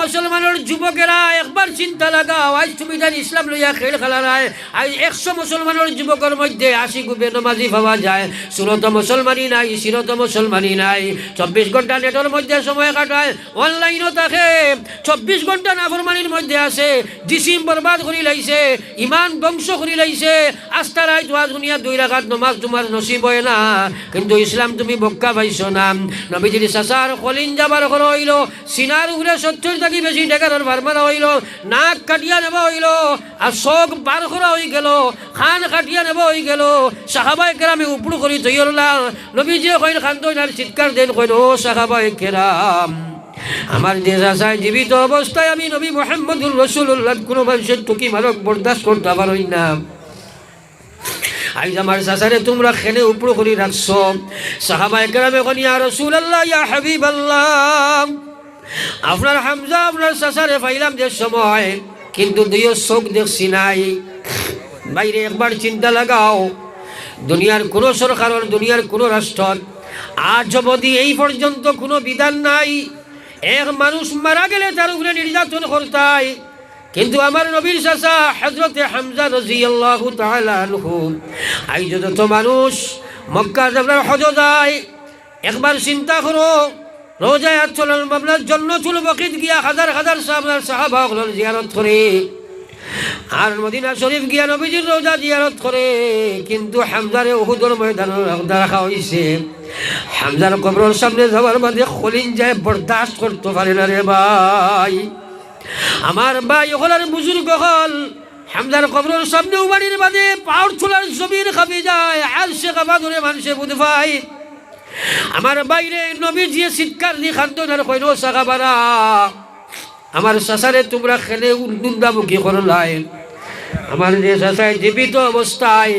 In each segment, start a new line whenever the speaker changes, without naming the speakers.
মুসলমানের যুবকেরা একবার চিন্তা লাগাও, আজ তুমি জানি ইসলাম লইয়া খেল খেলারায় আজ 100 মুসলমানের যুবকের মধ্যে 80 গুবে নমাজি পাওয়া যায়, সুরত মুসলমানই নাই, সিরত মুসলমানই নাই। 24 ঘন্টা নেটের মধ্যে সময় কাটায়, অনলাইনও থাকে, 24 ঘন্টা নাফরমানির মধ্যে আছে, জিসিম বরবাদ করি লাইছে, ইমান ধ্বংস করি লাইছে। আস্তা রাত ওয়াজ শুনিয়া 2 রাকাত নামাজ তোমার নসিব হয় না, কিন্তু ইসলাম তুমি বক্কা পাইছো না। নবীজির চাচার কলিন যাবার করা হইল, সিনার উপরে 70 থেকে বেশি টাকার ভার মারা হইল, নাক কাটিয়া নেওয়া হইল, আর চোখ বার করা হয়ে গেল, খান কাটিয়া নেওয়া হয়ে গেল। সাহাবায়ে কেরামে উপর করি তৈরলা, নবীজি কইল খান তৈনার চিৎকার দেন, কইল ও সাহাবায়ে কেরাম, আমার যে চাচায় জীবিত অবস্থায় আমি নবী মুহাম্মদুর রাসূলুল্লাহ কোনো মানুষের টুকি মারক বরদাস্ত করতে পারই না। আজ আমার চাচারে তোমরা খেলে উপর করে রাখছো। সাহাবায়ে কেরামে কইল ইয়া রাসূলুল্লাহ, ইয়া হাবিবাল্লাহ, আপনার হামজা আপনার চাচারে পাইলাম যে সময়, কিন্তু দুইও চোখ দেখছি নাই। বাইরে একবার চিন্তা লাগাও, দুনিয়ার কোনো সরকারের, দুনিয়ার কোনো রাষ্ট্র আজ অবধি এই পর্যন্ত কোনো বিধান নাই এক মানুষ মারা গেলে তার উপরে নির্যাতন করতাই, কিন্তু আমার নবীর চাচা হযরতে হামজা রাদিয়াল্লাহু তাআলা আনহু, আজ যত মানুষ মক্কা যাবার হজ যায়, একবার চিন্তা করো, রোজায় চলন আপনার জন্নতুল বকিত গিয়া হাজার হাজার সাহাবা হলেন জিয়ারত করে, আর মদিনা শরীফ গিয়া নবীজির রোজা জিয়ারত করে, কিন্তু হামজারে উহুদের ময়দানে রাখা হয়েছে। হামজার কবরের সামনে যাওয়ার মাঝে খলিন যায় বরদাস্ত করতে পারে না রে ভাই। আমার ভাই হলার বুজুর্গ হল হামজার কবরের সামনে উবাড়ির মাঝে পাওয়ার চুলার জমির খাবি যায়, আর সে খাবা ধরে মানুষে বুঝ ভাই। আমার বাইরে নবীজি চিৎকার দিয়ে খান্তনার কইল সাহাবারা, আমার চাচারে তোমরা খেলে উন্দামুখী করলাই, আমার যে চাচায় জীবিত অবস্থায়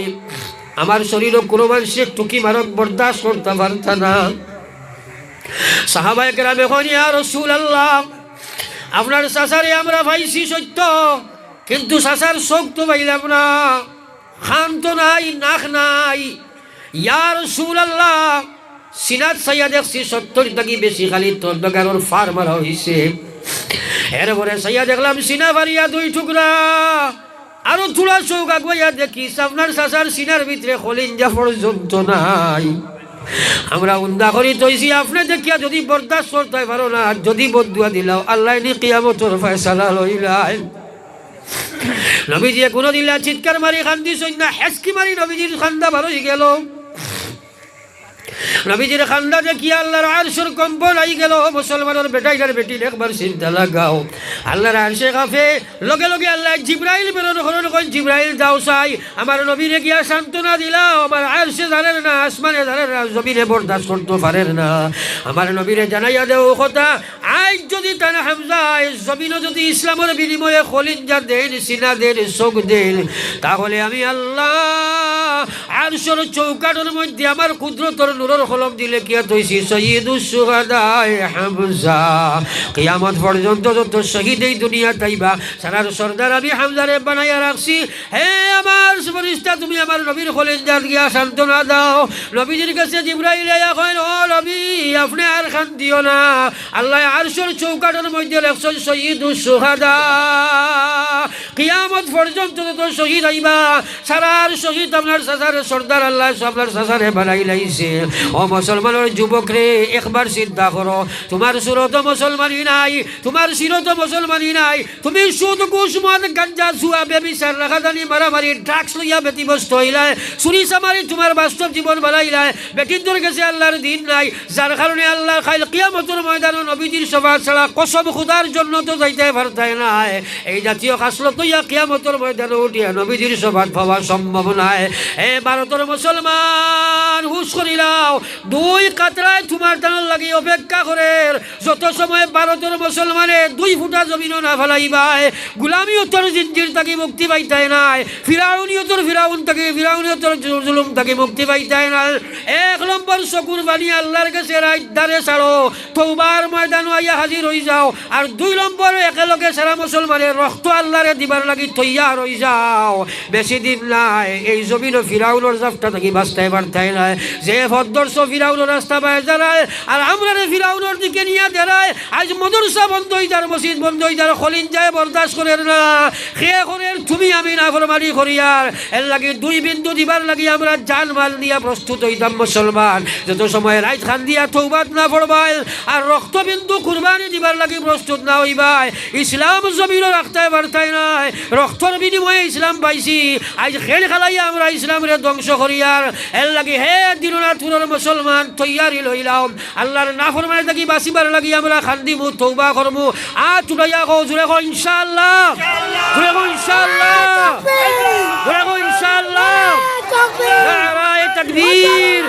আমার শরীরে কোনো মানুষের টুকি মারক বরদাস্ত করতে পারত না। সাহাবায়ে কেরামে কইল ইয়া রাসূলুল্লাহ, আপনার চাচারে আমরা পাইছি সত্য, কিন্তু চাচার চোখ তো পাইলাম না, খান তো নাই, নাক নাই। ইয়া রাসূলুল্লাহ, সিনাত সাইয়া দেখছি 70 থেকে বেশি খালি তোর দোকানের ফার মারা হয়েছে। এরপরে সাইয়া দেখলাম সিনা ফারিয়া 2 টুকরা, আরো চূড়া চৌক আগুয়া দেখি আপনার চাচার সিনার ভিতরে খলিঞ্জা পর্যন্ত নাই। আমরা উন্দা করি তৈছি, আপনি দেখিয়া যদি বরদাস্ত করতে পারো না, যদি বদুয়া দিলাও আল্লাহ নি কিয়ামতের ফয়সালা লইলাই। নবীজি কোনো দিলা চিৎকার মারি কান্দিছেন না, হেসকি মারি নবীজির খান্দা ভালো হয়ে গেল। নবীজির খান্দা দেখি আল্লাহর আরশের কম্পন আই গেল। মুসলমানের বেটাইটার বেটি একবার চিন্তা লাগাও, আল্লাহর আরশে কাঁপে, লগে লগে আল্লাহ জিবরাইল বেরোনো করেন, কই জিবরাইল যাও চাই আমার নবীরে গিয়া সান্ত্বনা দিলাও, আমার আরশে জানেন না, আসমানে জানেন না, জমিনে বরদাস্ত করতে পারেন না, আমার নবীরে জানাইয়া দেও কথা, আজ যদি তারা হামজা জমিনে যদি ইসলামের বিনিময়ে খলিঞ্জা দেন, সিনা দেন, চোখ দেন, তাহলে আমি আল্লাহ আরশের চৌকাঠের মধ্যে আমার কুদরতের নূরের কলম দিলে কি হইছি সৈয়দুস শুহাদা হামজা। কিয়ামত পর্যন্ত যত শহীদ এই দুনিয়া তাইবা সারার সর্দার আমি হামজারে বানাইয়া রাখছি। হে আমার ফেরেশতা, তুমি আমার নবীর কলিজা দিয়া সান্ত্বনা দাও। নবীজির কাছে জিবরাইল আয়া কইল, ও নবী আপনি আর খান দিও না, আল্লাহ আরশের চৌকাঠের মধ্যে লেখছেন সৈয়দুস শুহাদা। কিয়ামত পর্যন্ত যত শহীদ আইবা সারার শহীদ আপনার চাচার সর্দার আল্লাহ আপনার চাচারে বানাই লাইছে। ও মুসলমানের যুবক রে, একবার চিন্তা করো, তোমার সুরত মুসলমানি নাই, তোমার সিরত মুসলমানি নাই, তুমি সুদ ঘুষ মদ গাঞ্জা জুয়া বেবিচার রাখাদানি মারামারি ড্রাগস লইয়া ব্যতিব্যস্ত হইলাই, চুরি চামারি তোমার বাস্তব জীবন বানাইলাই, বেটির কাছে আল্লাহর দিন নাই, যার কারণে আল্লাহ খাইল কিয়ামতের ময়দানে নবীজির সভা ছাড়া কসম খুদার জন্য তো যাইতে পারতাই নাই। এই জাতীয় খাসলত ইয়া কিয়ামতের ময়দানে উঠিয়া নবীজির সভা পাওয়া সম্ভব নাই। হে ভারতের মুসলমান, হুশ করিলাও, 2 কাতরায় তোমার টানার লাগি অপেক্ষা করে, যত সময় ভারতের মুসলমানে 2 ফুটা জমিনও না ফেলাইবাই, গুলামিয়তর জিঞ্জির তাকে মুক্তি পাইতাই নাই, ফিরাউনিয়তর ফিরাউন তাকে ফিরাউনিয়তর জুলুম তাকে মুক্তি পাইতাই নাই। 1 নম্বর চকুর বাণী আল্লাহর কাছে রাইদারে ছাড়ো, তওবার ময়দানে আইয়া হাজির হয়ে যাও, আর 2 নম্বর একেলগে সারা মুসলমানের রক্ত আল্লাহরে দিবার লাগি তৈয়ার হয়ে যাও। বেশি দিন নাই, এই জমিনও ফিরাউনের জাফটা থাকি বাঁচতে পারতাই না, যে ভদ্রস ফিরাউনের রাস্তা পায় দাঁড়ায় আর আমরা ফিরাউনের দিকে নিয়ে দাঁড়ায়। আজ মদরসা বন্ধ হয়ে যার, মসজিদ বন্ধ হয়ে যার, খলিন যায় বরদাস্ত করে না, খেয়ে করে তুমি আমি না ফরমানি করি। আর এর লাগে 2 বিন্দু দিবার লাগি আমরা জান মাল দিয়া প্রস্তুত হইতাম মুসলমান। যত সময় রাইত খান দিয়া তৌবাত না পড়বাই আর রক্ত বিন্দু কুরবানি দিবার লাগি প্রস্তুত না হইবাই, ইসলাম জমিনও রাখতে পারতাই নাই। রক্তর বিনিময়ে ইসলাম পাইছি, আজ খেল খেলাইয়া আমরা ইসলামরে ধ্বংস করিয়ার। এর লাগে হে দিনরাতুরের মুসলমান তৈয়ারি লইলাম, আল্লাহর নাফরমানি থাকি বাঁচিবার লাগি আমরা খান্দিমু, তৌবা করমু। আর চুটাইয়া কও, জোরে কও ইনশাআল্লাহ, জোরে কও ইনশাআল্লাহ, জোরে কও ইনশাআল্লাহ। নারায়ে তাকবীর,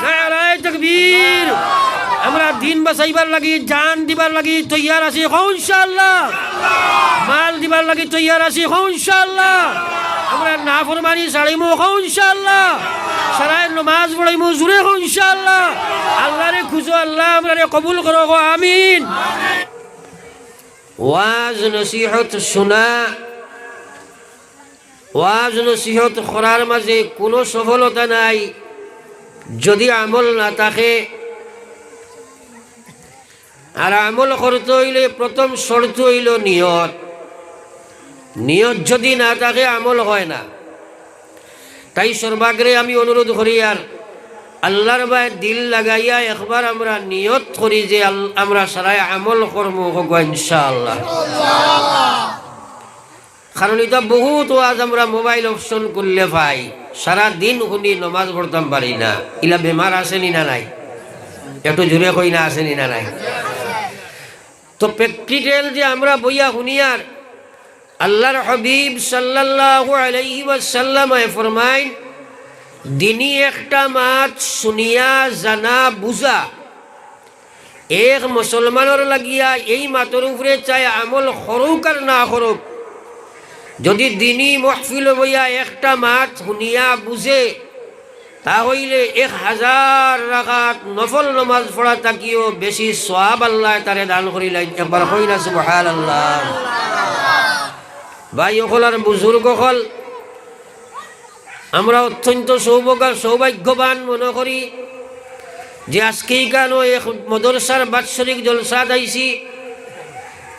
নারায়ে তাকবীর। আমরা দিন বাঁচাইবার লাগি, জান দিবার লাগি তৈয়ার আছি, কও ইনশাআল্লাহ। মাল দিবার লাগি তৈয়ার আছি, কও ইনশাআল্লাহ। আমরা নাফরমানি ছাড়িমু, কও ইনশাআল্লাহ। সারায় নমাজ পড়াইমু, জোরে কও ইনশাআল্লাহ। আল্লাহরে খুঁজো, আল্লাহ আমরারে কবুল করো, কও আমিন। ওয়াজ নসিহত শোনা, ওয়াজ নসিহত করার মাঝে কোনো সফলতা নাই যদি আমল না থাকে। আর আমল করতে হইলে প্রথম শর্ত হইল নিয়ত। নিয়ত যদি না থাকে আমল হয় না। তাই সর্বাগ্রে আমি অনুরোধ করি আর আল্লাহর ভাই দিল লাগাইয়া একবার আমরা নিয়ত করি যে আমরা সারাই আমল করবো ইনশাআল্লাহ। কারণ এটা বহুত ওয়াজ আমরা মোবাইল অপশন করলে পাই, সারা দিন শুনি নমাজ পড়তাম পারি না। ইলা বেমার আসেনি না নাই? একটু জোরে কই না, আসেনি না নাই? তো প্র্যাকটিক্যাল যে আমরা বইয়া শুনিয়ার, আল্লাহর হাবিব সাল্লাল্লাহু আলাইহি ওয়াসাল্লাম ফরমাইন, দিনী একটা মাত শুনিয়া জানা বুঝা এক মুসলমানের লাগিয়া এই মাতর উপরে চাই আমল করুক আর না করুক। যদি দিনী মহফিল বইয়া একটা মাত শুনিয়া বুঝে, তাহলে 1000 রাকাত নফল নমাজ পড়া তাকিও বেশি সওয়াব আল্লাহ তারে দান করিলেন। একবার কই না সুবহানাল্লাহ। ভাই সকল আর বুজুর্গ সকল, আমরা অত্যন্ত সৌভাগ্যবান মনে করি যে আজকেই কেন এক মদরসার বাৎসরিক জলসা দাইছি।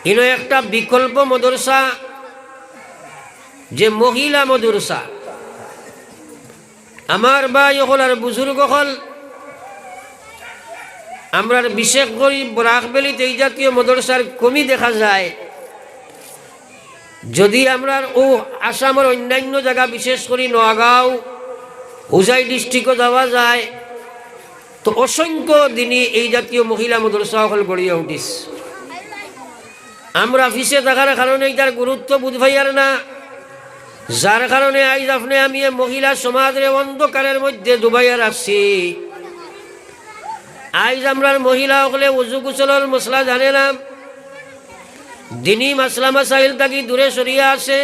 ইনো একটা বিকল্প মদরসা, যে মহিলা মদরসা। আমার ভাই সকল আর বুজুর্গ সকল, আমরা বিশেষ করে বরাকবেলিতে এই জাতীয় মদরসার কমি দেখা যায়। যদি আমরা ও আসামের অন্যান্য জায়গা বিশেষ করে নগাঁও, হুজাই ডিস্ট্রিক্টও যাওয়া যায়, তো অসংখ্য দিনই এই জাতীয় মহিলা মদরসা সকল গড়িয়ে উঠিস। আমরা অফিসে থাকার কারণে এটার গুরুত্ব বুঝবাইয়ার না, যার কারণে আজ আপনি আমি মহিলা সমাজের অন্ধকারের মধ্যে ডুবাইয়া রাখছি। আজ আমরা মহিলা সকলে উজু গোসলের মশলা জানে না, দিনী মাসলা মাসাইল থাকি দূরে সরিয়ে আসে,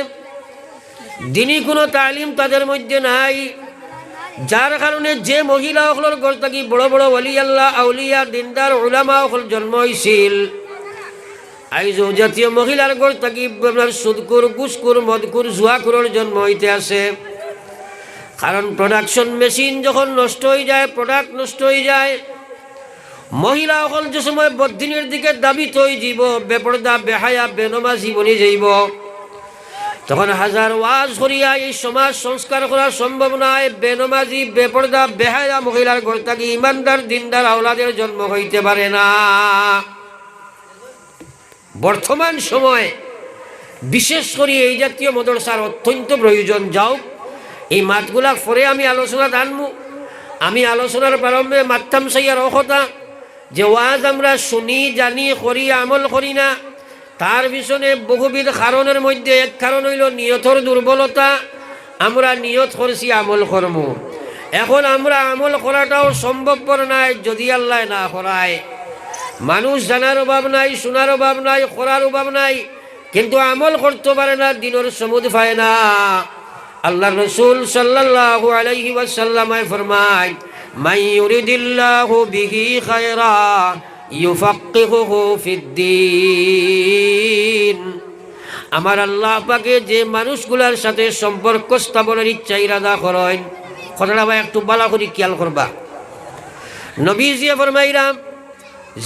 দিনী কোনো তালিম তাদের মধ্যে নাই। যার কারণে যে মহিলা সকলের ঘর থাকি বড় বড় ওলি আল্লাহ আউলিয়া দিনদার উলামা সকল জন্ম হয়েছিল, আইজ জাতীয় মহিলার ঘর থাকি আপনার সুদকুর, ঘুষকুর, মদকুর, জুয়াকুরের জন্ম হইতে আছে। কারণ প্রোডাকশন মেশিন যখন নষ্ট হয়ে যায়, প্রোডাক্ট নষ্ট হয়ে যায়, মহিলা সকল যে সময় বদিনের দিকে দাবিত হয়ে যাব, বেপর্দা বেহায়া বেনমা জীবনী যাইব, তখন হাজার ওয়াজ করিয়া এই সমাজ সংস্কার করা সম্ভব নয়। বেনমাজি বেপর্দা বেহায়া মহিলার ঘর থাকি ইমানদার দিনদার আওলাদের জন্ম হইতে পারে না। বর্তমান সময়ে বিশেষ করে এই জাতীয় মদরসার অত্যন্ত প্রয়োজন। যাও এই মাতগুলা পরে আমি আলোচনা আনবো। আমি আলোচনার প্রারম্ভে মাত্তাম সাইয়ার কথা যে ওয়াজ আমরা শুনি, জানি, করি, আমল করি না, তার পিছনে বহুবিধ কারণের মধ্যে এক কারণ হইল নিয়তর দুর্বলতা। আমরা নিয়ত করছি আমল করব, এখন আমরা আমল করাটাও সম্ভবপর নাই যদি আল্লাহ না করায়। মানুষ জানার অভাব নাই, শোনার অভাব নাই, করার অভাব নাই, কিন্তু আমল করতে পারে না, দিনের সমুদ পায় না। আল্লাহ রসুল সাল্লাল্লাহু আলাইহি ওয়াসাল্লাম ফরমায়, মান ইউরিদিল্লাহু বিহি খায়রা ইউফাক্কিহুহু ফিদ্দীন। আমার আল্লাহ পাকে যে মানুষগুলার সাথে সম্পর্ক স্থাপনের ইচ্ছা ইরাদা করেন, কথাটা ভাই একটু বালা করে খেয়াল করবা। নবীজি ফরমাইলাম,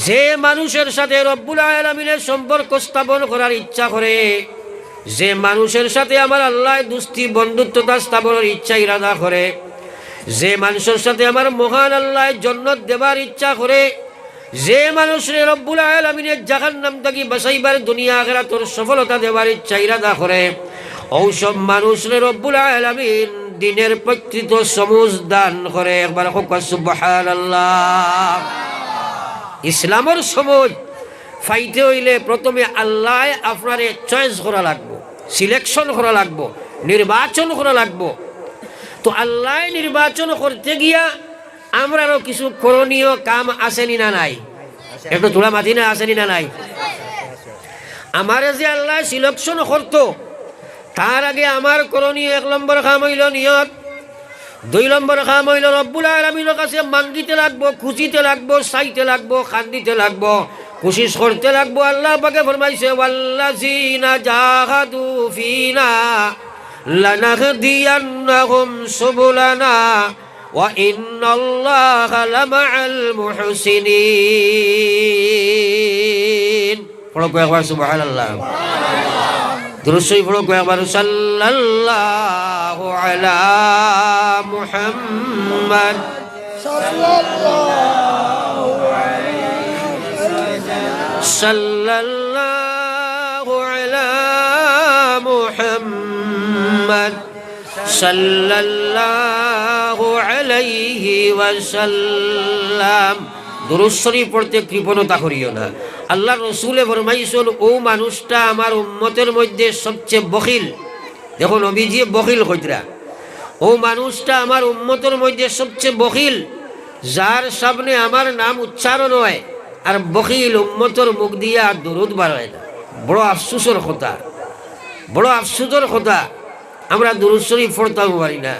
যে মানুষের সাথে রব্বুল আলামিনের সম্পর্ক স্থাপন করার ইচ্ছা করে, যে মানুষের সাথে আমার আল্লাহ দুস্তি বন্ধুত্বতা স্থাপনের ইচ্ছা ইরাদা করে, যে মানুষের সাথে আমার মহান আল্লাহ জান্নাত দেবার ইচ্ছা করে, যে মানুষের রব্বুল আলামিনের জাহান্নাম থেকে বাঁচাইবার দুনিয়া আখিরাতের সফলতা দেবার ইচ্ছা ইরাদা করে, ওসব মানুষের রব্বুল আলামিন দিনের প্রকৃত সমুজ দান করে। একবার সুবহানাল্লাহ। ইসলামের সমুজ ফাইতে হইলে প্রথমে আল্লাহ আপনার চয়েস করা লাগবো, সিলেকশন করা লাগবো, নির্বাচন করা লাগবো। তো আল্লাহ নির্বাচন করতে গিয়া আমরারও কিছু করণীয় কাম আসেনি না নাই? একটু তোলা মাতি না, আসেনি না নাই? আমারে যে আল্লাহ সিলেকশন করতো, তার আগে আমার করণীয় 1 নম্বর কাম হইল নিয়ত, 2 নম্বর কাম হইল রব্বুল আলামিনের কাছে মাঙ্গিতে লাগবো, খুঁজিতে লাগবো, চাইতে লাগবো, কান্দিতে লাগবো, কোশিশ করতে লাগবো। আল্লাহ পাকে ফরমাইছে, ওয়াল্লাযিনা জাহাদু ফিনা লানাহদিয়ান্নাহুম সুবুলানা ওয়া ইন্নাল্লাহা লামাআল মুহসিনিন। পড়ো কয়েকবার সুবহানাল্লাহ। দুরূদ শরীফ পড়ো কয়েকবার। সাল্লাল্লাহু আলা মুহাম্মদ সাল্লাল্লাহু আলা মুহাম্মদ সাল্লাল্লাহু আলাইহি ওয়াসাল্লাম। দুরূদ শরীফ পড়তে কৃপণতা করিও না। আল্লাহ রসুলে ফরমাইছেন, ও মানুষটা আমার উম্মতের মধ্যে সবচেয়ে বখিল। দেখুন নবীজি বখিল কইরা, ও মানুষটা আমার উম্মতের মধ্যে সবচেয়ে বখিল, যার সামনে আমার নাম উচ্চারণ হয় আর বখিল উম্মতর মুখ দিয়া দরুদ বার হয় না। বড় আফসোসের কথা, বড় আফসোসের কথা, আমরা দুরূদ শরীফ পড়তেও পারি না।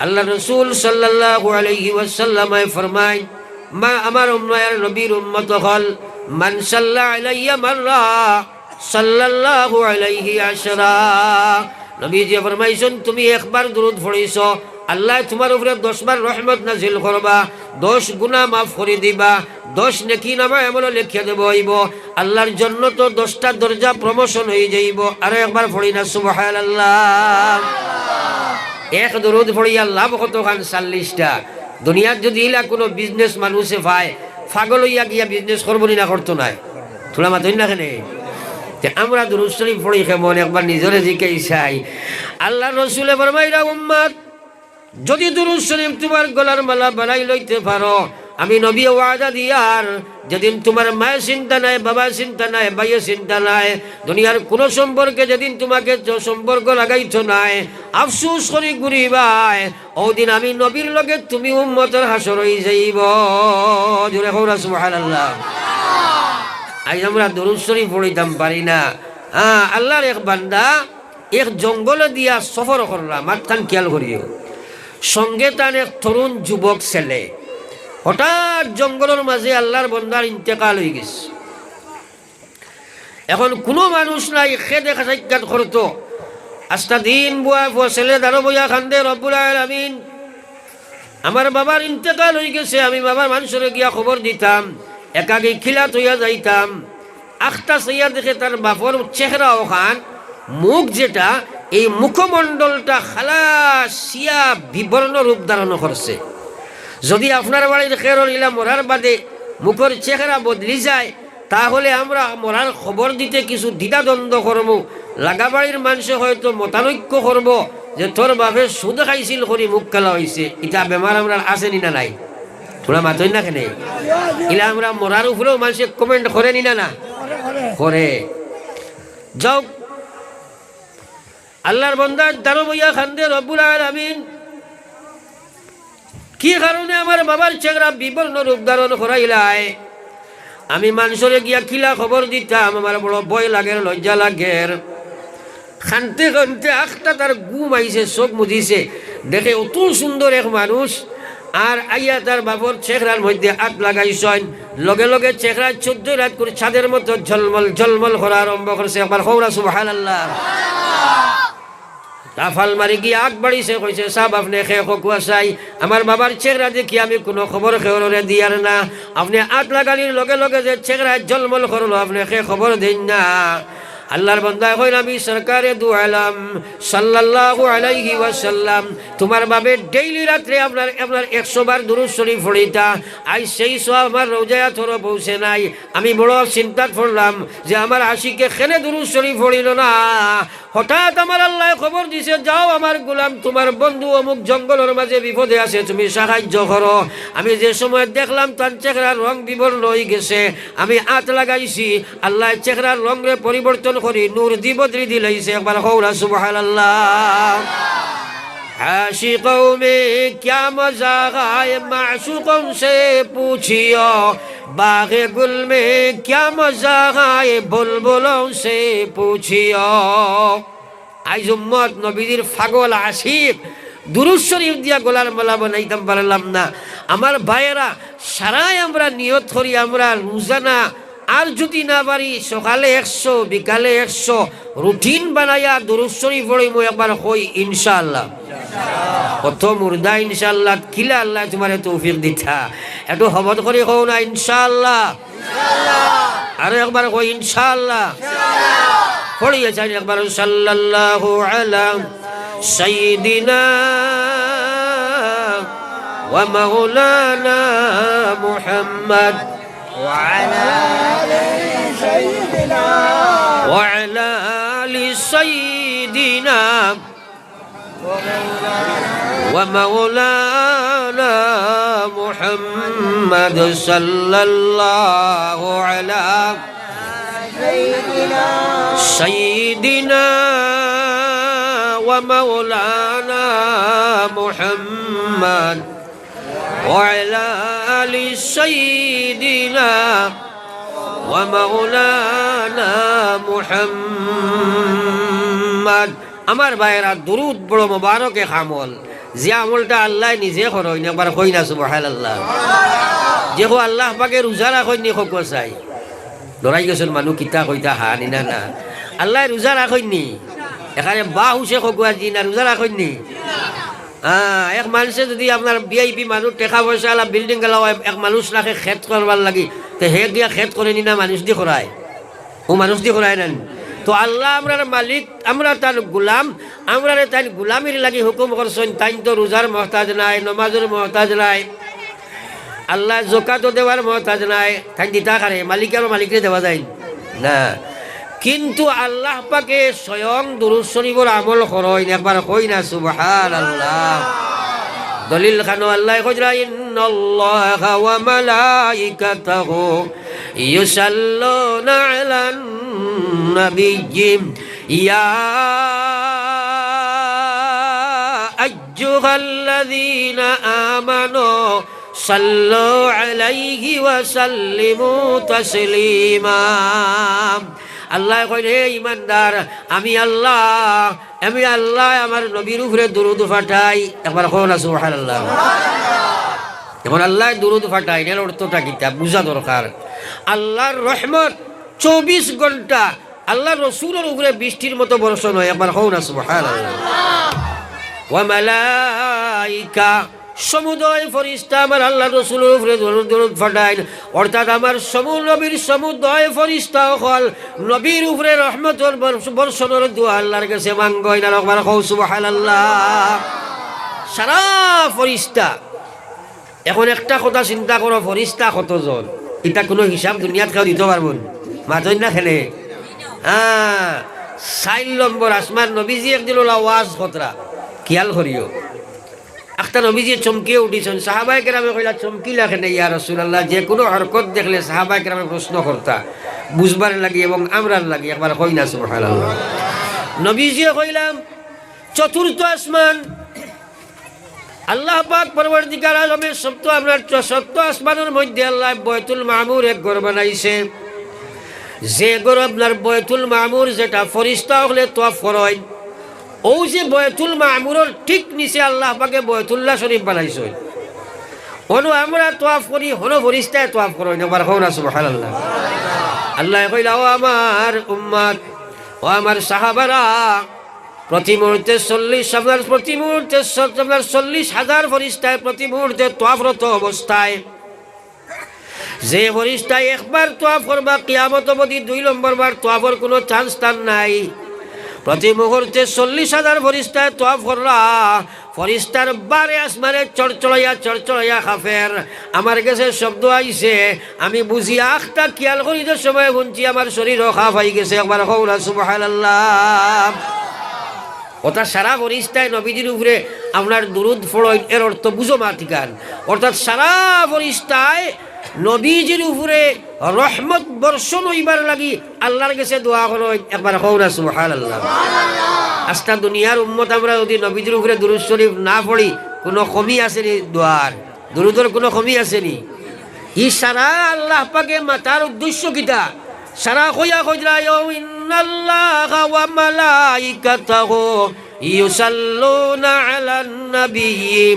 আল্লাহ রসুল সাল্লাল্লাহু আলাইহি ওয়াসাল্লাম ফরমায়, মা আমার উম্মার নবীর উম্মত হল মান সাল্লা আলাইয়া মাররা সাল্লাল্লাহু আলাইহি আশরা। নবীজি ফরমাইছেন, তুমি একবার দুরূদ পড়িছো, আল্লাহ তোমার উপরে 10 বার রহমত নাজিল করবা, 10 গুনাহ মাফ করে দিবা, 10 নেকি নামা এমন লিখিয়ে দেব হইব। আল্লাহর জন্য তো 10টা দরজা প্রমোশন হয়ে যাইব। আর একবার পড়ি না সুবহানাল্লাহ। এক দুরূদ পড়িয়া লাভ কত খান 40টা। দুনিয়ার যদি ইলা কোনো বিজনেস মানুষে পায়, পাগল হইয়া গিয়া বিজনেস করবো না, করতো না। থোড়া মাতই না কেন? আমরা দুরূদ শরীফ পড়ি কেমন একবার নিজরে জিজ্ঞাই চাই। আল্লাহ রসুলে ফরমাইরা, উম্মত যদি দুরূদ শরীফ তোমার গলার মালা বানাই লইতে পারো, আমি নবী ওয়াদা দিয়ার, যেদিন তোমার মায়ের চিন্তা নাই, বাবার চিন্তা নাই, ভাইয়ের চিন্তা নাই, দুনিয়ার কোনো সম্পর্কে যেদিন তোমাকে সম্পর্ক লাগাইছ নাই, আফসোস করি ঘুরিবাই, ওদিন আমি নবীর লগে তুমি উম্মতের হাসর হয়ে যাইব। জোরে কওরা সুবহানাল্লাহ। আজ আমরা দুরূদ শরীফ পড়িতাম পারি না। আল্লাহর এক বান্দা এক জঙ্গলে দিয়া সফর করলাম, মাঝখান খেয়াল করিও, সঙ্গে তার এক তরুণ যুবক ছেলে। হঠাৎ জঙ্গলের মাঝে আল্লাহর বান্দার ইন্তেকাল হয়ে গেছে। এখন কোনো মানুষ নাই, খেদে সাক্ষাৎ করতো। আস্তা দিন বুয়া ছেলে দাঁড়ো বইয়া খান্দে, রব্বুল আলামিন আমার বাবার ইন্তেকাল হয়ে গেছে। আমি বাবার মানুষের গিয়া খবর দিতাম, একাগে খিলাত হইয়া যাইতাম। আখটা চাইয়া দেখে তার বাপর চেহারা ওখান, মুখ যেটা, এই মুখমণ্ডলটা খালাসিয়া বিবর্ণ রূপ ধারণ করছে। যদি আপনার বাড়ির খেরল ইলা মরার বাদে মুখের চেহারা বদলি যায়, তাহলে আমরা মরার খবর দিতে কিছু দ্বিধাদ্বন্দ্ব করব। লাগা বাড়ির মানুষে হয়তো মতানৈক্য করব যে তোর বাপে সুদ খাইছিল করি মুখ খেলা হয়েছে। এটা বেমার আমরা আসেনি না নাই? তোরা মাতই না কেন? ইলা আমরা মরার উপরেও মানুষে কমেন্ট করেনি না? না করে। যাও আল্লাহর বান্দা দাঁড়ো বইয়া খান্দে, রব্বুল আলামিন কি কারণে আমার বাবার চেহারা বিবর্ণ রূপ ধারণ করাইলাই? আমি মানুষরে গিয়া কিলা খবর দিতাম, আমার বড় ভয় লাগে, লজ্জা লাগে। খানতে খানতে আখটা তার ঘুম আইছে, চোখ মুজিছে, দেখে অত সুন্দর এক মানুষ আর আইয়া তার বাবর চেহারার মধ্যে হাত লাগাইছেন, লগে লগে চেহারা 14 রাত করে ছাদের মতো ঝলমল ঝলমল করা আরম্ভ করছে। একবার কওরা সুবহানাল্লাহ। তাফাল মারি গিয়ে আগ বাড়িছে, কইছে সাহেব আপনি খেয়ে খকুয়া চাই, আমার বাবার চেহারা দেখি আমি কোনো খবর খেয়ে দিয়ার না, আপনি হাত লাগানির লগে লগে যে চেহারা ঝলমল করলো আপনি খেয়ে খবর দিন না। আল্লাহর বান্দা কইল আমি সরকারে দু আলম সাল্লাল্লাহু আলাইহি ওয়াসাল্লাম তোমার বাবে ডেইলি রাত্রে আপনার 100 বার দুরূদ শরীফ পড়িতা, আজ সেই সওয়াব আমার রোজায় থরো পৌঁছে নাই। আমি বড় চিন্তা করলাম যে আমার আশিকে খেনে দুরূদ শরীফ পড়িল না। হঠাৎ আমার আল্লাহ খবর দিছে, যাও আমার গোলাম তোমার বন্ধু অমুক জঙ্গলের মাঝে বিপদে আছে, তুমি সাহায্য করো। আমি যে সময় দেখলাম তার চেহারার রং বিবর্ণ হয়ে গেছে, আমি হাত লাগাইছি, আল্লাহ চেহারার রঙে পরিবর্তন করি নূর দি বদরি দিলাইছে। একবার কওরা সুবহানাল্লাহ। आशिकों में क्या मजा है माशूकों से पूछियो, बाग़े गुल में क्या मजा है बुलबुलों से पूछियो। আজ উম্মত নবীর পাগল আশিক দুরূদ শরীফ দিয়া গলার মালা বানাইতাম পারলাম না। আমার ভাইয়েরা সারাই আমরা নিয়ত করি, আমরা রোজানা আর যদি না পারি সকালে 100 বিকালে 100 রুটিন বানাইয়া দুরূদ শরীফ পড়িমু। একবার কই ইনশাআল্লাহ। কত মুর্দা ইনশাআল্লাহ, কিলা আল্লাহ তোমারে তৌফিক দিতা, একটু হবত করে কও না ইনশাআল্লাহ। আর একবার কই ইনশাআল্লাহ। পড়িয়ে চাই একবার সাল্লাল্লাহু আলা সাইয়্যিদিনা ওয়া মাওলানা মুহাম্মদ وعلى آل سيدنا وعلى آل سيدنا ومولانا محمد صلى الله على سيدنا ومولانا محمد وعلى آل سيدنا ومولانا محمد। আমার ভাইয়েরা দুরুদ বড় মোবারক এক আমল, যে আমলটা আল্লাহ নিজে করেন। একবার কই না সুবহানাল্লাহ। যে আল্লাহ পাকে রোজা রাখেন নি খোক চাই লড়াই গেছেন মানুষ কিতা কইতা হানি না না, আল্লাহ রোজা রাখেন নি এখানে বা হুসে খোকুয়া জি না রোজা রাখেন নি। এক মানুষে যদি আপনার ভিআইপি মানুষ টাকা পয়সা আলা বিল্ডিং গেলা এক মানুষ রাখে খেত করবার লাগি, তো হে দিয়া খেত করে নি না মানুষ দিয়ে করায়, ও মানুষ দিয়ে করায় না। তো আল্লাহ আমরার মালিক, আমরা তার গুলাম, আমরা তাই গুলামির লাগি হুকুম করছেন। তাই তো রোজার মহতাজ নাই, নমাজের মহতাজ নাই, আল্লাহ জকাতও দেওয়ার মহতাজ নাই, তাই দিতা কারে মালিকের মালিকরে দেওয়া যায় না। কিন্তু আল্লাহ পাকে স্বয়ং দুরূদ শরীফের আমল করেন। একবার কই না সুবহানাল্লাহ। দলিল খানো আল্লাহ কইরা ইন্নাল্লাহা ওয়া মালাইকাতাহু ইউসাল্লুনা আলান নাবিয়্যি ইয়া আইয়ুহাল্লাযীনা আমানু সাল্লু আলাইহি ওয়া সাল্লিমু তাসলিমা। আল্লাহ কইল হে ইমানদার, আমি আল্লাহ আমার নবীর উপরে দুরূদ পাঠাই। একবার কও না সুবহানাল্লাহ। এখন আল্লাহ দুরূদ পাঠাই, এর অর্থটা কিতা বুঝা দরকার। আল্লাহর রহমত 24 ঘন্টা আল্লাহ রসুলের উপরে বৃষ্টির মতো বর্ষণ হয়। একবার কও না সুবহানাল্লাহ। ওয়া মালাইকা সমুদয় ফরিস্তা আমার আল্লাহ রসুলের উপরে দরুদ ফাটাইন। অর্থাৎ আমার নবীর সমুদয় ফরিস্তা হল নবীর উপরে রহমতের বর্ষণের দোয়া আল্লাহর কাছে মাঙ্গই না। একবার কও সুবহানাল্লাহ। সারা ফরিস্তা। এখন একটা কথা চিন্তা করো, ফরিস্তা কতজন? এটা কোনো হিসাব দুনিয়াত কেউ দিতে পারবেন? মাতই না খেলে 4 নম্বর আসমান। নবীজি একদিন ওলা ওয়াজ খতরা খেয়াল করিও। একটা নবীজি চমকিয়ে উঠিছেন, সাহাবায়ে কেরামে কইলা চমকিলা কেন ইয়া রাসূলুল্লাহ? যে কোনো হরকত দেখলে সাহাবায়ে কেরামে প্রশ্ন করতা বুঝবার লাগি এবং আমরার লাগি। একবার কই না সুবহানাল্লাহ। নবীজি কইলাম 4র্থ আসমান আল্লাহ পাক পরবর্তীকার আলমের সপ্ত আসমানের মধ্যে আল্লাহ বয়তুল মামুর এক ঘর বানাইছে। যে ঘর আপনার বয়তুল মামুর, যেটা ফরিস্তা হলে তোয়াফ করেন, ও যে বয়তুল মামুরের ঠিক নিচে আল্লাহ পাকে বয়তুল্লাহ শরীফ বানাইছে। হনো আমরা তোয়াফ করি, হনো ফরিস্তায় তোয়াফ করো, একবার হও না সুবহানাল্লাহ। আল্লাহ কইলা, ও আমার উম্মত, ও আমার সাহাবারা, প্রতি মুহূর্তে 40,000 ফরিস্তায় প্রতি মুহূর্তে তোয়াফরত অবস্থায়। যে ফরিস্তায় একবার তোয়াফ করবা কিয়ামত অবধি 2 নম্বর বার তোয়াফের কোনো চান্স তার নাই। প্রতি মুহূর্তে 40,000 ফরিস্তায় তোয়াফ করলা, ফরিস্তার বারে আসমানে চড়চড়াইয়া খাফের। আমার কাছে শব্দ আইছে, আমি বুঝি আখটা খেয়াল করি যে সময় শুনছি আমার শরীরও খাফ হয়ে গেছে, একবার কওলা সুবহানাল্লাহ। অর্থাৎ সারা ফরিস্তায় নবীজির উপরে আপনার দুরুদ পড়েন, এর অর্থ বুঝো মাতিকান। অর্থাৎ সারা ফরিস্তায় নবীজির উপরে রহমত বর্ষণ হইবার লাগি আল্লাহর কাছে দোয়া করেন, একবার কওলা সুবহানাল্লাহ। আজটা দুনিয়ার উম্মত আমরা যদি নবীজির উপরে দুরুদ শরীফ না পড়ি, কোনো কমি আসেনি? দোয়ার দুরুদের কোনো কমি আসেনি? ই সারা আল্লাহ পাকে মাতার উদ্দেশ্য কিতা? সারা কইলা ইন্নাল্লাহা ওয়া মালাইকাতাহু ইউসাল্লুনা আলান নাবিয়্যি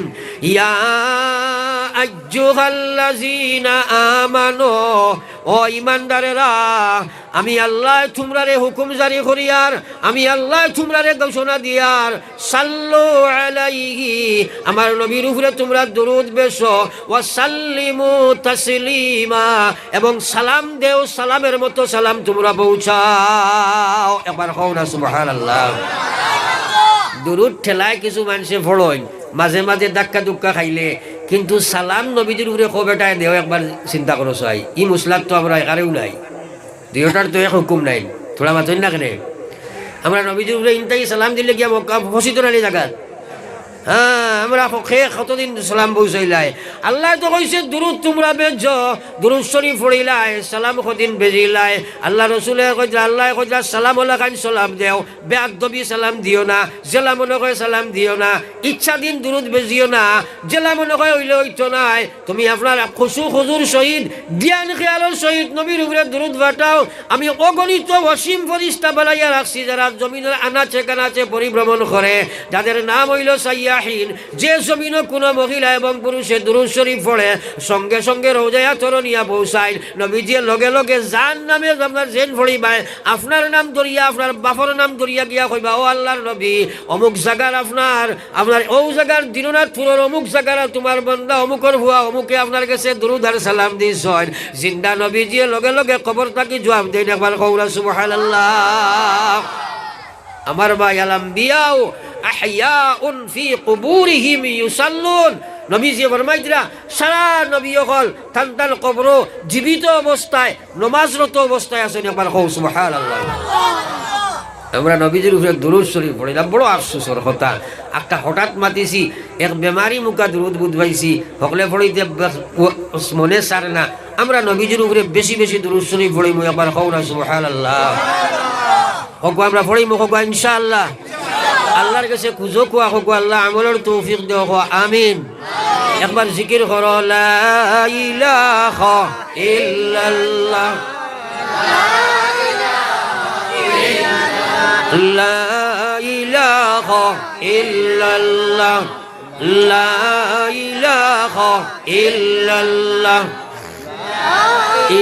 ইয়া আইয়ুহাল্লাযীনা আমানু, ও ঈমানদারেরা, আমি আল্লাহ তোমরারে হুকুম জারি করিয়ার, আমি আল্লাহ তোমরারে ঘোষণা দিয়ার, সাল্লু আলাইহি, আমার নবীর উপরে তোমরা দরুদ বেশো, ওয়া সাল্লিমু তাসলিমা, এবং সালাম দেও, সালামের মতো সালাম তোমরা পৌঁছাও, একবার কও না সুবহানাল্লাহ। দরুদ ঠেলায় কিছু মানুষে ফড়ইন, মাঝে মাঝে ধাক্কা দুক্কা খাইলে, কিন্তু সালাম নবীজির উপরে কবেটায় দেও, একবার চিন্তা করো চাই। ই মুসলাত তো আমরা একারেও নাই, দুইটার তো এক হুকুম নাই, থোড়া মাথন না কেন? আমরা নবীজির উপরে ইনতাই সালাম দিলে গিয়া মক্কা ফসিত নানি জায়গা। হ্যাঁ, আমরা কতদিন সালাম পৌঁছাইলাই। আল্লাহ তো কইছে দুরুদ তোমরা বেজ, দুরুদ শরীফ পড়িলাই, সালাম কদিন বেজিলাই। আল্লাহ রসুলে কইলা, আল্লাহ কইলা সালাম হলা খান সালাম দেও, বেআদবি সালাম দিও না, জেলা মনে কয় সালাম দিও না, ইচ্ছা দিন দুরুদ বেজিও না, জেলা মনে কয় হইলে হইতো নাই। তুমি আপনার খুশু খুজুর সহিত, জ্ঞান খেয়ালের সহিত নবীর উপরে দুরুদ বাটাও। আমি অগণিত অসীম ফরিস্তা বানাইয়া রাখছি, যারা জমিনের আনাচে কানাচে পরিভ্রমণ করে, যাদের নাম হইল সাইয়াহিন। যে জমিনে কোনো মহিলা এবং পুরুষে দুরূদ শরীফ পড়ে, সঙ্গে সঙ্গে রোজায়া তরনিয়া পৌঁছায়। নবীজি লগে লগে যার নামে আপনার জেন ফড়িবাই, আপনার নাম ধরিয়া, আপনার বাপর নাম ধরিয়া গিয়া কইবা, ও আল্লাহর নবী, অমুক জায়গার আপনার ও জায়গার দিননাথপুরের অমুক জায়গার তোমার বান্দা অমুকর ভুয়া অমুকে আপনার কাছে দুরূদ আর সালাম দিছেন। জিন্দা নবীজি লগে লগে কবর থাকি জবাব দেন, একবার কওলা সুবহানাল্লাহ। আমার ভাই, আল আম্বিয়াউ আহইয়াউন ফি কুবুরিহিম ইউসাল্লুন। নবীজি ফরমাইতরা, সারা নবী হল তান তান কবর জীবিত অবস্থায় নমাজরত অবস্থায় আছেন, একবার কও সুবহানাল্লাহ। আমরা নবীজির উপরে দুরূদ শরীফ পড়িলাম, বড় আফসোসের কথা। একটা হঠাৎ মাতিছি, এক বেমারি মুখা দুরূদ বুঝবাইছি, সকলে পড়িতে মনে সারে না। আমরা নবীজির উপরে বেশি বেশি দুরূদ শরীফ পড়িমু, একবার কও না সুবহানাল্লাহ। হক আমরা পড়িমু, হক ইনশাআল্লাহ। আল্লাহর কাছে খুঁজো কোয়া, হোক আল্লাহ আমলের তৌফিক দেও, আমিন। একবার জিকির করো, লা ইলাহা ইল্লাল্লাহ, লা ইলাহা ইল্লাল্লাহ, লা ইলাহা ইল্লাল্লাহ,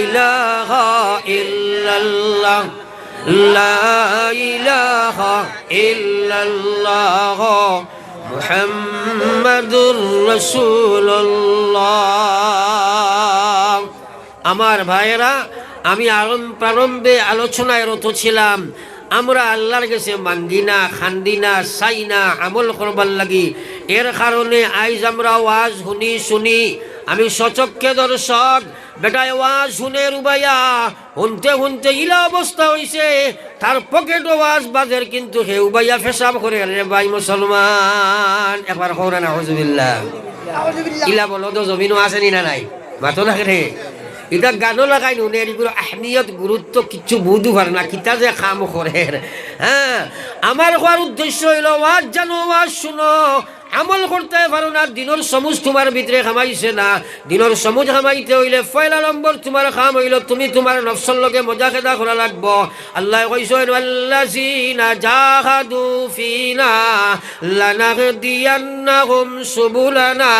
ইলাহা ইল্লাল্লাহ, লা ইলাহা ইল্লাল্লাহ, মুহাম্মাদুর রাসূলুল্লাহ। আমার ভাইয়েরা, আমি প্রারম্ভে আলোচনায় রত ছিলাম, আমরা আল্লাহর কাছে মাঙ্গি না, খান্দি না, চাই না আমল করবার লাগি। এর কারণে আইজ আমরা ওয়াজ শুনি। আমি সচক্ষে দর্শক, বেটা ওয়াজ শুনে রুবাইয়া শুনতে শুনতে ইলা অবস্থা হয়েছে, তার পকেট ওয়াজ বাজের, কিন্তু হে উবাইয়া পেশাব করে। রে ভাই মুসলমান, একবার কওনা নাউযুবিল্লাহ। ইলা বলো তো জমিনও আসেনি না নাই? মাতো না রে, এটা গানও লাগাই নুনে, এগুলো আহমিয়ত গুরুত্ব কিচ্ছু বুঝু পারে না, কিতা যে কাম করে। হ্যাঁ, আমার হওয়ার উদ্দেশ্য হইল ওয়াজ জানো, ওয়াজ শুনো, আমল করতে পারো না, দিনের সমুজ তোমার ভিতরে খামাইছে না। দিনের সমুজ খামাইতে হইলে পয়লা নম্বর তোমার কাম হইল তুমি তোমার নফসের লগে মজা খেদা করা লাগবো। আল্লাহ কইছেন আল্লাযিনা জাহাদু ফিনা লানাহদিয়ান্নাহুম সুবুলানা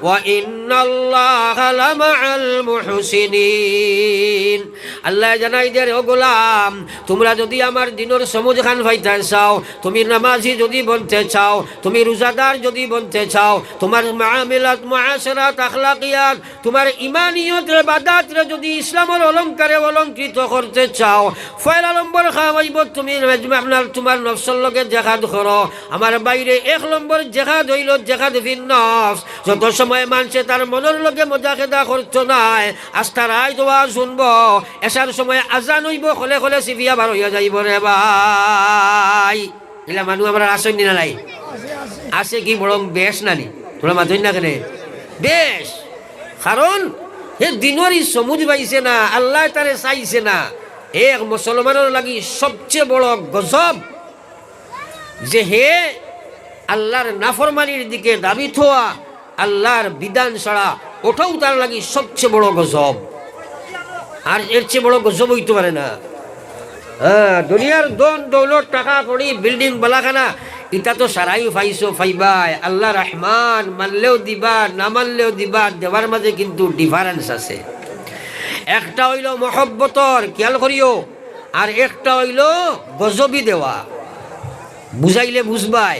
ওয়া ইন্নাল্লাহা লামাআল মুহসিনিন। আল্লাহ জানাই দেয় ও গোলাম, তোমরা যদি আমার দিনের সমুজ খান পাইতে চাও, তুমি নামাজি যদি বনতে চাও, তুমি রোজাদার যদি বনতে চাও, তোমার মুআমালাত মুআশারাত আখলাকিয়াত তোমার ইমানিয়ত ইবাদত যদি ইসলামের অলংকারে অলঙ্কৃত করতে চাও, পয়লা নম্বর খাওয়াইব তুমি আপনার তোমার নফসের লগে জিহাদ করো। আমার বাইরে এক নম্বর জিহাদ হইল জিহাদ ফিন নফস। যত সময় মানুষে তার মনের লগে মজা খেদা করতো নাই, আস্থা রায় দোয়া শুনব, এসার সময় আজান হইব, খলে খলে সিফিয়া বার হইয়া যাইব রে ভাই। এলা মানুষ আমরা আসেন না নাই আছে কি বরং বেশ নানি তোরা মাথুই না কেন বেশ, কারণ হে দিনরই সমুজ পাইছে না, আল্লাহ তারে চাইছে না। এক মুসলমানের লাগি সবচেয়ে বড় গজব যে হে আল্লাহর নাফরমানির দিকে দাবি থোয়া, আল্লাহর বিধান ছাড়া, ওটাও তার লাগি সবচেয়ে বড় গজব। আর এর চেয়ে বড় গজব হইতে পারে না। দুনিয়ার দন দৌলত টাকা কড়ি বিল্ডিং বালাখানা এটা তো সারাই পাইছো পাইবাই, আল্লাহ রহমান মানলেও দিবা না মানলেও দিবা, দেওয়ার মাঝে কিন্তু ডিফারেন্স আছে। একটা হইল মহব্বতর খেয়াল করিও, আর একটা হইল গজবি দেওয়া, বুঝাইলে বুঝবাই।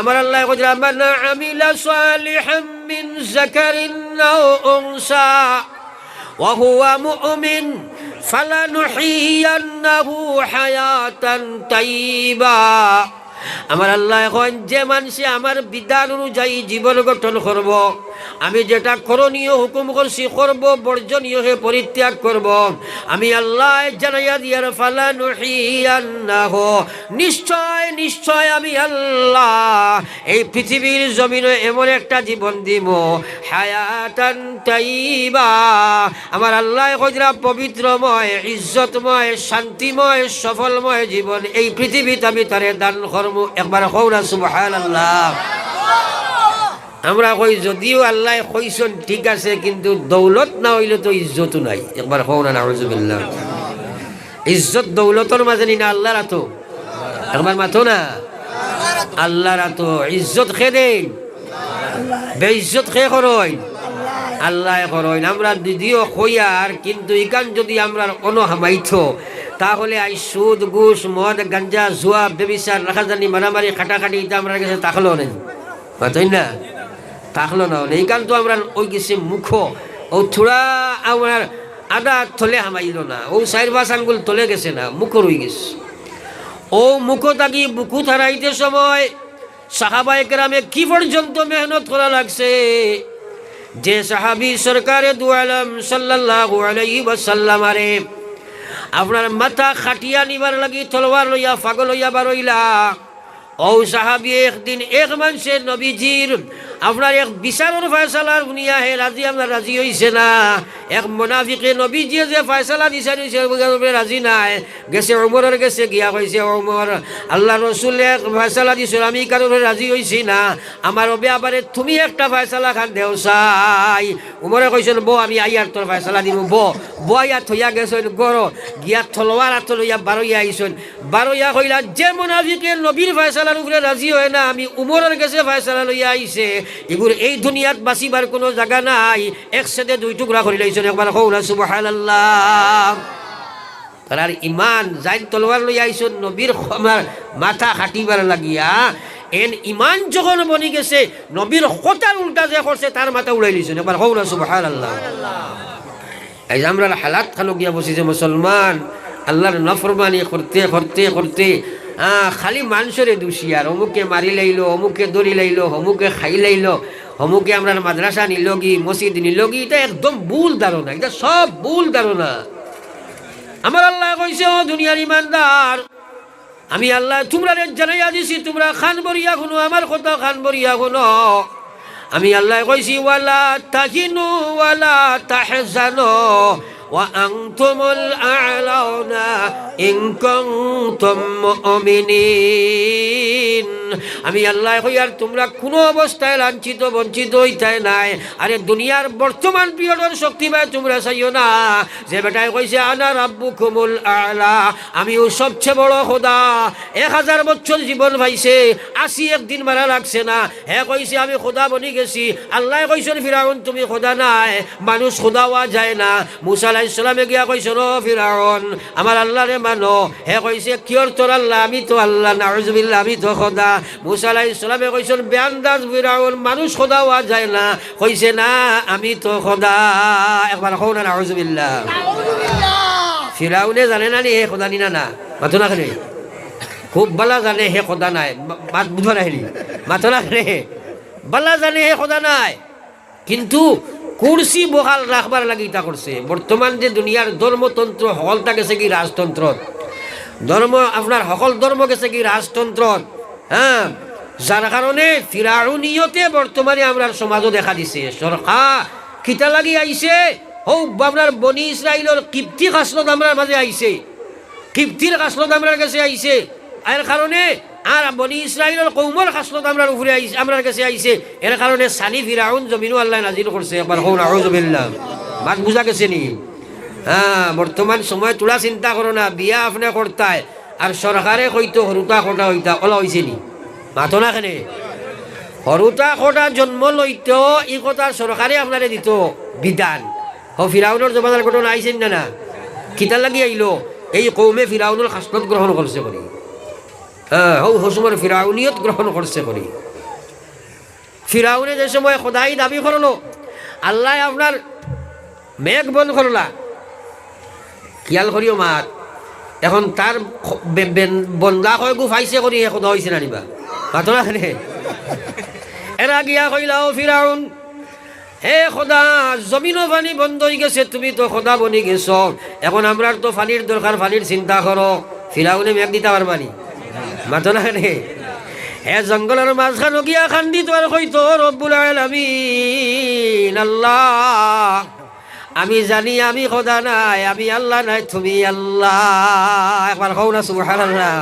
আমার আল্লাহ মান আমিলা সালিহাম মিন যাকারিন আও উনসা ওয়া হুয়া মুমিন ফালানুহিয়ান্নাহু হায়াতান তাইয়্যিবা। আমার আল্লাহ এখন যে মানুষে আমার বিধান অনুযায়ী জীবন গঠন করব, আমি যেটা করণীয় হুকুম করছি করব, বর্জনীয় হে পরিত্যাগ করব, আমি আল্লাহ জানাইয়া দিয়ার ফালানুহিয়ান্নাহু নিশ্চয় নিশ্চয় আমি আল্লাহ এই পৃথিবীর জমিনে এমন একটা জীবন দিব হায়াতান তাইয়্যিবা। আমার আল্লাহ কইরা পবিত্রময় ইজ্জতময় শান্তিময় সফলময় জীবন এই পৃথিবীতে আমি তারে দান করব। একবার কও না সুবহানাল্লাহ। আমরা কই যদিও আল্লাহ কইছেন ঠিক আছে, কিন্তু দৌলত না হইলে তো ইজ্জতও নাই। একবার কও না নাউযুবিল্লাহ। ইজ্জত দৌলতর মাঝে নি না আল্লাহর আতো, একবার মাথো না আল্লাহর আতো। ইজ্জত খে দেন, বেইজ্জত খে করই আল্লাহ করই। আমরা যদিও কইয়ার, কিন্তু ইকান যদি আমরা কোনো হামাইতো তাহলে আই সুদ ঘুষ মদ গাঞ্জা জুয়া বেবিচার রাখাজানি মারামারি খাটাখাটি এটা আমরা কাছে তাকলো নেই, তাই না? তাকলো না এই গান তো আমরা ওই গেছে মুখ ও থোড়া আমার আদা থলে হামাইল না, ও চার পাঁচ আঙ্গুল তলে গেছে না, মুখ রয়ে গেছে। ও মুখ থাকি বুকু থারাইতে সময় সাহাবায়ে কেরামে কি পর্যন্ত মেহনত করা লাগছে। যে সাহাবী সরকারে দু আলম সাল্লাল্লাহু আলাইহি ওয়াসাল্লাম আরে আপনার মাথা খাটিয়া নিবার লাগি তলোয়ার লইয়া পাগল হইয়া বারইলা, ও সাহাবী একদিন এক মানুষের নবীজির আপনার এক বিচারের ফয়সালার শুনিয়া হে রাজি, আপনার রাজি হইছে না। এক মুনাফিকে নবীজি যে ফয়সালা দিছে রাজি নাই, গেছে ওমরের গেছে গিয়া কইছে ওমর আল্লাহ রসুল এক ফয়সালা দিছিল, আমি কারোর রাজি হইছি না, আমার ব্যাপারে তুমি একটা ফয়সালা খান দেও চাই। উমরে কইছেন বো আমি আইয়ার তোর ফয়সালা দিব, বো আইয়া থইয়া গেছেন গড় গিয়া থলোয়ার হাত লইয়া বারইয়া আইছেন। বারইয়া কইলা যে মুনাফিকে নবীর ফয়সালার উপরে রাজি হয় না, আমি উমরের গেছে ফয়সালা লইয়া আইছে, এগুলো এই দুনিয়াত বাঁচিবার কোনো জায়গা নাই, একসাথে দুই টুকরা করে লাইছেন। একবার কও না সুবহানাল্লাহ। তার ইমান যাই তলোয়ার লইয়া আইছেন নবীর মাথা খাটিবার লাগিয়া, এন ইমান যখন বনি গেছে নবীর কথার উল্টা যে করছে তার মাথা উড়াই লিছেন। একবার কও না সুবহানাল্লাহ। এই যে আমরা হালাত খানো গিয়া বসেছে মুসলমান আল্লাহর নাফরমানি করতে করতে করতে খালি মানুষের দোষী, আর অমুকে মারি লাইলো, অমুকে দড়ি লাইলো, অমুকে খাই লাইলো, অমুকে আমরা মাদ্রাসা নিলগি মসজিদ নিলগি, এটা একদম ভুল ধারণা, এটা সব ভুল ধারণা। আমার আল্লাহ কইছে ও দুনিয়ার ইমানদার, আমি আল্লাহ তোমরা জানাইয়া দিছি, তোমরা খান বরিয়া শুনো, আমার কথা খান বরিয়া শুনো। আমি আল্লাহ কইছি ওয়ালা তাহিনু ওয়ালা তাহজানু ওয়া আনতুমুল আ'লাউনা ইন কুনতুম মুমিনিন। আমি আল্লাহ কই আর তোমরা কোনো অবস্থায় লাঞ্ছিত বঞ্চিত হইতাই নাই। আরে দুনিয়ার বর্তমান পিরিয়ডের শক্তি পায় তোমরা চাইও না। যে বেটায় কইছে আনা রাব্বুকুমুল আ'লা, আমিও সবচেয়ে বড় খোদা, 1000 বছর জীবন পাইছে, 81 দিন মারা লাগছে না, হে কইছে আমি খোদা বনি গেছি। আল্লাহ কইছেন ফিরাউন তুমি খোদা নাই, মানুষ খোদা হওয়া যায় না। মুসা আলাইহিস সালামে গিয়া কইছেন ও ফিরাউন আমার আল্লাহরে মানো, হে কইছে কিয়র তোর আল্লাহ, আমি তো আল্লাহ, নাউজুবিল্লাহ আমি তো খোদা। মুসা আলাইহিস সালামে কইছেন বেআন্দাজ ফিরাউন মানুষ খোদা হওয়া যায় না, কইছে না আমি তো খোদা। একবার কও না নাউজুবিল্লাহ। ফিরাউনে জানে না নি হে খোদা নি না, মাথো না খেলে খুব বালা জানে হে খোদা নাই, মাত বুঝো না হেলি মাথো না খেলে বালা জানে হে খোদা নাই, কিন্তু কুরসি বহাল রাখবার লাগি ইটা করছে। বর্তমান যে দুনিয়ার ধর্মতন্ত্র সকলটা গেছে কি রাজতন্ত্র, ধর্ম আপনার সকল ধর্ম গেছে কি রাজতন্ত্র। হ্যাঁ, যার কারণে ফিরাউনিয়তে বর্তমানে আমরা সমাজও দেখা দিছে। সরকার খিতা লাগি আইছে, ও আপনার বনি ইসরাইলের কিপ্তি খাসলত আমরা মাঝে আইছে, কিপ্তির খাসলত আমরা কাছে আইছে। এর কারণে আর বনি ইসরাইলের কৌমর খাসলত আমরা উপরে আইছে, আমরা কাছে আইছে। এর কারণে সানি ফিরাউন জমিনও আল্লাহ নাজিল করছে। একবার কও নাউজুবিল্লাহ। মাত বুঝা গেছে নি? হ্যাঁ, বর্তমান সময় তোলা চিন্তা করো না, বিয়া আপনি করতায় আর সরকারে কইতো হরুতা খোটা হইতা ওলা হয়েছে নি? মাথো না কেনে হরুতা খোটা জন্ম লইতো ই কথা সরকারে আপনারে দিত বিধান। ও ফিরাউনের জমানার ঘটনা আইছেন না? কিতা লাগি আইলো? এই কৌমে ফিরাউনের খাসলত গ্রহণ করছে করি, হ্যাঁ হসুমের ফিরাউনিয়ত গ্রহণ করছে করি। ফিরাউনে যে সময় খোদাই দাবি করলো, আল্লাহ আপনার মেঘ বন্ধ করলা, খেয়াল করিও মাত। এখন তার বন্দা কয় গু ফাইছে করি হে খোদা হয়েছে না নিবা, মাতো না এরা গিয়া কইলা ও ফিরাউন, হে খোদা জমিনও পানি বন্ধ হয়ে গেছে, তুমি তো খোদা বনি গেছ, এখন আমরা তো পানির দরকার, পানির চিন্তা করো। ফিরাউনে মেঘ দিতে পারবানি? মাতো না রে। হে জঙ্গলের মাঝখানে গিয়া খান্দি তো আর কইতো রব্বুল আলামিন আল্লাহ আমি জানি আমি খোদা নাই, আমি আল্লাহ নাই, তুমি আল্লাহ। একবার কও না সুবহানাল্লাহ।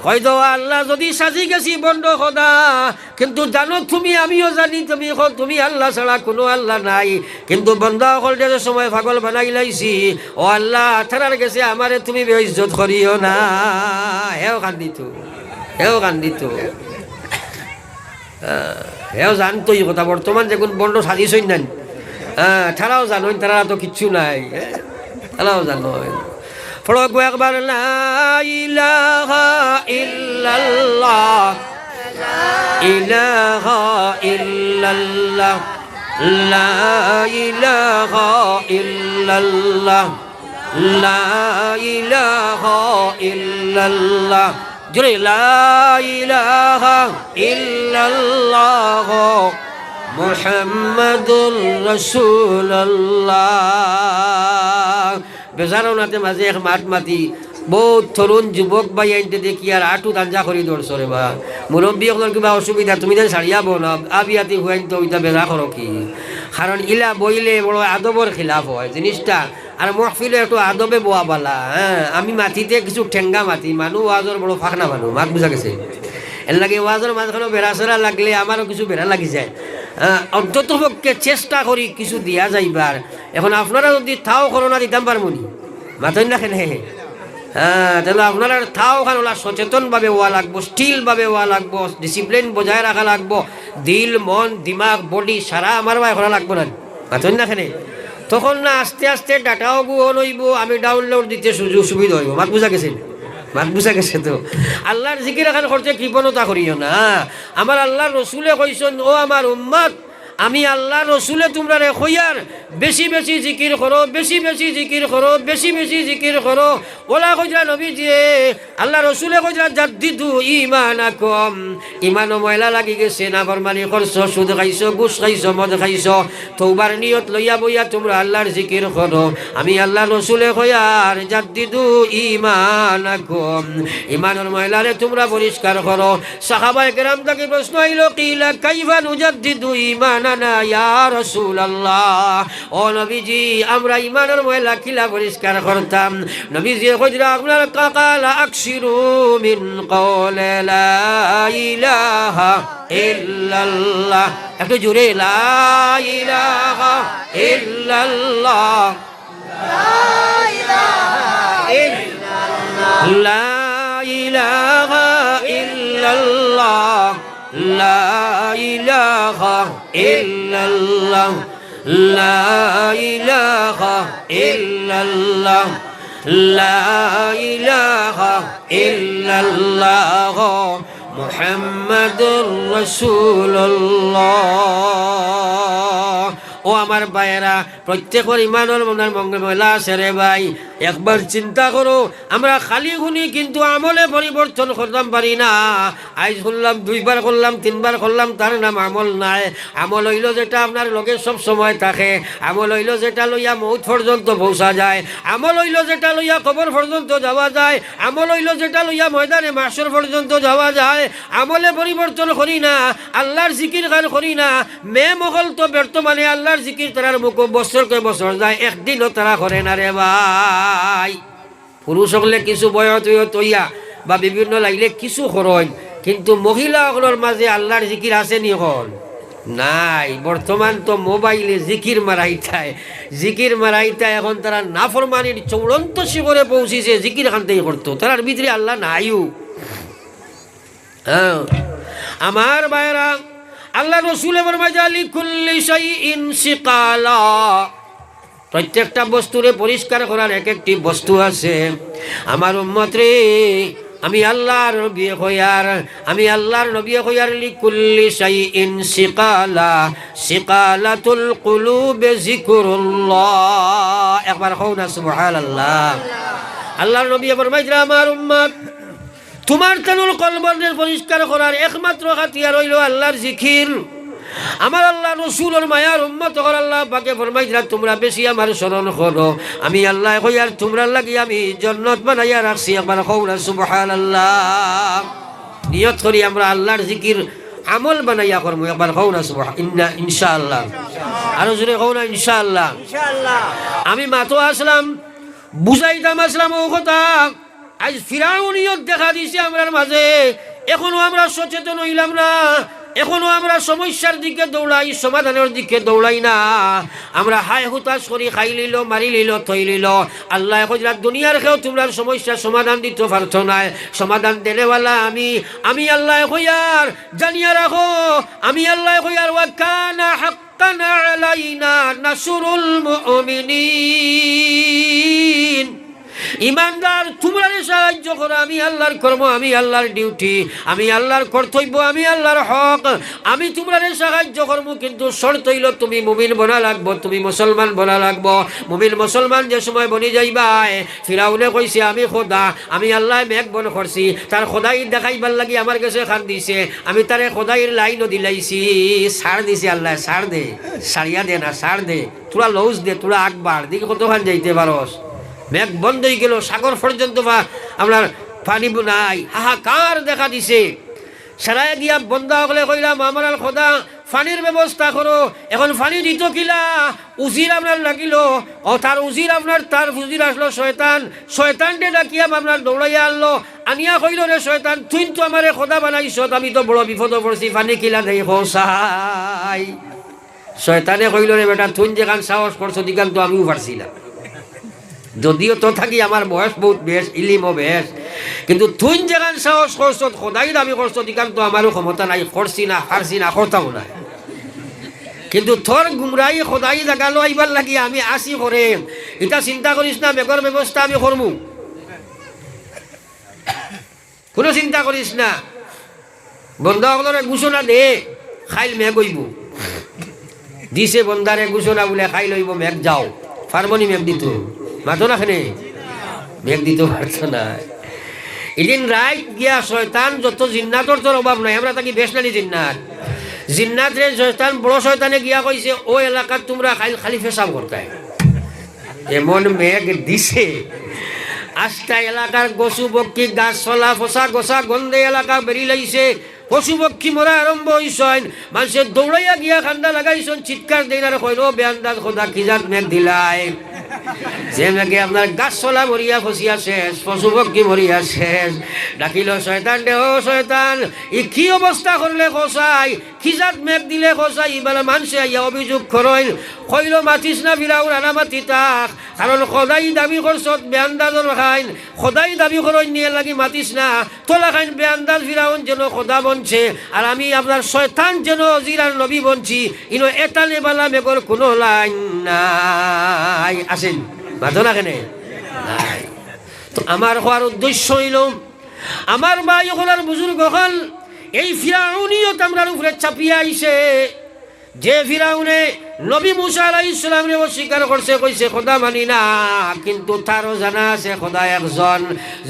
হয়তো আল্লাহ যদি সাজি গেছি বন্ড খোদা, কিন্তু জানো তুমি আমিও জানি তুমি আল্লাহ ছাড়া কোনো আল্লাহ নাই, কিন্তু বন্দা সকলের সময় পাগল বানাই লাইছি। ও আল্লাহ থানার গেছে আমারে তুমি বেইজ্জত করিও না। হেও কান্দিত হেও জানতো এই কথা। বর্তমান যেগুন বন্ড সাজিছই না, তারাও জানো, তারা তো কিচ্ছু নাই, তারাও জানো। ফড়ক একবার লা ইলাহা ইল্লাল্লাহ, ইলাহা ইল্লাল্লাহ, লা ইলাহা ইল্লাল্লাহ, লা ইলাহা ইল্লাল্লাহ, জোরে লা ইলাহা ইল্লাল্লাহ মুহাম্মাদুর রাসূলুল্লাহ। বেজারও নাতে মাঝে এক মাত মাতি বহুত তরুণ যুবক ভাই আইনতে দেখি আর আটু দাঞ্জা করি দৌড়ছো রে বা মুরব্বী সকলের কিবা অসুবিধা তুমি যেন ছাড়িয়াব না, আবিয়াতি হুয়াইন তো ওইটা বেজা করো কি? কারণ ইলা বইলে বড় আদবর খিলাফ হয় জিনিসটা, আর মহফিলে একটু আদবে বোয়া বালা। হ্যাঁ, আমি মাটিতে কিছু ঠেঙ্গা মাতি মানুষ, ওয়াজর বড় ফাঁকনা মানুষ, মাত বুঝা গেছে। এর লাগে ওয়াজর মাঝখানে বেড়াচেরা লাগলে আমারও কিছু বেড়া লাগি যায়। অন্তত পক্ষে চেষ্টা করি কিছু দিয়া যাইবার। এখন আপনারা যদি থাও করোনা দিতাম পারমনি, মাতই না কেন? হ্যাঁ, তাহলে আপনারা থাও খান ওলা সচেতনভাবে হওয়া লাগবো, স্টিলভাবে হওয়া লাগবো, ডিসিপ্লিন বজায় রাখা লাগবো। দিল মন দিমাগ বডি সারা আমার ভাই করা লাগবো না, মাতই না কেন? তখন না আস্তে আস্তে ডাটাও গুহন হইব, আমি ডাউনলোড দিতে সুযোগ সুবিধা হইব। মাত বুঝা গেছে? মাত বুঝা গেছে তো? আল্লাহর জিকির এখন করতে কৃপণতা করিও না। আমার আল্লাহর রসুলে কইছেন, ও আমার উম্মত, আমি আল্লাহ রসুলে তোমরা রে কইয়ার বেশি বেশি জিকির করো, বেশি বেশি জিকির করো, বেশি বেশি জিকির করো। ওলা কইরা নবী যে আল্লাহ রসুলে কইরা জাদ্দিদু ঈমানাকুম, ঈমানও ময়লা লাগি গেছে, নাফরমানি করছো, সুদ খাইছো, ঘুষ খাইছো, মদ খাইছো, তওবার নিয়ত লইয়া বইয়া তোমরা আল্লাহর জিকির করো। আমি আল্লাহ রসুলে কইয়ার জাদ্দিদু ঈমানাকুম, ঈমানের ময়লারে তোমরা পরিষ্কার করো। সাহাবায়ে কেরাম থেকে প্রশ্ন হইল, কিলা কাইফা নুজাদ্দিদু ঈমান ঈমানানা ইয়া রাসূলুল্লাহ। ও নবীজি আমরা ঈমানের ময়লা কিলা পরিষ্কার করতাম? নবীজি কইরা আপনার কাকালা আকসিরু মিন কওলি লা ইলাহা ইল্লাল্লাহ। একটু জোরে লা ইলাহা ইল্লাল্লাহ, লা ইলাহা ইল্লাল্লাহ, লা ইলাহা ইল্লাল্লাহ, লা ইলাহা ইল্লাল্লাহ, লা ইলাহা ইল্লাল্লাহ মুহাম্মাদুর রাসূলুল্লাহ। ও আমার ভাইয়েরা, প্রত্যেকের ইমানের মনের মঙ্গলা আছে রে ভাই। একবার চিন্তা করো, আমরা খালি গুনি কিন্তু আমলে পরিবর্তন করতাম পারি না। আজ করলাম, দুইবার করলাম, তিনবার করলাম, তার নাম আমল নাই। আমল হইল যেটা আপনার লগে সব সময় থাকে, আমল হইল যেটা লইয়া মৌত পর্যন্ত পৌঁছা যায়, আমল হইল যেটা লইয়া কবর পর্যন্ত যাওয়া যায়, আমল হইল যেটা লইয়া ময়দানে মাসর পর্যন্ত যাওয়া যায়। আমলে পরিবর্তন করি না, আল্লাহর জিকির গান করি না। মহল তো ব্যর্থ মানে আল্লাহর জিকির তারার মুখ বছর কে বছর যায়, একদিনও তারা করে না রে ভাই। পুরুষ হলে কিছু বয়স তৈয়া বা বিভিন্ন লাগলে কিছু খরচ, কিন্তু মহিলাগুলোর মাঝে আল্লাহর জিকির আছে নি এখন? নাই। বর্তমান তো মোবাইলে জিকির মারাইতায়, জিকির মারাইতায় এখন তারা নাফরমানির চূড়ান্ত শিখরে পৌঁছিছে। জিকির খানতেই করতো, তার ভিতরে আল্লাহ নাইও। হ্যাঁ আমার ভাইরা, আল্লাহ রসুল লিকুল্লি শাইইন সিকালা, প্রত্যেকটা বস্তুরে পরিষ্কার করার এক একটি বস্তু আছে। আমার উম্মত রে, আমি আল্লাহর নবী কইয়ার, আমি আল্লাহর নবী কইয়ার লিকুল্লি শাইইন সিকালা, সিকালাতুল কুলুবে যিকরুল্লাহ। একবার কও না সুবহানাল্লাহ। আল্লাহর নবী ফরমাইছে আমার উম্মত, তোমার তানুল কলবের পরিষ্কার করার একমাত্র হাতিয়ার হইল আল্লাহর জিকির। আমার আল্লাহ রসুলের মায়ার উম্মত হল আল্লাহ পাকে ফরমাইছিলা তোমরা বেশি আমার স্মরণ করো। আমি আল্লাহ কইয়ার তোমরা লাগি আমি জান্নাত বানাইয়া রাখছি। একবার কও না সুবহানাল্লাহ। নিয়ত করি আমরা আল্লাহর জিকির আমল বানাইয়া করবো। একবার কও না সুবহানাল্লাহ, ইনশাআল্লাহ। আরো জোরে কও না ইনশাআল্লাহ। আমি মাতো আসলাম, বুঝাইতাম আসলাম ও কথা। আজ ফিরাউনিয়ত দেখা দিছে আমরার মাঝে, এখনো আমরা সচেতন হইলাম না, এখনো আমরা সমস্যার দিকে দৌড়াই, সমাধানের দিকে দৌড়াই না। আমরা হাই হুতাশ করি, খাই লিল, মারি লিল, থই লিল। আল্লাহ কইরা দুনিয়ার কেউ তোমরা সমস্যার সমাধান দিতে পারছো না, সমাধান দেনেওয়ালা আমি আল্লাহ কইয়ার। জানিয়া রাখো, আমি আল্লাহ কইয়ার ওয়া কানা হাক্কান আলাইনা নাসরুল মুমিনিন। ইমানদার তোমরা সাহায্য করো, আমি আল্লাহর কর্ম, আমি আল্লাহর ডিউটি, আমি আল্লাহর কর্তব্য, আমি আল্লাহর হক, আমি তোমরা সাহায্য করবো। কিন্তু শর্ত হইল তুমি মুমিন বনা লাগবো, তুমি মুসলমান বনা লাগবো। মুমিন মুসলমান যে সময় বনি যাইবাই, ফিরাউনে কইছে আমি খোদা, আমি আল্লাহ মেঘ বন করছি, তার খোদাই দেখাইবার লাগি আমার কাছে খান দিছে, আমি তারে খোদাইয়ের লাইনও দিলাইছি। সার দিছে আল্লাহ, সার দে, সারিয়া দে না, সার দে, তোরা লৌজ দে, তোরা আকবার দিকে কতখান যাইতে পারস। মেঘ বন্ধ হয়ে গেল, সাগর পর্যন্ত আপনার পানি নাই, হাহাকার দেখা দিছে। সারাই গিয়া বন্ধা হলে কইলাম আমার খোদা পানির ব্যবস্থা করো। এখন পানি দিত কিলা, উজির আপনার লাগিল, ও তার উজির আপনার, তার উজির আসলো শয়তান, শয়তানটে ডাকিয়া আপনার দৌড়াইয়া আনলো, আনিয়া কইল রে শয়তান তুই তো আমারে খোদা বানাইছ, আমি তো বড় বিপদ পড়ছি, পানি কিলা দেই হোসাই। শয়তানে কইল রে বেটা তুই যেখান সাহস করছো দিকান তো আমিও পারছিলাম, যদিও তো থাকি আমার বয়স বহুত বেশ, ইলিমও বেশ, কিন্তু তুই যেখান সাহস করছ খোদাই দাবি করছ দিকান তো আমারও ক্ষমতা নাই, করছি না, হারছি না, করতাম না। কিন্তু তোর গুমরাই খোদাই জাগালো আইবার লাগি আমি আসি করে, এটা চিন্তা করিস না, মেঘর ব্যবস্থা আমি করবো, কোনো চিন্তা করিস না। বন্ধাসকলরে ঘোষণা দে, খাইল মেঘ হইব। দিছে বন্ধারে ঘোষণা বলে খাই লইব মেঘ, যাও ফার্মনি মেঘ দিত মাতো না, খানে মেঘ দিত পারত না। এদিন রাইত গিয়া শয়তান যত জিন্নাতর তোর অভাব নাই, আমরা তাকে বেশ নানি জিন্নাত, জিন্নাত রে শয়তান বড় শয়তানে গিয়া কইছে ও এলাকার তোমরা খালি পেশাব করতাই। এমন মেঘ দিছে আজটা এলাকার গছু বক্ষী গাছ চলা ফসা গছা গন্ধে এলাকা বেরি লাইছে পশু পক্ষী মরা আরম্ভ হইছেন মানুষের দৌড়াইয়া গিয়া খান্দা লাগাইছেন চিৎকার দেন আর কইল বেআন্দাজ খোদা খিজাত মেঘ দিলাই যে মেঘে আপনার গাছ চলা মরিয়া ফসিয়া শেষ পশু পক্ষী মরিয়া শেষ ডাকিল শয়তান দেহ শয়তান ই কি অবস্থা করলে খসাই খিজাত মেঘ দিলে খসাই ইবেলা মানুষে আইয়া অভিযোগ করেন কইল মাতিস না ফিরাউন আনা মাতি তাক কারণ খোদাই দাবি করছত বেআন্দাজর খাইন খোদাই দাবি করেন নিয়ে লাগি মাতিস না তোলা খাইন বেআন্দাজ ফিরাউন যেন খোদা বনছে আর আমি আপনার শয়তান যেন জিরার নবী বনছি ইনো এটা নেবালা মেঘর কোনো লাইন নাই আসেন বাধো না কেনে নাই তো আমার হওয়ার উদ্দেশ্য হইল আমার ভাই ওখান বুজুর্গ হল এই ফিরাউনিয়ত আমরার উপরে চাপিয়ে আইছে যে ফিরাউনে নবী মুসা আলাইহিস সালামরে অস্বীকার করছে কইছে খোদা মানি না কিন্তু তারও জানা আছে খোদা একজন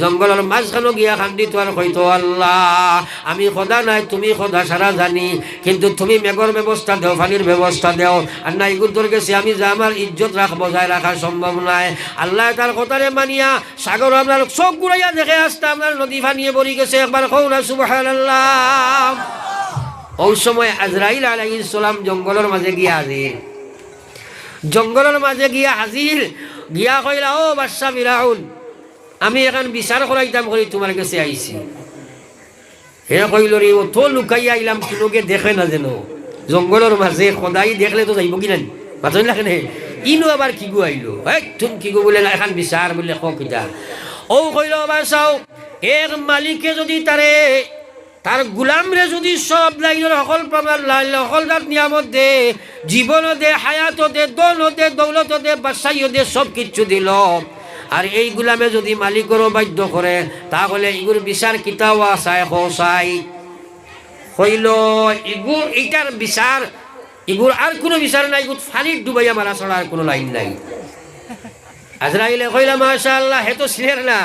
জঙ্গলের মাঝখানে গিয়া খান্দি তোর কইতো আল্লাহ আমি খোদা নাই তুমি খোদা সারা জানি কিন্তু তুমি মেঘর ব্যবস্থা দেও পানির ব্যবস্থা দেও আর না ইগুর গেছে আমি যা আমার ইজ্জত বজায় রাখা সম্ভব নয় আল্লাহ তার কথারে মানিয়া সাগর আপনার চোখ ঘুরাইয়া দেখে আসতে আপনার নদী ফানিয়ে বলি গেছে একবার কও না সুবহানাল্লাহ ওই সময় আজরাইল আলাইহিস সালাম জঙ্গলের মাঝে গিয়া হাজির জঙ্গলের মাঝে গিয়া হাজির গিয়া কইলা ও বাদশা ফিরাউন আমি এখন বিচার করাইতাম করি তোমার কাছে আইছি হে কইল রে ও তো লুকাইয়া আইলাম কোনোকে দেখে না যেন জঙ্গলের মাঝে খোদাই দেখলে তো যাইব কিনা বাতই না কেনে ইনো আবার কি গো আইলো তুমি কি গো বলে এখন বিচার বলে ক কিটা ও কইল বাসাও এক মালিকে যদি তার গুলামরে যদি সব লাইনের সকল প্রমাণ সকল জাত নিয়ামত দে জীবন দে হায়াত দে দল দে দৌলত দে বাসাইও দে সব কিছু দিল আর এই গুলামে যদি মালিকেরও বাধ্য করে তাহলে ইগুর বিচার কিতাও আসায় হসাই হইল ইগুর এইটার বিচার ইগুর আর কোনো বিচার নাই ইগুর ফানির ডুবাইয়া মারা ছাড়া আর কোনো লাইন নাই আজরাইলে কইলা মাশাআল্লাহ হেতো সিনের না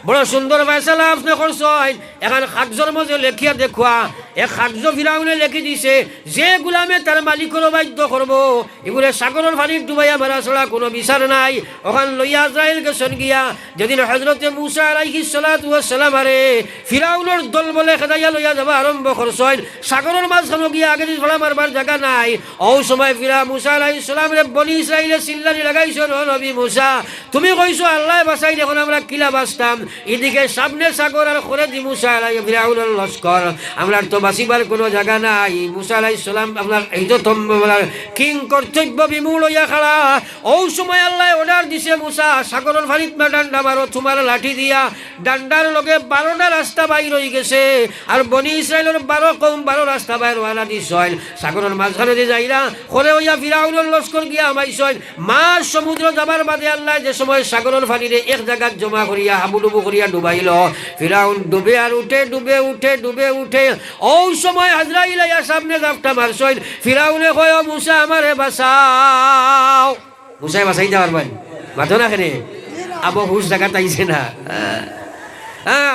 বড় সুন্দর ফয়সালা আপনি করছেন এখন কাগজের মধ্যে লেখিয়া দেখুয়া এক কাগজ ফিরাউনে লেখি দিছে যে গুলামে তার মালিকেরও বাধ্য করবো এগুলো সাগরের পানির ডুবাইয়া মারা ছাড়া কোনো বিচার নাই ওখান লইয়া আজরাইল গেছেন গিয়া যেদিন হযরতে মুসা আলাইহিস সালাতু ওয়াস সালাম আরে ফিরাউনের দল বলে খেদাইয়া লইয়া যাবা আরম্ভ করছেন সাগরের মাঝখানে গিয়া আগে ফলা মারবার জায়গা নাই ওই সময় মুসা আলাইহিস সালাম রে বনি ইসরাইলে চিল্লানি লাগাইছেন ও নবী মুসা তুমি কইছো আল্লাহ বাঁচাই দেখুন আমরা কিলা বাঁচতাম এদিকে সামনে সাগর আর করে দি মুসা আলাইহিস ফিরাউনের লস্কর আমরা তো বাঁচিবার কোনো জায়গা নাই মুসা আলাইহিস সালাম আপনার এই তো তোমার কিং কর্তব্য বিমূল হইয়া খাড়া ওই সময় আল্লাহ অর্ডার দিছে মুসা সাগরের পানিত ডান্ডা মারো তোমার লাঠি দিয়া ডান্ডার লগে 12টা রাস্তা বাইর হয়ে গেছে আর বনি ইসরায়েলের 12 রাস্তা বাইর হওয়া দিছেন সাগরের মাঝখানে যে যাইরা করে হইয়া ফিরাউনের লস্কর গিয়া আমাইছেন মাছ সমুদ্র যাবার বাদে আল্লাহ যে সময় সাগরের পানিরে এক জায়গায় জমা করিয়া হাবুডুবু করিয়া ডুবাইল ফিরাউন ডুবে আর উঠে ডুবে উঠে ওই সময় আজরাইল আইয়া সামনে জাপটা মারছেন ফিরাউনে কয় মুসা আমারে বাঁচাও মুসাই বাঁচাইতে পারবেন বাঁধো না কেনে আবু হুশ জায়গা তাইছে না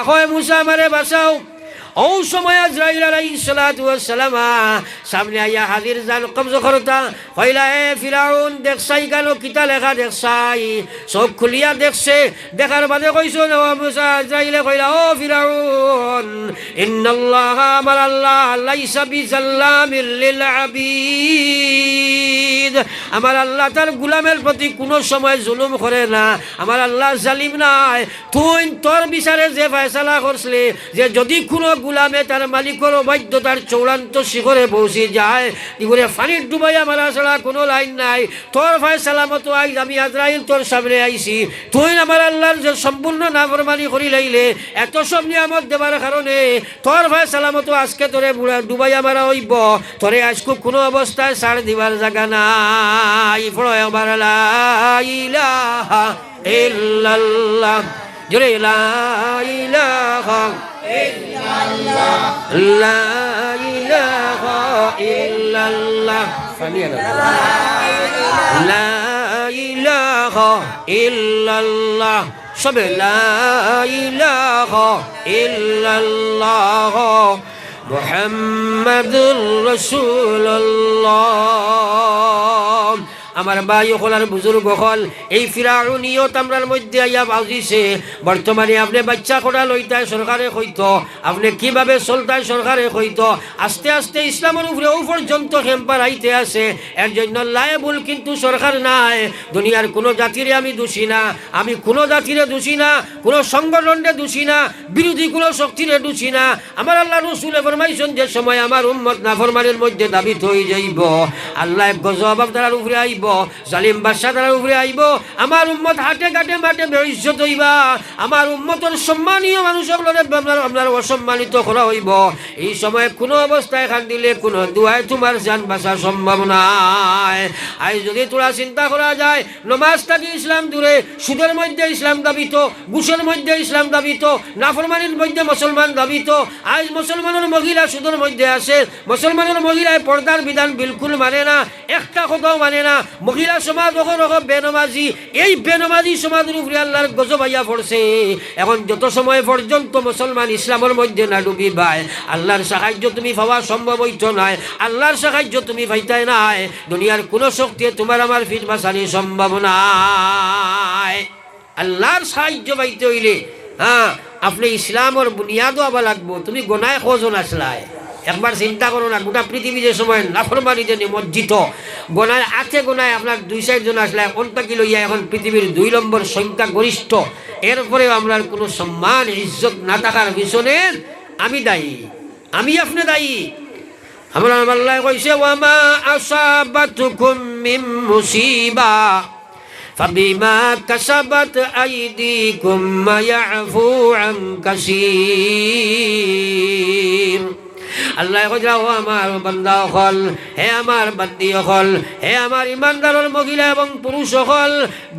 কয় মুসা আমারে বাঁচাও ওই সময় আজরাইল আলাইহিস সালাতু ওয়াস সালাম সামনে আইয়া হাজির জান কবজ করতা কইলা এ ফিরাউন দেখছাই কেন কিতা লেখা দেখছাই সব খুলিয়া দেখছে দেখার বাদে কইছো না মুসা আজরাইলে কইলা ও ফিরাউন ইন্নাল্লাহ আমার আল্লাহ লাইসা বিজাল্লামিল লিল আবিদ আমার আল্লাহ তার গোলামের প্রতি কোনো সময় জুলুম করে না আমার আল্লাহ জালিম নাই তুই তোর বিচারে যে ফয়সালা করছলি যে যদি কোনো গুলামে তার মালিকের অবাধ্যতার চূড়ান্ত শিখরে পৌঁছে যায় এগুলো পানির ডুবাইয়া মারা ছাড়া কোনো লাইন নাই তোর ফয়সালা মতো আজ আমি আজরাইল তোর সামনে আইছি তুই আমার আল্লাহর যে সম্পূর্ণ নাফরমানি করি লাইলে এত সব নিয়ামত দেবার কারণে তোর ফয়সালা মতো আজকে তোরে ডুবাইয়া মারা হইব তোরে আজকে কোনো অবস্থায় ছাড় দিবার জায়গা নাই পড়ো আমার লা ইলাহা ইল্লাল্লাহ জোরে লা ইলাহা ইল্লাল্লাহ লা ইলাহা ইল্লাল্লাহ লা ইলাহা ইল্লাল্লাহ সবে লা ইলাহা ইল্লাল্লাহ মুহাম্মাদুর রাসূলুল্লাহ আমার ভাই হল আর বুজুর্গ হল, এই ফিরাউনিয়ত আমরার মধ্যে আইয়া বাজিছে। বর্তমানে আপনি বাচ্চা করা লইতায় সরকারে হইতো, আপনি কিভাবে চলতায় সরকারে হইতো। আস্তে আস্তে ইসলামের উপরে ও পর্যন্ত হেম্পার আইতে আছে। এর জন্য লায়েবুল কিন্তু সরকার নাই। দুনিয়ার কোনো জাতিরে আমি দোষী না, আমি কোনো জাতিরে দোষী না, কোনো সংগঠনকে দোষী না, বিরোধী কোনো শক্তিরে দোষী না। আমার আল্লাহ রসুলে ফরমাইছেন যে সময় আমার উম্মত নাফরমানের মধ্যে দাবিত হয়ে যাইব, আল্লাহ গজব আপনার উপরে আইব, জালিম বাদশা তার উপরে আইব, আমার উম্মত হাটে ঘাটে মাঠে বেইজ্জত হইবা, আমার উম্মতের সম্মানীয় মানুষগুলোরে আপনার অসম্মানিত করা হইব। এই সময় কোনো অবস্থায় খান দিলে কোনো দুয়ায় তোমার জান বাঁচা সম্ভব নাই। আজ যদি তোরা চিন্তা করা যায়, নমাজ থাকি ইসলাম দূরে, সুদের মধ্যে ইসলাম দাবিত, ঘুষের মধ্যে ইসলাম দাবিত, নাফরমানির মধ্যে মুসলমান দাবিত। আজ মুসলমানের মহিলা সুদের মধ্যে আছে, মুসলমানের মহিলায় পর্দার বিধান বিলকুল মানে না, একটা কথাও মানে না। মহিলা সমাজ বেনমাজি, এই বেনমাজি সমাজের উপরে আল্লাহর গজব আইয়া পড়ছে। এখন যত সময় পর্যন্ত মুসলমান ইসলামের মধ্যে না ডুবি ভাই, আল্লাহর সাহায্য তুমি পাওয়া সম্ভব হইতো নাই, আল্লাহর সাহায্য তুমি পাইতাই নাই। দুনিয়ার কোনো শক্তি তোমার আমার ফিট বাঁচানি সম্ভব নাই। আল্লাহর সাহায্য পাইতে হইলে আপনি ইসলামের বুনিয়াদও আবার লাগবো। তুমি গোনায় কজন আসলায় একবার চিন্তা করো না। গোটা পৃথিবী যে সময় নাফরমানিতে নিমজ্জিত, গোনায় আছে গোনায় আপনার 2-4 জন আসলে অন্তকি লইয়া এখন পৃথিবীর 2 নম্বর সংখ্যা গরিষ্ঠ। এরপরেও আমরা কোনো সম্মান ইজ্জত না থাকার পিছনে আমি দায়ী, আমি আপনি দায়ী। আমরা আল্লাহ কইছে ওয়ামা আসাবাতুকুম মিন মুসিবা ফাবিমা কাসাবাত আইদিকুম ইয়াফু আন কাসীর। আল্লাহ কইরা ও আমার বান্দা হল, হে আমার বান্দি হল, হে আমার ইমানদারের মহিলা এবং পুরুষ হল,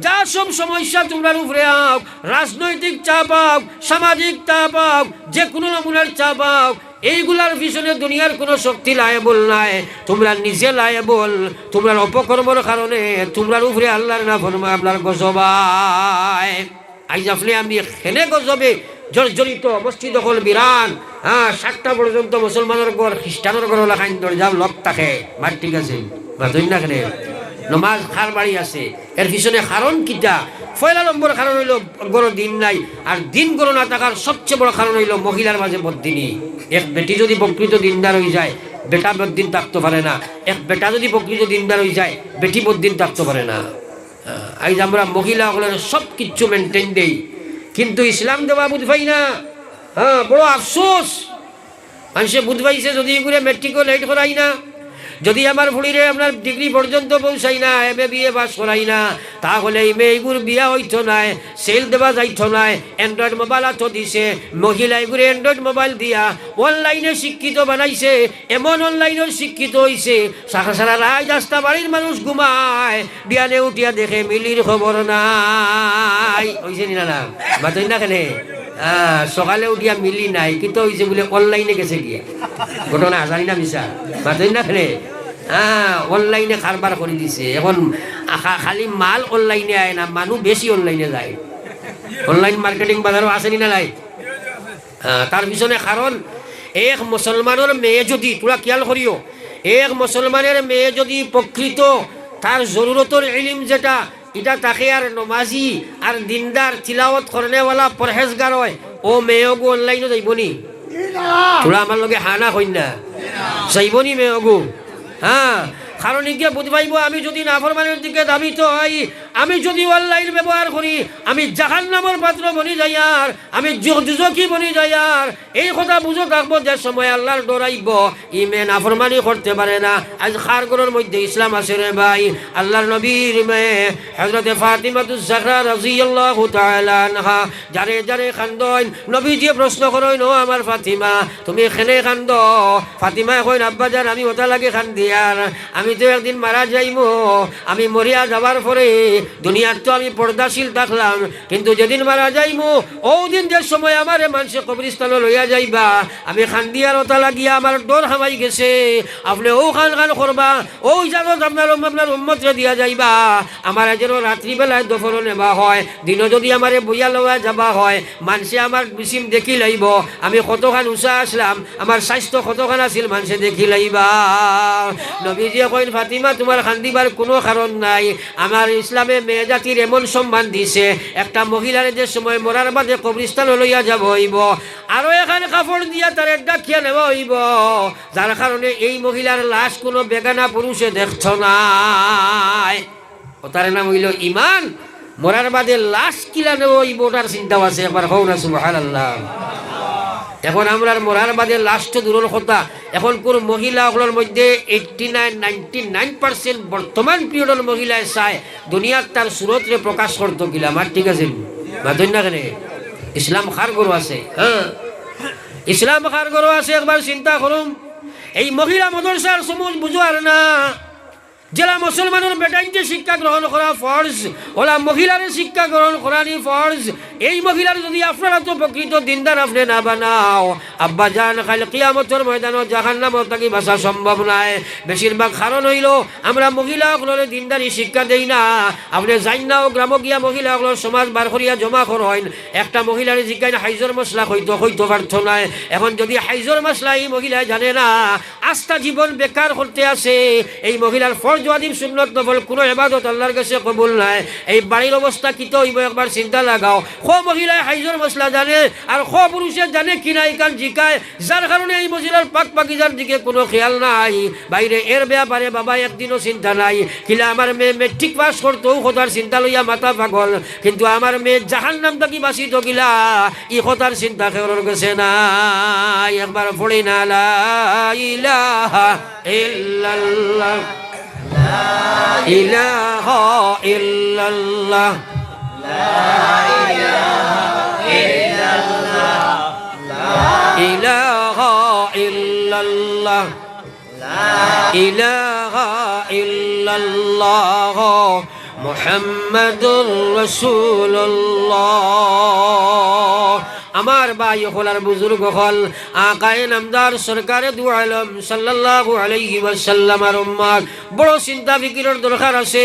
যা সব সমস্যা তোমরা উপরে আও, রাজনৈতিক চাপ আও, সামাজিক চাপ আও, যে কোনো নমুনার চাপ আও, এইগুলার পিছনে দুনিয়ার কোনো শক্তি লায়েবল নাই। তোমরা নিজে লায়েবল, তোমরা অপকর্মের কারণে তোমরার উপরে আল্লাহর না ফরমা আপনার গজবায়। আজ আপনি আমি খেলে গজবে জর্জরিত, মসজিদ হল বিরান, 7টা পর্যন্ত মুসলমানের ঘর, খ্রিস্টানের ঘর লেখাইন দরজা লক থাকে, মার ঠিক আছে মাতই না খেলে নমাজ খার বাড়ি আছে। এর পিছনে কারণ কিটা? পয়লা নম্বর কারণ হইল গরো দিন নাই, আর দিন গরো না থাকার সবচেয়ে বড় কারণ হইল মহিলার মাঝে বদিনী। এক বেটি যদি প্রকৃত দিনদার হয়ে যায়, বেটা বদিন থাকতে পারে না। এক বেটা যদি প্রকৃত দিনদার হয়ে যায়, বেটি বদিন থাকতে পারে না। আজ আমরা মহিলাগুলোর সব কিছু মেনটেন দেই, কিন্তু ইসলাম দেওয়া বুঝ পাই না। বড় আফসোস, মানুষে বুঝ পাইছে যদি করে মেট্রিকও লেট করাই না, যদি আমার ফুড়িরে আপনার ডিগ্রি পর্যন্ত পৌঁছাই না, MA BA পাস করাই না, তাহলে এই মেয়েগুর বিয়া হইতো নাই, সেল দেওয়া যাইতো নাই। অ্যান্ড্রয়েড মোবাইল আতো দিছে, মহিলা এগুলো অ্যান্ড্রয়েড মোবাইল দিয়া অনলাইনে শিক্ষিত বানাইছে, এমন অনলাইনের শিক্ষিত হইছে সারা সারা রাত রাস্তা বাড়ির মানুষ ঘুমায়, বিয়ানে উঠিয়া দেখে মিলির খবর নাই। হইছে না না বাতই না কেনে সকালে উঠিয়া মিলি নাই, কিন্তু হয়েছে বলে অনলাইনে গেছে গিয়া, ঘটনা জানি না মিশা বাতই না খেলে অনলাইনে কারবার করে দিছে। এখন খালি মাল অনলাইনে আয় না, মানুষ বেশি অনলাইনে যায়। অনলাইন মার্কেটিং বাজারও আসেনি না লাই। তার পিছনে কারণ এক মুসলমানের মেয়ে যদি, তোরা খেয়াল করিও, এক মুসলমানের মেয়ে যদি প্রকৃত তার জরুরতর ইলিম যেটা এটা তাকে আর নমাজি আর দিনদার তিলাওয়াত করনেওয়ালা পরহেজগার হয়, ও মেয়েগো অনলাইনে যাইবনি? তোরা আমার লগে হানা হইন না, যাইবনি মেয়েগো? কারণ গিয়ে বুঝ পাইব আমি যদি নাফরমানের দিকে ধাবিত হই, আমি যদি অনলাইন ব্যবহার করি, আমি জাহান্নামের পাত্র বনি যাই, আর আমি যুজকি বনি যাই। আর এই কথা বুঝো থাকবো যে সময় আল্লাহর ডরাইব ইমে নাফরমানি করতে পারে না। আজ খার ঘরের মধ্যে ইসলাম আছে রে ভাই। আল্লাহর নবীর মেয়ে হযরতে ফাতিমাতুজ জাহরা রাদিয়াল্লাহু তাআলা আনহা যারে যারে খান্দন, নবীজি প্রশ্ন করেন, ও আমার ফাতিমা তুমি কেনে খান্দ? ফাতিমা কইন, আব্বা জান আমি ওটা লাগে খান্দি, আর আমি তো একদিন মারা যাইব, আমি মরিয়া যাবার পরে দুনিয়ার তো আমি পর্দাশীল থাকলাম, কিন্তু যেদিন মারা যাইমু ও দিন যে সময় আমার মানুষে কবরস্থানে লইয়া যাইবা, আমি খান্দিয়ার ওতা লাগিয়া আমার ডর হামাই গেছে। আপনি ও খান খান করবা, ও ইজাজত আপনার উম্মতরে দিয়া যাইবা। আমার যেন রাত্রিবেলায় দফর নেবা হয়, দিনও যদি আমারে বইয়া লওয়া যাবা হয়, মানুষে আমার বিসিম দেখি লাইব আমি কতখান উঁচা আসলাম, আমার স্বাস্থ্য কতখান আছিল মানুষে দেখি লাইবা। নবীজিয়ে কইন, ফাতিমা তোমার খান্দিবার কোনো কারণ নাই। আমার ইসলামে মেয়ে জাতির এমন সম্মান দিছে, একটা মহিলার যে সময় মরার বাদে কবরস্থানে লইয়া যাব হইব, আরো এখানে কাপড় দিয়া তার ডাকিয়া নেওয়া হইব, যার কারণে এই মহিলার লাশ কোনো বেগানা পুরুষে দেখছ নাই। তার নাম হইল ইমান। মরার বাদে লাশ কিলা নেওয়া হইব ওটার চিন্তাও আছে, একবার হও না সুবহানাল্লাহ। এখন আমরা মরার বাদে লাস্ট দূরের কথা, এখন কোন মহিলাগুলোর মধ্যে 89-99% বর্তমান পিরিয়ডের মহিলায় চায় দুনিয়ার তার সুরতরে প্রকাশ করতো কিলা। আমার ঠিক আছে বাধন না কেন? ইসলাম খার গরু আছে, হ্যাঁ ইসলাম খার গরু আছে। একবার চিন্তা করুন, এই মহিলা মাদ্রাসার সমুজ বুঝো আর না, যারা মুসলমানের বেটাইনকে শিক্ষা গ্রহণ করা ফরজ, ওলা মহিলার শিক্ষা গ্রহণ করানি ফরজ। এই মহিলার যদি আপনারা তো প্রকৃত দিনদার আপনি না বানাও, আব্বা জান খালি কিয়ামতের ময়দানে জাহান্নামে থাকি বাঁচা সম্ভব নয়। বেশিরভাগ কারণ হইল আমরা মহিলাগুলোর দিনদারি শিক্ষা দেই না। আপনি যাই না ও গ্রাম গিয়া মহিলাগুলোর সমাজ বার করিয়া জমা করেন, একটা মহিলার জিজ্ঞান হাইজর মশলা হইতে পারত নাই। এখন যদি হাইজর মশলা এই মহিলায় জানে না, আস্থা জীবন বেকার করতে আসে। এই মহিলার ফরজ ওয়াজিব সুন্নত নফল কোনো ইবাদত আল্লাহর কাছে কবুল নাই। এই বাড়ির অবস্থা কি তো হইব একবার চিন্তা লাগাও। খ মহিলায় হাইজর মশলা জানে আর খ পুরুষে জানে কিনা ইকান জিকায়, যার কারণে এই মহিলার পাক পাকিজার দিকে কোনো খেয়াল নাই। বাইরে এর ব্যাপারে বাবা একদিনও চিন্তা নাই। কিলা আমার মেয়ে মেট্রিক পাস করতো কথার চিন্তা লইয়া মাথা পাগল, কিন্তু আমার মেয়ে জাহান্নাম থাকি বাঁচিত গিলা ই কথার চিন্তা কেউর গেছে নাই। একবার পড়ি না লা ইলাহা ইল্লাল্লাহ ইলাহা ইল্লাল্লাহ ইলাহা ইল্লাল্লাহ ইলাহা ইল্লাল্লাহ মুহাম্মাদুর রাসূলুল্লাহ। আমার ভাই হলার বুজুর্গ হল আকায়ে নামদার সরকারে দু আলম সাল্লাল্লাহু আলাইহি ওয়াসাল্লামের উম্মত বড় চিন্তা ফিকিরের দরকার আছে।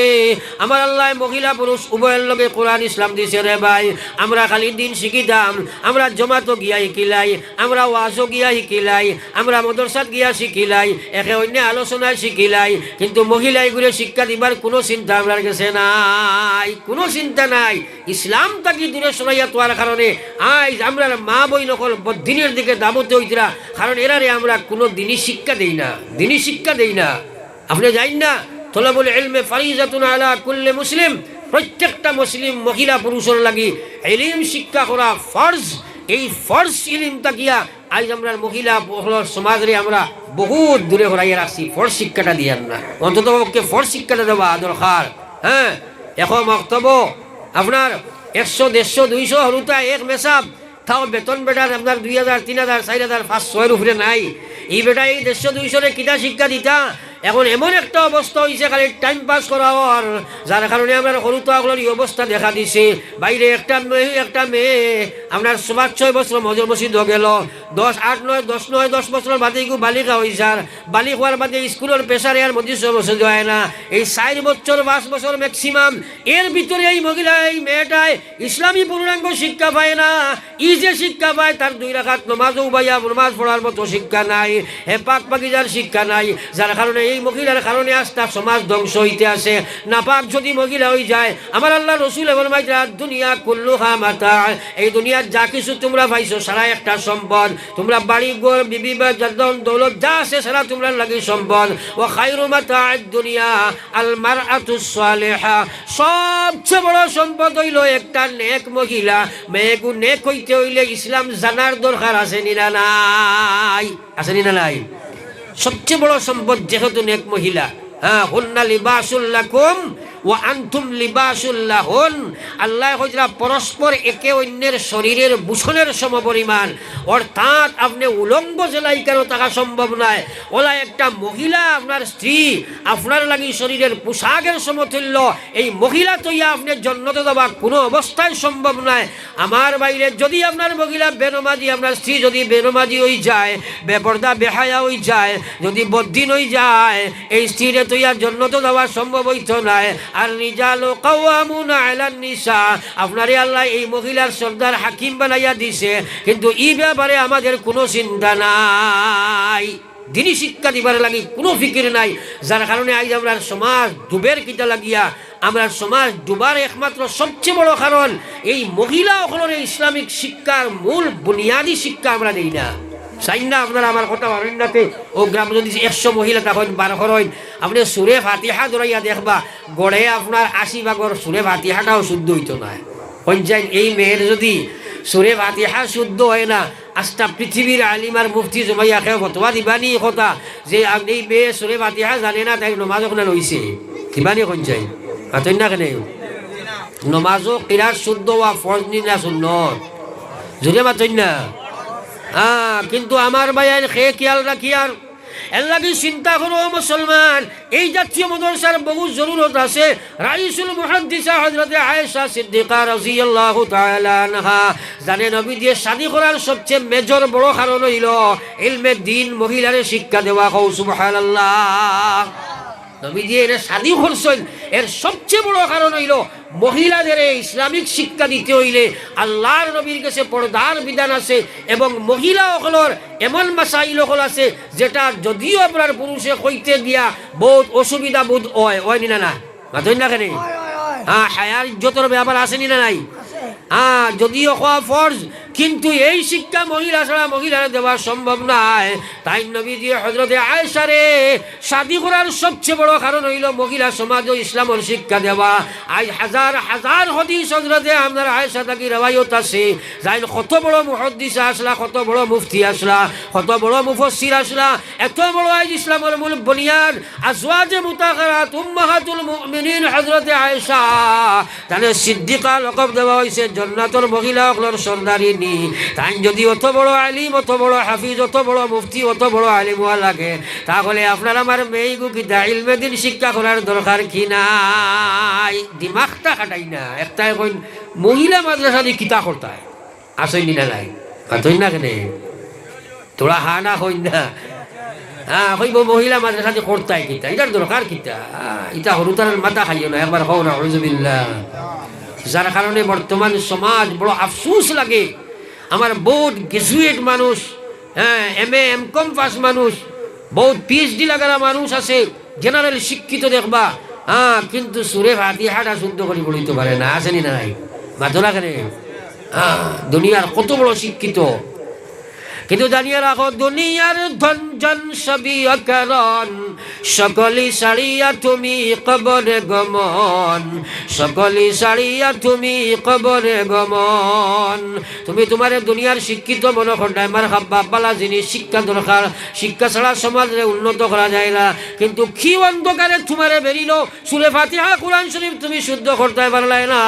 আমার আল্লাহ মহিলা পুরুষ উভয়ের লগে কোরআন ইসলাম দিছে রে ভাই। আমরা খালি দিন শিখিতাম, আমরা জমাতো গিয়া শিখিলাই, আমরা ওয়াজও গিয়া শিখিলাই, আমরা মাদ্রাসাত গিয়া শিখিলাই, একে অন্য আলোচনায় শিখিলাই, কিন্তু মহিলাই গুলো শিক্ষা দিবার কোনো চিন্তা আমার কাছে নাই, কোনো চিন্তা নাই। ইসলাম তাকে দূরে সরাইয়া তোয়ার কারণে আজ আমরা মা বই নকল দিনের দিকে দাবতে হইতরা, কারণ এরারে আমরা কোনো দিনই শিক্ষা দেই না, দিনই শিক্ষা দেই না। আপনি জানেন না তলাবুল ইলমে ফারিজাতুন আলা কুল্লি মুসলিম, প্রত্যেকটা মুসলিম মহিলা পুরুষের লাগি ইলম শিক্ষা করা ফরজ। এই ফরজ ইলম তাকিয়া আজ আমরা মহিলা সমাজে আমরা বহুত দূরে হরাইয়া রাখছি। ফরজ শিক্ষাটা দিয়ান না, অন্তত পক্ষে ফরজ শিক্ষাটা দেওয়া দরকার। হ্যাঁ এখন বক্তব্য আপনার 100, 150, 200 হরুতা এক মেসাব তাও বেতন বেটার আপনার 2000, 3000, 4000, 500 উপরে নাই। এই বেটা এই 150, 200 কিতা শিক্ষা দিতা। এখন এমন একটা অবস্থা হয়েছে খালি টাইম পাস করা হওয়ার, যার কারণে আমরা হরুতাগুলোর এই অবস্থা দেখা দিছে। বাইরে একটা মেয়ে আপনার 5-6 বছর মজুর মসজিদ গেল, 10 বছর বাদে একটু বালিকা হয়েছে। আর বালিক হওয়ার বাদে স্কুলের প্রেশারে আর মসজিদ মসজিদ হয় না। এই 4 বছর 5 বছর ম্যাক্সিমাম, এর ভিতরে এই মহিলা এই মেয়েটায় ইসলামী পূর্ণাঙ্গ শিক্ষা পায় না। ই যে শিক্ষা পায় তার 2 রাকাত নমাজও বাইয়া নমাজ পড়ার মতো শিক্ষা নাই, হে পাক পাকিজার শিক্ষা নাই। যার কারণে এই মহিলার কারণে আস্থা সমাজ ধ্বংস হইতে আসে। নাপাক যদি মহিলা হয়ে যায়, আমার আল্লাহ রসুল ফরমাইছে দুনিয়া কুল্লুহা মাতা, এই দুনিয়ার যা কিছু তোমরা পাইছো সারা একটা সম্পদ। তোমরা বাড়ি ঘর বিবি বা জাদন দৌলত যা আছে সারা তোমরা লাগি সম্পদ। ও খায়রু মাতা'আদ দুনিয়া আল মারআতুস সালিহা, সবচেয়ে বড় সম্পদ হইল একটা নেক মহিলা। মেয়েকু নেক হইতে হইলে ইসলাম জানার দরকার আছে নিনা নাই, আছে নিনা নাই? সবচেয়ে বড় সম্পদ যেহেতু নেক মহিলা, হ্যাঁ, হুন্না লিবাসুল লাকুম ওয়া আনতুম লিবাসুল লাহুন। আল্লাহ কইরা পরস্পর একে অন্যের শরীরের ভূষণের সমপরিমাণ, অর্থাৎ আপনি উলঙ্গ জেলাই কেন থাকা সম্ভব নয়। ওলা একটা মহিলা আপনার স্ত্রী আপনার লাগি শরীরের পোশাকের সমতুল্য, এই মহিলা তৈয়া আপনি জন্নতে দেওয়া কোনো অবস্থায় সম্ভব নয়। আমার বাইরে যদি আপনার মহিলা বেনমাজি, আপনার স্ত্রী যদি বেনমাজি হয়ে যায়, বেপর্দা বেহায়া হয়ে যায়, যদি বদ্দিন হয়ে যায়, এই স্ত্রীরে তৈয়া জন্নতে দেওয়া সম্ভব হইতো নয়। আর রিজালু কাওয়ামুনা আলান নিসা, আপনারে আল্লাহ এই মহিলার সর্দার হাকিম বানাইয়া দিছে, কিন্তু এই ব্যাপারে আমাদের কোনো চিন্তা নাই, দিনই শিক্ষা দিবার লাগি কোনো ফিকির নাই। যার কারণে আজ আমরা সমাজ ডুবের কিটা লাগিয়া, আমরা সমাজ ডুবার একমাত্র সবচেয়ে বড় কারণ এই মহিলা সকলের ইসলামিক শিক্ষার মূল বুনিয়াদী শিক্ষা আমরা দেই না। চাই না আপনারা আমার কথা অরণ্যতে ও গ্রাম যদি 100 মহিলা তখন 12 হইন, আপনি সুরে ফাতিহা ধরাইয়া দেখবা গড়ে আপনার 80 ভাগর সুরে ফাতিহাটাও শুদ্ধ হইতো না। পঞ্চায়েত এই মেয়ের যদি সুরে ফাতিহা শুদ্ধ হয় না, আজটা পৃথিবীর আলিমার মুফতি জমাইয়া খেয়ে ফতোয়া দিবানি কথা যে আপনি এই মেয়ে সুরে ফাতিহা জানে না, তাই নমাজ ওখানে লইছে কিবানি পঞ্চায়েত আতই না কেন নমাজও কিরাত শুদ্ধ হওয়া ফরজ নি না সুন্নত যদি মাতই না। কিন্তু আমার ভাইয়ান খেয়ে খেয়াল রাখি আর এলাকি চিন্তা করো মুসলমান, এই জাতীয় মাদ্রাসার বহু জরুরত আছে। রাইসুল মুহাদ্দিসা হযরতে আয়েশা সিদ্দিকা রাদিয়াল্লাহু তাআলা আনহা জানে নবী দিয়ে শাদী করার সবচেয়ে মেজর বড় কারণ হইল ইলমে দ্বীন, মহিলারে শিক্ষা দেওয়া। কও সুবহানাল্লাহ। নবী দিয়ে এর শাদী করছেন, এর সবচেয়ে বড় কারণ হইল মহিলাদের ইসলামিক শিক্ষা দিতে হইলে আল্লাহর নবীর কাছে পর্দার বিধান আছে, এবং মহিলা সকলের এমন মাসাইল সকল আছে যেটা যদিও আপনার পুরুষে কইতে গিয়া বহুত অসুবিধা বোধ হয় নি না না মাতই না কেন? হায়ার ইজ্জতের ব্যাপার আছে নি না নাই? যদিও হওয়া ফরজ, কিন্তু এই শিক্ষা মহিলা ছাড়া মহিলারা দেওয়া সম্ভব নয়। তাই নবী দিয়ে হযরতে আয়েশারে শাদী করার সবচেয়ে বড় কারণ হইল মহিলা সমাজ ও ইসলামের শিক্ষা দেওয়া। আজ হাজার হাজার হাদিস হযরতে আপনার আয়েশা থেকে রওয়ায়াত আছে, যাই কত বড় মুহাদ্দিসা আসলা, কত বড় মুফতি আসলা, কত বড় মুফাসসির আসলা, এত বড় আজ ইসলামের মূল বুনিয়াদ আজওয়াজে মুতাহহারাত উম্মাহাতুল মুমিনিন হযরতে আয়েশা তানে সিদ্দিকা লকব দেওয়া হয়েছে, জান্নাতের মহিলা সকলের সর্দারিনী। তাই যদি অত বড় আলিম, অত বড় হাফিজ, অত বড় মুফতি, অত বড় আলিম হওয়া লাগে, তাহলে আপনার আমার মেয়েগু কিতা ইলমে দ্বীন শিক্ষা করার দরকার কি নাই? দিমাগটা খাটাই না। একটা কইন মহিলা মাদ্রাসা দিয়ে কিতা করতায় আসই না নাই আসই না কেন তোরা না হই না হইব মহিলা মাদ্রাসা দিয়ে করতায় কিতা, এটার দরকার কিতা? এটা হরুতার মাথা খাইও না, একবার হও না আউযুবিল্লাহ। যার কারণে বর্তমান সমাজ বড় আফসোস লাগে। আমার বহুত গ্রাজুয়েট মানুষ, MA MCom পাস মানুষ, বহুত PhD লাগানো মানুষ আছে, জেনারেল শিক্ষিত দেখবা, কিন্তু সুরে ফাতিহাটা শুদ্ধ করে পড়িতে পারে না। আসেনি না নাই মাথা কেন? দুনিয়ার কত বড় শিক্ষিত, কিন্তু জানিয়ে রাখো দুনিয়ার ধনজন সবই অকারণ, সকলি সারিয়া তুমি কবরে গমন, সকলি সারিয়া তুমি কবরে গমন। তুমি তোমার দুনিয়ার শিক্ষিত মনে করতে আমার বালা জিনিস শিক্ষা দরকার, শিক্ষা ছাড়া সমাজে উন্নত করা যায় না। কিন্তু কি অন্ধকারে তোমারে বেরিল সূরা ফাতিহা কোরআন শরীফ তুমি শুদ্ধ করতে পারলাই না,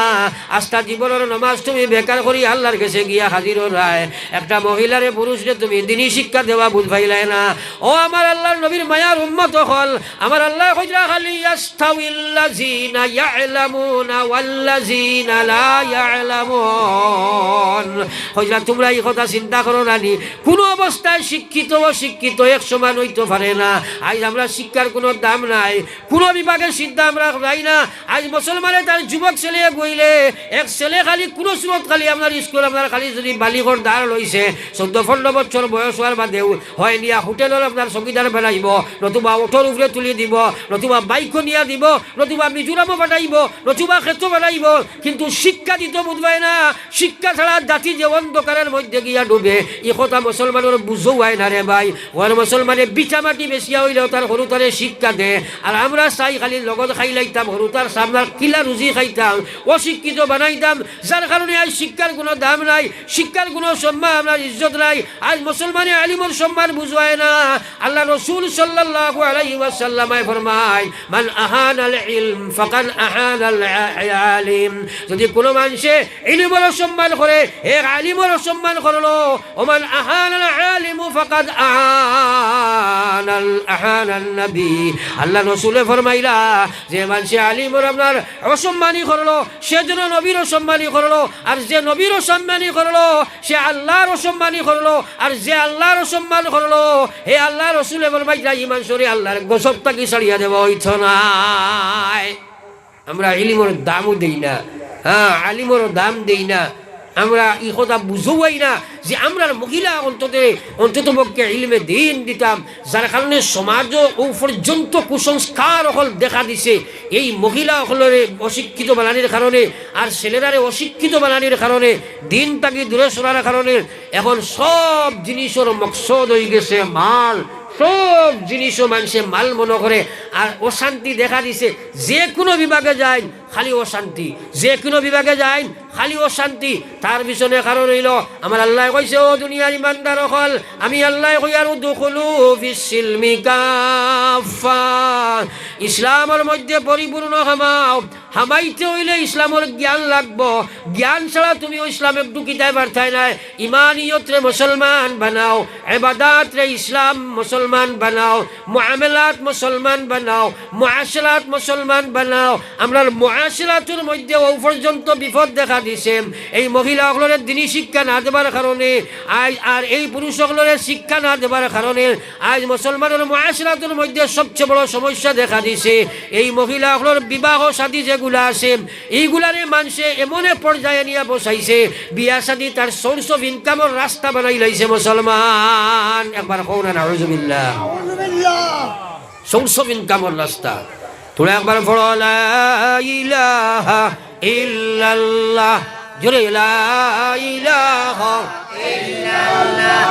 আস্থা জীবনের নামাজ তুমি বেকার করি আল্লাহর কাছে গিয়া হাজির রায়। একটা মহিলারে পুরুষরে তুমি দিনী শিক্ষা দেওয়া বুঝ পাইলাই না। ও আমার আল্লাহর নবীর মায়ার উম্মত হল, আমার আল্লাহ কইরা খালি ইয়াস্তাউিল্লাযিনা ইয়ালামুনা ওয়াল্লাযিনা লা ইয়ালামুন। কইরা তোমরা এই কথা চিন্তা করো না, কোন অবস্থায় শিক্ষিত ও শিক্ষিত এক সমান হইতে পারে না। আজ আমরা শিক্ষার কোনো দাম নাই, কোনো বিভাগের সিদ্ধা আমরা পাই না। আজ মুসলমানে তার যুবক ছেলে বইলে এক ছেলে খালি কোনো সুরত খালি আপনার স্কুল আপনার খালি যদি বালিঘর দাঁড় লইছে 14-15 বছর বয়স হওয়ার বাদেও হয় নিয়া হোটেলের আপনার চকীদার বেলাইব, নতুবা ওঠর উপরে তুলি দিব, নতুবা বাইকও নিয়া দিব, নতুবা মিজোরামও বানাইব, নতুবা ক্ষেত্র বানাইব, কিন্তু শিক্ষা দিতে বুঝবাই না। শিক্ষা ছাড়া জাতি যে অন্ধকারের মধ্যে গিয়া ডুবে, এ কথা মুসলমানের বুঝও হয় না রে ভাই। ওর মুসলমানে বিছামাটি বেশিয়া হইলেও তার সরু তারে শিক্ষা দে, আর আমরা চাই খালি লগত খাই লাইতাম, সরু তার সামনার কিলা রুজি খাইতাম, অশিক্ষিত বানাইতাম। যার কারণে আজ শিক্ষার কোনো দাম নাই, শিক্ষার কোনো সম্মান, আপনার ইজ্জত নাই। আজ মুসলমানে আলিমর সম্মান বুঝায় না। আল্লাহ রাসূল সাল্লাল্লাহু আলাইহি ওয়াসাল্লাম ফরমায় মান আহানাল ইলম ফাকাদ আহানাল আলিম যদি কোনো মানুষে ইলমের সম্মান করে এক আলিমের সম্মান করলো ওমান আহানাল আলিম ফাকাদ আহানান নবী আল্লাহ রাসূল ফরমাইলা যে মানুষে আলিমের আপনার অসম্মানী করলো সে যেন নবীর অসম্মানী করলো আর যে নবীর অসম্মানী করলো সে আল্লাহর অসম্মানী করলো আর যে আল্লাহর অসম্মান করলো হে আল্লাহ রাসূল ফরমাইলা ইমান শরী আল্লাহর গজব তাকে ছাড়িয়ে দেব হইতো নাই আমরা ইলমের দামও দেই না হ্যাঁ আলিমের দাম দেই না আমরা এই কথা বুঝোই না যে আমরা মহিলা অন্তত পক্ষে ইলমে দিন দিতাম যার কারণে সমাজও ও পর্যন্ত কুসংস্কার হল দেখা দিছে এই মহিলা হলের অশিক্ষিত বানানির কারণে আর ছেলেরারে অশিক্ষিত বানানির কারণে দিন তাকে দূরে সরার কারণে এখন সব জিনিসের মকসদ হয়ে গেছে মাল সব জিনিসও মানুষে মাল মনে করে আর অশান্তি দেখা দিছে যে কোনো বিভাগে যায় খালি অশান্তি যে কোনো বিভাগে যায় খালি অশান্তি তার পিছনে কারণ হইল আমার আল্লাহ কইছে ও দুনিয়ার ইমানদার হল আমি আল্লাহ কই আর দুখুলু ফিস সিলমি কাফা ইসলামের মধ্যে পরিপূর্ণ হামাইতে হইলে ইসলামের জ্ঞান লাগবো জ্ঞান ছাড়া তুমি ইসলামে ঢুকিতে পারতাই না ইমানিয়তরে মুসলমান বানাও ইবাদত রে ইসলাম মুসলমান বানাও মুআমালাত মুসলমান বানাও মুআশরাত মুসলমান বানাও আমরা মুআশরাতের মধ্যে ও পর্যন্ত বিপদ দেখা দিছে এই মহিলাগুলোর দিনী শিক্ষা না দেবার কারণে আজ আর এই পুরুষগুলোর শিক্ষা না দেবার কারণে আজ মুসলমানের মুআশরাতের মধ্যে সবচেয়ে বড় সমস্যা দেখা দিছে এই মহিলাগুলোর বিবাহ শাদী যেগুলা আছে এইগুলারে মানুষে এমন পর্যায়ে নিয়ে বসাইছে বিয়া শাদী তার সোর্স অফ ইনকামের রাস্তা বানাই লাইছে মুসলমান একবার কওনা নাউযুবিল্লাহ সোর্স অফ ইনকামের রাস্তা তোরা একবার পড়ো লা ইলাহা ইল্লাল্লাহ জোরে লা ইলাহা ইল্লাল্লাহ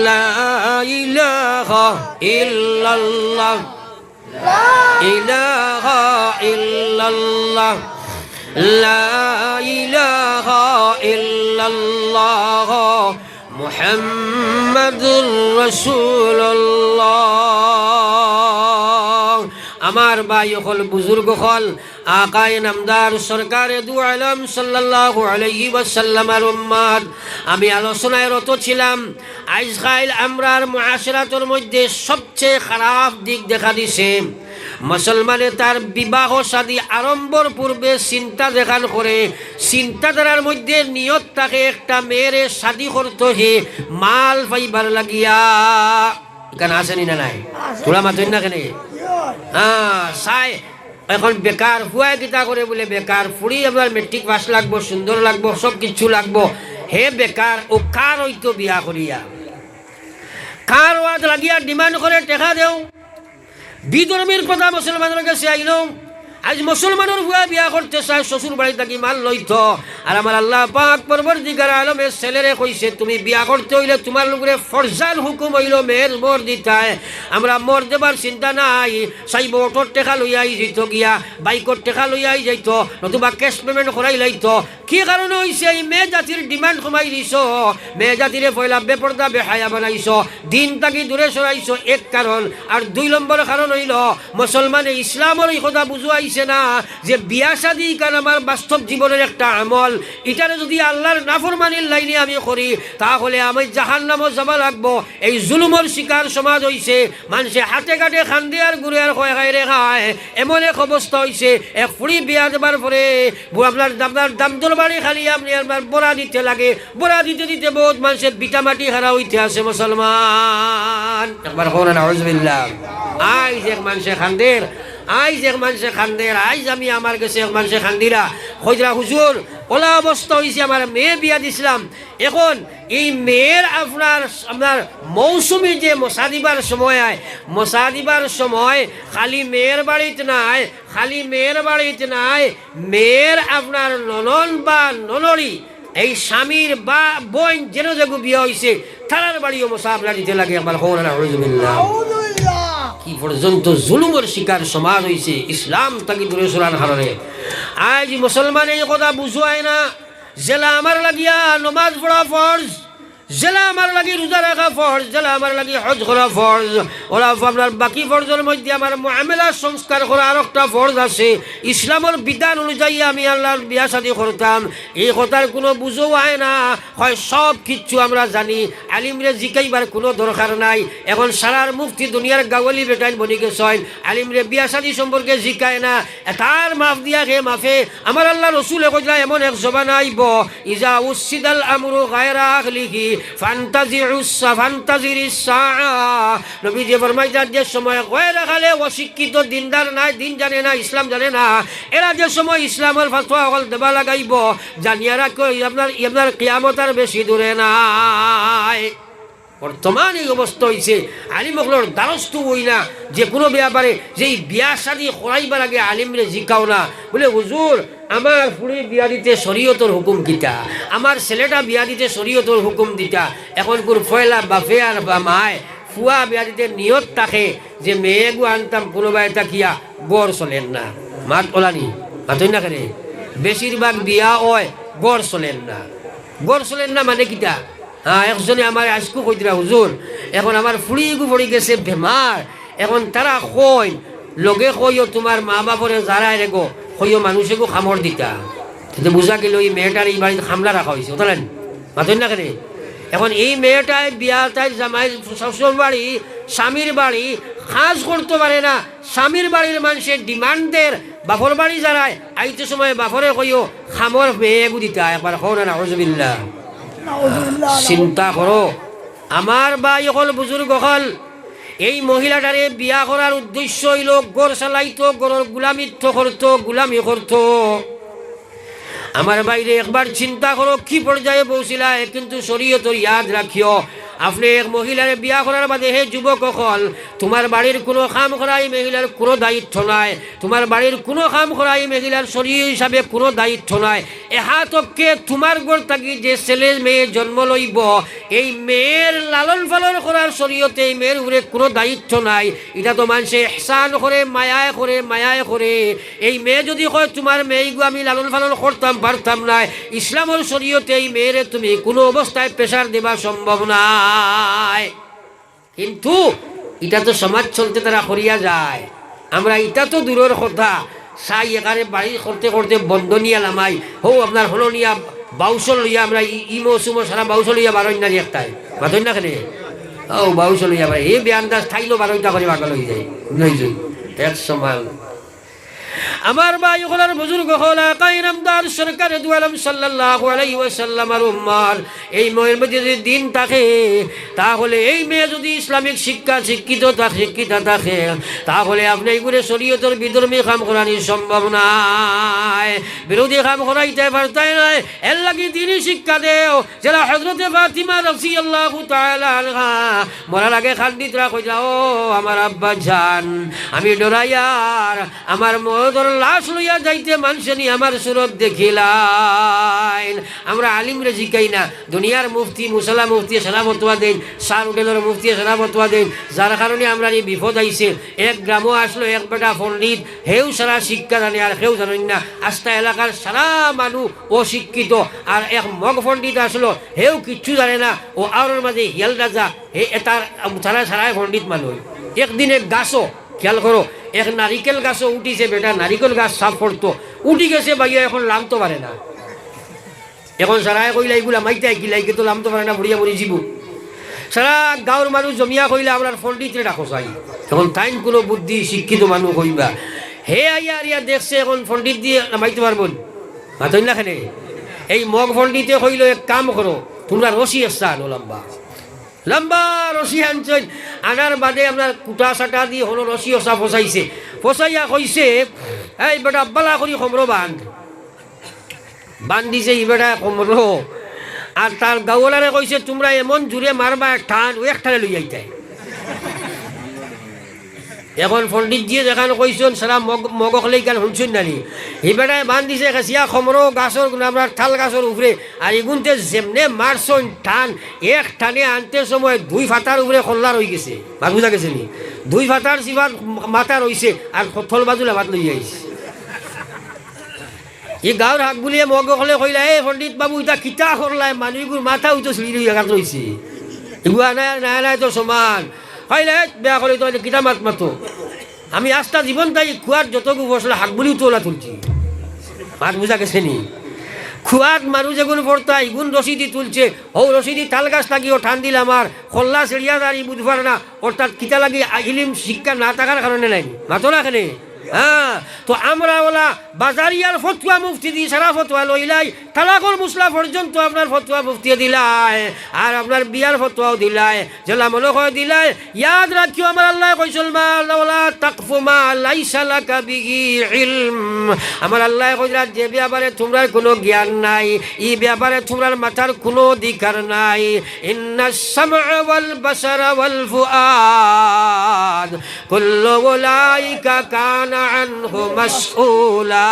লা ইলাহা ইল্লাল্লাহ ইলাহা ইল্লাল্লাহ লা ইলাহা ইল্লাল্লাহ মুহাম্মাদুর রাসূলুল্লাহ আমার ভাই হল বুজুর্গ হল আকায়ে নামদার সরকারে দু আলম সাল্লাল্লাহু আলাইহি ওয়াসাল্লামের উম্মত আমি আলোচনায় রত ছিলাম আজকাল আমরার মুআশরাতের মধ্যে সবচেয়ে খারাপ দিক দেখা দিছে মুসলমানে তার বিবাহ শাদী আরম্ভর পূর্বে চিন্তা দেখান করে চিন্তাধারার মধ্যে নিয়ত থাকে একটা মেয়েরে শাদী করতে হে মাল পাইবার লাগিয়া এখানে আসেনি না নাই তোরা মাতই না কেন চাই এখন বেকার ফুয়াই কিতা করে বলে বেকার ফুড়ি আপনার মেট্রিক পাস লাগবো সুন্দর লাগবো সব কিছু লাগবো হে বেকার ও কার হইতো বিয়া করিয়া কার ওয়াজ লাগিয়া ডিমান্ড করে টেকা দেও বিধর্মীর কথা মুসলমানের কাছে আইল আজ মুসলমানের ভুয়া বিয়া করতে চায় শ্বশুর বাড়ি থাকি মাল লইত আর আমার আল্লাহ পাক পরবর্তীকার আলমের ছেলেরে কইছে তুমি বিয়া করতে হইলে তোমার লোকের ফরজান হুকুম হইল মেয়ের মোর দিতায় আমরা মোর দেবার চিন্তা নাই চাইব অটোর টেকা লইয়াই যাইত গিয়া বাইকর টেকা লইয়াই যাইত নতুবা ক্যাশ পেমেন্ট করাই লাইত কি কারণে হয়েছে এই মেয়ে জাতির ডিমান্ড কমাই দিছ মেয়ে জাতিরে পয়লা বেপর্দা বেহায়া বানাইছ দিন তাকি দূরে সরাইছ এক কারণ আর 2 নম্বর কারণ হইল মুসলমানে ইসলামের এই কথা বুঝাইছে না যে বিয়া শাদী কারণ আমার বাস্তব জীবনের একটা আমল এটারে যদি আল্লাহর নাফরমানির লাইনে আমি করি তাহলে আমি জাহান্নামে যাবা লাগবো এই জুলুমের শিকার সমাজ হইছে মানুষে হাতে কাটে খান্দি আর গুড়ে আর খয় খাই রে খায় এমন এক অবস্থা হইছে এক ফুড়ি বিয়া দেবার পরে আপনার দামদর বাড়ি খালি আপনি আপনার বড়া দিতে লাগে বড়া দিতে দিতে বহুত মানুষের বিটামাটি হারা হইতে আছে মুসলমান একবার কোন নাউযুবিল্লাহ আইজ এক মানুষে খান্দের আইজ এক মানুষে খান্দের আইজ আমি আমার কাছে এক মানুষে খান্দিরা হজরা হুজুর ওলা অবস্থা হয়েছে আমার মেয়ে বিয়া দিছিলাম এখন এই মেয়ের আপনার মৌসুমি যে মশা দিবার সময় আয় মশা দিবার সময় খালি মেয়ের বাড়িতে নাই মেয়ের আপনার ননন বা ননরি এই স্বামীর বা বোন যেন যেগু বিয়ে হয়েছে তার বাড়িও মশা আপনার দিতে লাগে আমার হওয়া নাউযুবিল্লাহ কি পর্যন্ত জুলুমের শিকার সমাজ হয়েছে ইসলাম তাকে দূরে সরার কারণে আজ মুসলমান এই কথা বুঝায় না জেলা আমার লাগিয়া নমাজ পড়া ফরজ, জেলা আমার লাগি রোজা রাখা ফরজ, জেলা আমার লাগি হজ করা ফরজ। ওরা আপনার বাকি ফরজের মধ্যে আমার মুআমালা সংস্কার করা আর একটা ফরজ আছে। ইসলামের বিধান অনুযায়ী আমি আল্লাহর বিয়া শাদী করতাম, এই কথার কোনো বুঝো হয় না। হয় সব কিচ্ছু আমরা জানি, আলিমরে জিকাইবার কোনো দরকার নাই। এখন সারার মুফতি দুনিয়ার গাওয়ালি বেটাইন বনি গেছেন, আলিমরে বিয়া শাদী সম্পর্কে জিকায় না। তার মাফ দিয়া হে মাফে আমার আল্লাহ রসুলে কইলা এমন এক জবান আইব, ইজা উসিদাল আমরু গায়রা আখলিহি নবীজি ফরমাইছেন যে সময় গয়রা খালে অশিক্ষিত দিনদার নাই, দিন জানে না, ইসলাম জানে না, এরা যে সময় ইসলামের ফাতোয়া হল দেবা লাগাইব, জানিয়া রাখো আপনার কিয়ামত আর বেশি দূরে নাই। বর্তমান এই অবস্থা হয়েছে, আলিমগুলোর দ্বারস্থ হই না যে কোনো ব্যাপারে, যে বিয়া শাদী করাইবার আগে আলিমরে জিকাও না। বলে হুজুর আমার ফুড়ি বিয়া দিতে শরীয়তর হুকুম কিতা, আমার ছেলেটা বিয়া দিতে শরীয়তর হুকুম দিতা। এখন কোন ফয়লা বাফে আর বা মায় ফুয়া বিয়া দিতে নিয়ত থাকে যে মেয়েগু আনতাম, কোনোবাই তাকিয়া গড় চলেন না। মাত ওলানি মাতই না কেন, বেশিরভাগ বিয়া হয় গড় চলেন না। গড় চলেন না মানে কিতা? হ্যাঁ, একজনে আমার আজকু কইতরা হুজুর এখন আমার ফুড়িগু পড়ি গেছে বেমার, এখন তারা কই লগে কইও তোমার মা বাপরে যারা রেগো কইও মানুষেগু খামর দিতা। কিন্তু বুঝা গেল এই মেয়েটার এই বাড়িতে হামলা রাখা হয়েছে, বুঝলেন মাতই না কেন। এখন এই মেয়েটাই বিয়া তাই জামাই শ্বশুর বাড়ি স্বামীর বাড়ি কাজ করতে পারে না, স্বামীর বাড়ির মানুষের ডিমান্ডের বাপর বাড়ি যারায় আইতে সময় বাপরে কইও খামর মেয়েগু দিতা। একবার হো না নাউজুবিল্লাহ। চিন্তা করো আমার ভাই হল বুজুর্গ হল, এই মহিলাটারে বিয়া করার উদ্দেশ্য হইল গড় চালাইতো, গড়ের গুলামিত্ব করতো, গুলামি করতো। আমার বাইরে একবার চিন্তা করো কি পর্যায়ে পৌঁছিলায়। কিন্তু শরীয়তর ইয়াদ রাখিও, আপনি এক মহিলার বিয়া করার বাদে হে যুবক হল, তোমার বাড়ির কোনো কাম করাই মহিলার কোনো দায়িত্ব নাই, তোমার বাড়ির কোনো কাম করাই মহিলার শরীর হিসাবে কোনো দায়িত্ব নাই। এহাতকে তোমার ঘর থাকি যে ছেলে মেয়ে জন্ম লইব, এই মেয়ের লালন পালন করার শরীয়তে এই মেয়ের উপরে কোনো দায়িত্ব নাই। এটা তো মানুষে ইহসান করে, মায়ায় করে, মায়ায় করে। এই মেয়ে যদি কয় তোমার মেয়েগু আমি লালন পালন করতাম পারতাম না, ইসলামের শরীয়তে এই মেয়েরে তুমি কোনো অবস্থায় প্রেশার দেওয়া সম্ভব না। কিন্তু এটা তো সমাজ চলতে তারা করিয়া যায়, আমরা এটা তো দূরের কথা। সাই এখানে বাড়ি করতে করতে বন্ধনিয়া লামাই হো আপনার হলো নিয়া বাউসল লইয়া আমরা ইমো সুমো সারা বাউসল লইয়া বারোইনারি একটাই মাতই না কেন। ও বাউসল লইয়া ভাই এই বেআন্দাজ থাইলো বারোইটা করে বাগল হয়ে যায় নইজন এক সময়। আমার ভাই ওখানে বুজুর্গ হল কাইরামদার সরকার দু আলম সাল্লাল্লাহু আলাইহি ওয়াসাল্লামের উম্মার এই মেয়ের মধ্যে যদি দিন থাকে, তাহলে এই মেয়ে যদি ইসলামিক শিক্ষিত থাকে, তাহলে আপনি এইগুলো শরীয়তের বিধর্মী কাম করানি সম্ভব নাই, বিরোধী কাম করাইতে পারতাই নাই। এর লাগি দিনই শিক্ষা দেও। যারা হযরতে ফাতিমা রাদিয়াল্লাহু তাআলা আনহা মরার আগে খান্ডিতরা কইলা, ও আমার আব্বা জান, আমি ডরাইয়ার আমার মদর লাশ লইয়া যাইতে মানুষ নি আমার সুরত দেখিলাই। আমরা আলিমরে জিকাই না, দুনিয়ার মুফতি মুসালা মুফতি সারা ফতোয়া দেন, সার হোটেলের মুফতি সারা ফতোয়া দেন, যার কারণে আমরা এই বিপদ আইছে। এক গ্রামও আসলো এক বেটা পণ্ডিত, হেউ সারা শিক্ষা জানে আর কেউ জানেন না। আস্থা এলাকার সারা মানুষ অশিক্ষিত, আর এক মগ পণ্ডিত আসলো, হেউ কিচ্ছু জানে না। ও আর মাঝে হিয়াল রাজা হে তার সারা সারাই পণ্ডিত মানুষ। একদিন এক গাছও খেয়াল করো, এক নারিকেল গাছও উঠিছে, বেটা নারিকেল গাছ সাফ করতো, উঠি গেছে ভাইয়া, এখন লামতে পারে না। এখন সারাই কইলা এগুলা মাইতে গিলাইকে তো লামতে পারে না, বুড়িয়া বুড়ি জীবু। সারা গাঁৱৰ মানুষ জমিয়া কইলে আপনার পণ্ডিতরে ডাকো চাই। এখন তাইন কোনো বুদ্ধি শিক্ষিত মানুষ কইবা, হে আইয়া আরিয়া দেখছে এখন পণ্ডিত দিয়ে নামাইতে পারবেন মাতই না খেলে। এই মগ পণ্ডিতে কইল এক কাম করো, তোমরা রশি আসছা আনো, লম্বা লম্বা রশি আনছেন। আনার বাদে আপনার কুটা চাটা দিয়ে হলো রশি ওসা ফসাইছে, ফসাইয়া কইছে এই বেটা বালা করি কমর বান্ধিছে ই বেটা কমর। আর তার গাওয়ালারে কইছে তোমরা এমন জুড়ে মারবা ঠান ও একটারে লই যাইতে। এখন পণ্ডিত দিয়ে দেখানো কইছেন সারা মগকলেই গান শুনছেন নানি, হি বেটায় বান্ধিছে খাসিয়া খমরো গাছর আপনার থাল গাছর উপরে। আর এগুনতে যেমনে মারছন টান, এক টানে আনতে সময় দুই ফাটার উপরে খল্লা রয়ে গেছে, ভাগ বুঝা গেছে নি, দুই ফাটার সিবার মাথা রয়েছে আর থল বাজুলে ভাত লই আইছে। ই গাঁৱৰ শাক বুলিয়ে মগ ক'লে কইলা এই পণ্ডিত বাবু ইতা কিতা কৰলাই মানুহবোৰ মাথা উঠো চিৰি একাত ৰৈছে এগুৱা নাই তো সমান কইলে বেয়া কৰি তই কিতা মাত মাতো আমি আস্তা জীবন তাই খোৱাত যতগু বসলে শাক বুলিও তোলা তুলছি মাত বুঝা গেছে নি খুয়াত মানুষ যেগুলো পড়তা ইগুন রশি দি তুলছে ও রশি দি তাল গাছ লাগিও ঠান দিল আমার খোল্লা সেরিয়া দাঁড়ি বুঝবার না অর্থাৎ কিতা লাগি ইলিম শিক্ষা না থাকার কারণে নাই মাতো না এখানে হ্যাঁ তো আমরা ওলা বাজারিয়ার ফতুয়া মুফতি দি সারা ফতুয়া লইলাই তালাকর মুসলা পর্যন্ত আপনার ফতুয়া মুফতি দিলাই আর আপনার বিয়ার ফতুয়াও দিলাই জেলা মনে হয় দিলাই ইয়াদ রাখিও আমার আল্লাহ কইছিল মা ওলা তাকফু মা লাইসা লাকা বিহি ইলম আমার আল্লাহ কইরা যে ব্যাপারে তোমরা কোনো জ্ঞান নাই এই ব্যাপারে তোমরা মাথার কোনো অধিকার নাই ইন্নাস সামআ ওয়াল বাসারা ওয়াল ফুআদ কুল্লু উলাইকা কানা আনহু মাসউলা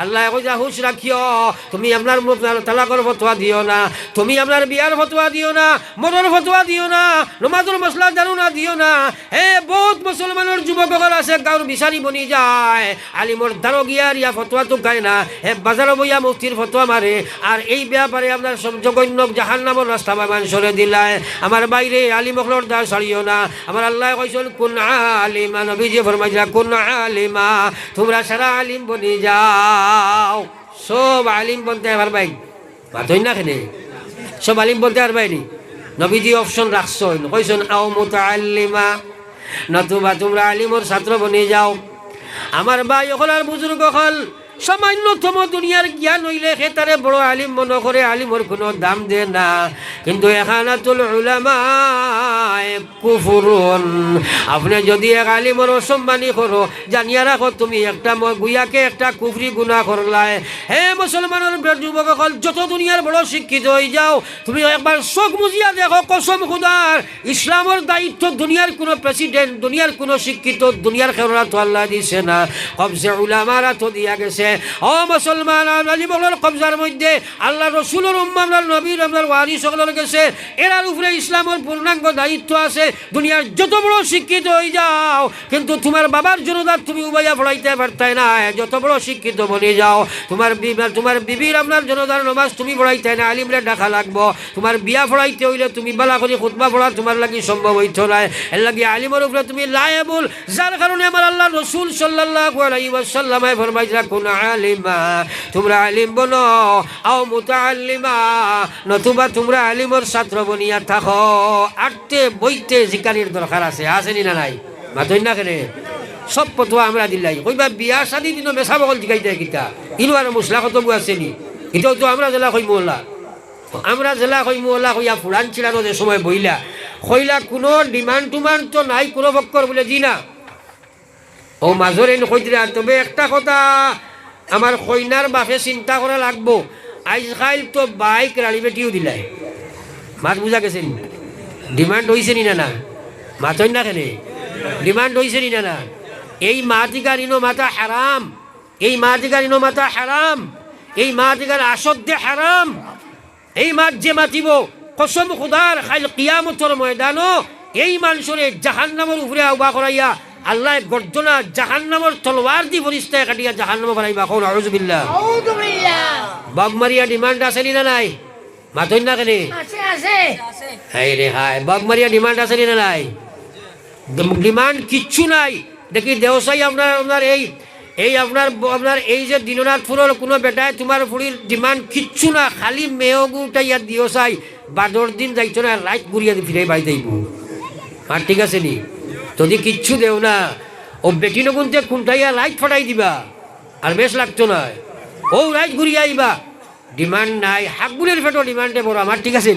আল্লাহ কইরা হুশ রাখিও তুমি আপনার তালাকর ফতোয়া দিও না তুমি আপনার বিয়ার ফতোয়া দিও না মদর ফতোয়া দিও না নমাজুল মসলা জানো না দিও না হে বহুত মুসলমানের যুবকসকল আছে গাঁৱৰ বিচাৰি বনি যায় আলিমর দ্বারো গিয়ার ইয়া ফতোয়া তো গায় না হে বাজারো বইয়া মুফতির ফতোয়া মারে আর এই ব্যাপারে আপনার জঘন্য জাহান্নামের রাস্তা বাগান সরে দিলায় আমার বাইরে আলিমকলর দ্বার সারিও না আমার আল্লাহ কইছেন কুন আলিমা নবীজি ফরমাইছিলা কুন আলিমা তোমরা সারা আলিম বনি যাও সব আলিম বলতে পারবাই বাতই না কেনে সব আলিম বলতে পারবাইনি নবীজি অপশন রাখছেন কইছেন আও মুতাআল্লিমা নতুবা তোমরা আলিমর ছাত্র বনি যাও আমার ভাই হল আর বুজুর্গ হল সামান্যতম দুনিয়ার জ্ঞান হইলে সে তারে বড় আলিম মনে করে আলিমর কোনো দাম দে না কিন্তু এখানাতুল উলামা কুফরুন আপনি যদি এক আলিমর অসম্মানী করো জানিয়া রাখো তুমি একটা গুয়াকে একটা কুফরি গুনাহ করলাই হে মুসলমানের যুবক হল যত দুনিয়ার বড় শিক্ষিত হয়ে যাও তুমি একবার চোখ মুজিয়া দেখো কসম খুদার ইসলামের দায়িত্ব দুনিয়ার কোনো প্রেসিডেন্ট দুনিয়ার কোনো শিক্ষিত দুনিয়ার খেলা তো আল্লাহ দিছে না কবজে উলামারা তো দিয়া গেছে ও মুসলমান আলিমুল কবজার মধ্যে আল্লাহ রসুলের উম্মাহ আপনার নবীর আপনার ওয়ারিস সকলের গেছে এরার উপরে ইসলামের পূর্ণাঙ্গ দায়িত্ব আছে দুনিয়ার যত বড় শিক্ষিত হয়ে যাও কিন্তু তোমার বাবার জনদার তুমি উবাইয়া পড়াইতে পারতাই না যত বড় শিক্ষিত বনে যাও তোমার বিবির আপনার জনদার নমাজ তুমি পড়াইতে না আলিমরে ডাকা লাগবো তোমার বিয়া পড়াইতে হইলে তুমি বালা করে খুতবা পড়া তোমার লাগি সম্ভব হইতো না এর লাগি আলিমের উপরে তুমি লায়েবুল যার কারণে আমার আল্লাহ রসুল সাল্লাল্লাহু আলাইহি ওয়াসাল্লামে ফরমাইছিলেন কোন আলিমা তোমরা আলিম বনো আও মুতাআল্লিমা নতুবা তোমরা আলিমর ছাত্র বনিয়া থাকো আটতে বইতে জিকারির দরকার আছে আসেনি না নাই মাতই না কেনে সব ফতোয়া আমরা দিলাই কইবা বিয়া শাদি দিন মেশা বগল জিকাইতে কিতা ইনো আর মুসলা কত বু আসেনি এটাও তো আমরা জেলা কই মোল্লা আমরা জেলা কই মোল্লা কইয়া ফুরান ছিলানো যে সময় বইলা কইলা কোনো ডিমান্ড টুমান্ড তো নাই কোনো বক্কর বলে জি না ও মাজরে কইতরা তবে একটা কথা আমার কইনার বাপে চিন্তা করা লাগবো আজকাল তো বাইক রাড়ি বেটিও দিলাই মাত বুঝা গেছে ডিমান্ড হয়েছে নি না মাতই না কেনে ডিমান্ড হয়েছে নি না এই মাতিকার ইনো মাতা হারাম এই মাতিকার ইনো মাতা হারাম এই মাতিকার আসদ্দে হারাম এই মাত যে মাতিব কসম খুদার খাইল কিয়ামতর ময়দানো এই মানুষরে জাহান্নামের উপরে আহ্বা করাইয়া আল্লাহ গর্জনা জাহান্নামের তলোয়ার দি ফরিস্তায় কাটিয়া জাহান্নামে বানাইবা কোন আউযু বিল্লাহ বাগমারিয়া ডিমান্ড আছে না নাই মাতই না কেনে আছে হাই রে হাই বাগমারিয়া ডিমান্ড আছে না নাই ডিমান্ড কিচ্ছু নাই দেখি দেওসাই আপনার এই আপনার এই যে দিননাথপুরের কোনো বেটায় তোমার ফুড়ির ডিমান্ড কিচ্ছু না খালি মেয়গুটা ইয়াত দিও চাই বাদর দিন যাইতো না রাইট ঘুরিয়া ফিরে বাই যাইব আর ঠিক আছে নি যদি কিচ্ছু দেও না ও বেটি নগুনতে খুঁটাইয়া লাইট ফটাই দিবা আর বেশ লাগতো না ও লাইট ঘুরিয়ে আইবা ডিমান্ড নাই হাকবুলের ফেটো ডিমান্ডে বড় আমার ঠিক আছে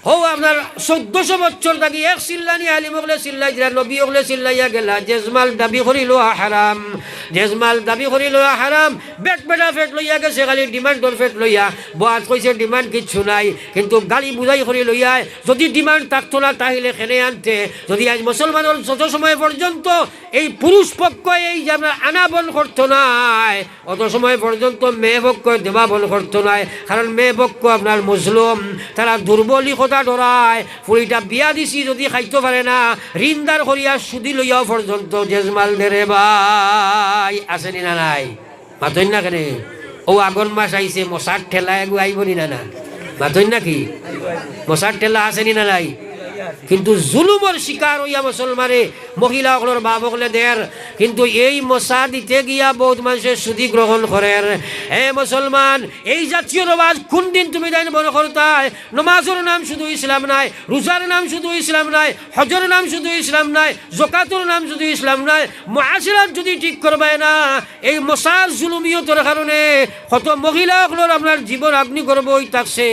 হো আপনার 1400 বছর থাকি এক চিল্লানি আলিম হলে চিল্লাই দিলা নবী হলে চিল্লাইয়া গেলা জেজমাল দাবি করি লোয়া হারাম জেজমাল দাবি করি লোয়া হারাম বেট বেটা ফেট লইয়া গেছে খালি ডিমান্ডর ফেট লইয়া বাদ কইছে ডিমান্ড কিচ্ছু নাই কিন্তু গালি বুঝাই করি লইয়া যদি ডিমান্ড থাকতো না তাহলে খেনে আনতে যদি আজ মুসলমানের যত সময় পর্যন্ত এই পুরুষ পক্ষ এই যে আপনার আনা বন করতো নাই অত সময় পর্যন্ত মেয়ে পক্ষ দেওয়া বন করতো নাই কারণ মেয়ে পক্ষ আপনার মুসলিম তারা দুর্বলী কথা ডরায় ফুড়িটা বিয়া দিছি যদি খাইতে পারে না রিন্দার করিয়া সুদি লইয়া পর্যন্ত জেজমাল দেরে ভাই আসেনি না নাই মাতই না কেন ও আগুন মাস আইছে মশার ঠেলা এগু আইবনি না না মাতই নাকি মশার ঠেলা আসেনি না নাই কিন্তু জুলুমর শিকার হইয়া মুসলমানে মহিলা সকলের বাপ সকলে দের কিন্তু এই মশা দিতে গিয়া বহুত মানুষের সুদি গ্রহণ করেন হে মুসলমান এই জাতীয় নমাজ কোন দিন তুমি তাই মনে করতাই নমাজের নাম শুধু ইসলাম নাই রোজার নাম শুধু ইসলাম নাই হজের নাম শুধু ইসলাম নাই জকাতুর নাম শুধু ইসলাম নাই মুআশিরাত যদি ঠিক করবে না এই মশার জুলুমিয়তের কারণে কত মহিলা সকলের আপনার জীবন আগ্নি করবই থাকছে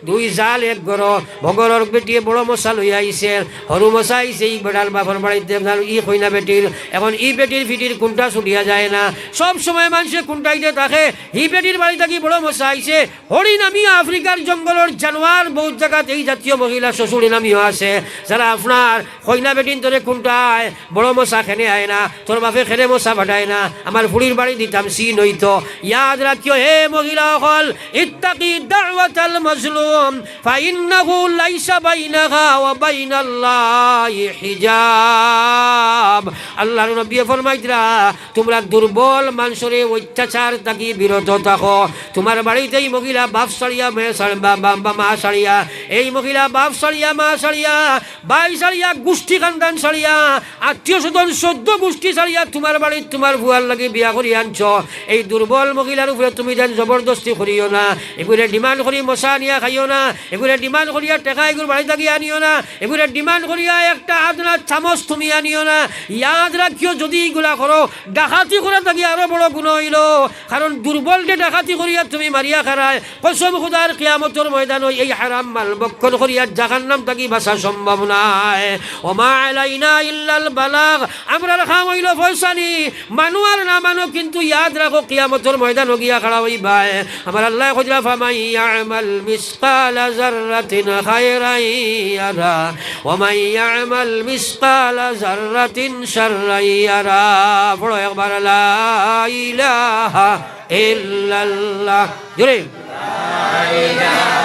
দুই জাল এক গর ভগরর বেটিয়ে বড় মশা লইয়া আইছে হরু মশা আইছে এই বেড়াল বাপর বাড়িতে আপনার ই কইনা বেটির এখন ই বেটির ফিটির কোনটা ছুটিয়া যায় না সব সময় মানুষে কোনটাইতে থাকে ই বেটির বাড়ি থাকি বড় মশা আইছে হরি নামি আফ্রিকার জঙ্গলের জানোয়ার বহুত জায়গাত এই জাতীয় মহিলা শ্বশুরি নামিও আছে যারা আপনার কইনা বেটির ধরে কোনটায় বড় মশা খেনে আয় না তোর বাপে খেনে মশা ফাটায় না আমার ফুড়ির বাড়ি দিতাম সি নইতো ইয়াদ রাখিও হে মহিলা হল ইত্তাকি দাওয়াতাল মাজলুম ফাইন্নাহু লাইসা বাইনাহা ওয়া বাইনাল্লাহি হিজাব আল্লাহর নবী ফরমাইতরা তোমরা দুর্বল মানুষের অত্যাচার থাকি বিরত থাকো তোমার বাড়িতেই মহিলা বাপ সারিয়া মা সারিয়া এই মহিলা বাপ সারিয়া মা সারিয়া ভাই সারিয়া গোষ্ঠী খানদান সারিয়া আত্মীয় স্বজন 14 গোষ্ঠী সারিয়া তোমার বাড়ি তোমার ভুয়ার লাগে বিয়া করি আনছ এই দুর্বল মহিলার উপরে তুমি দেন জবরদস্তি করিও না এগুলো ডিমান্ড করি মশা নিয়া খাইও না এগুলো ডিমান্ড করিয়া টেকা এগুলো বাড়ি থাকি আনিও না এগুলো ডিমান্ড করিয়া একটা আদনা চামচ তুমি আনিও না ইয়াদ রাখিও যদি এগুলা করো ডাকাতি করে থাকি আরো বড় গুণ হইল কারণ দুর্বলকে ডাকাতি করিয়া তুমি মারিয়া খারায় কসম খুদার কিয়ামতের ময়দান এই হারাম মাল বক্ষণ করিয়া জাহান্নাম থাকি বাঁচা সম্ভব নাই ওমা আলাইনা ইল্লাল বালাগ আমরা রাখা হইল ফয়সানি মানু আর না মানো কিন্তু ইয়াদ রাখো কিয়ামতের ময়দান গিয়া খাড়া হইবা আমার আল্লাহ কইলা ফামাই ইয়ামাল মিসকালা যাররাতিন খায়রান ইয়ারা ওয়া ইয়ামাল মিসকালা যাররাতিন শাররান ইয়ারা পড়ো একবার লা ইলাহা ইল্লাল্লাহ জোরে লা ইলাহা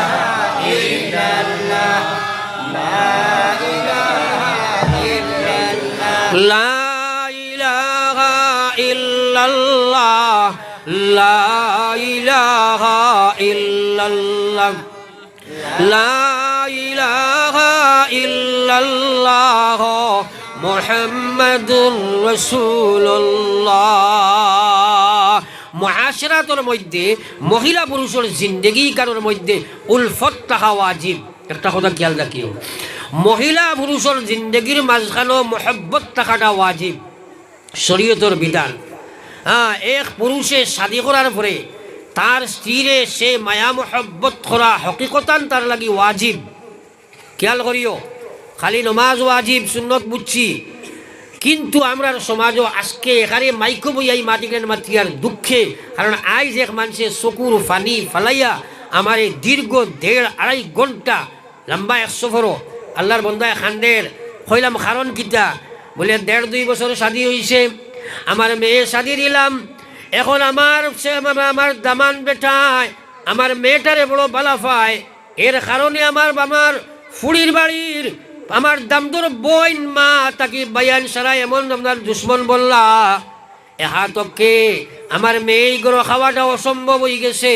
ইল্লাল্লাহ লা ইলাহা ইল্লাল্লাহ লা ইলাহা ইল্লাল্লাহ লা ইলাহা ইল্লাল্লাহ লা ইলাহা ইল্লাল্লাহ মুহাম্মাদুর রাসূলুল্লাহ মুআশিরাতের মধ্যে মহিলা পুরুষের জিন্দেগি কারোর মধ্যে উলফত থাকা ওয়াজিব একটা কথা খেয়াল রাখিও মহিলা পুরুষের জিন্দেগির মাঝখানে মহব্বত থাকাটা ওয়াজিব শরীয়তের বিধান হ্যাঁ এক পুরুষে শাদী করার পরে তার স্ত্রীরে সে মায়া মহব্বত করা হকিকতান তার লাগি ওয়াজিব খেয়াল করিও খালি নমাজ ওয়াজিব সুন্নত বুঝছি কিন্তু আমরা সমাজও আজকে এখানে মাইকো বইয়াই মাটিকেন মাতিয়ার দুঃখে কারণ আইজ এক মানুষের চকুর ফানি ফালাইয়া আমার এই দীর্ঘ 1.5-2.5 ঘন্টা লম্বা এক সফরও আল্লাহর বন্দায় খান্দের হইলাম কারণ কিতা বলে 1.5-2 বছর শাদী হয়েছে আমার মেয়ে শাদী দিলাম এখন আমার দামান বেটায় আমার মেয়েটারে বড় বালাফায় এর কারণে আমার ফুড়ির বাড়ির আমার দামদর বইন মা তাকে বায়ান সারা এমন আপনার দুশ্মন বললা এহাতকে আমার মেয়ে গরো খাওয়াটা অসম্ভব হয়ে গেছে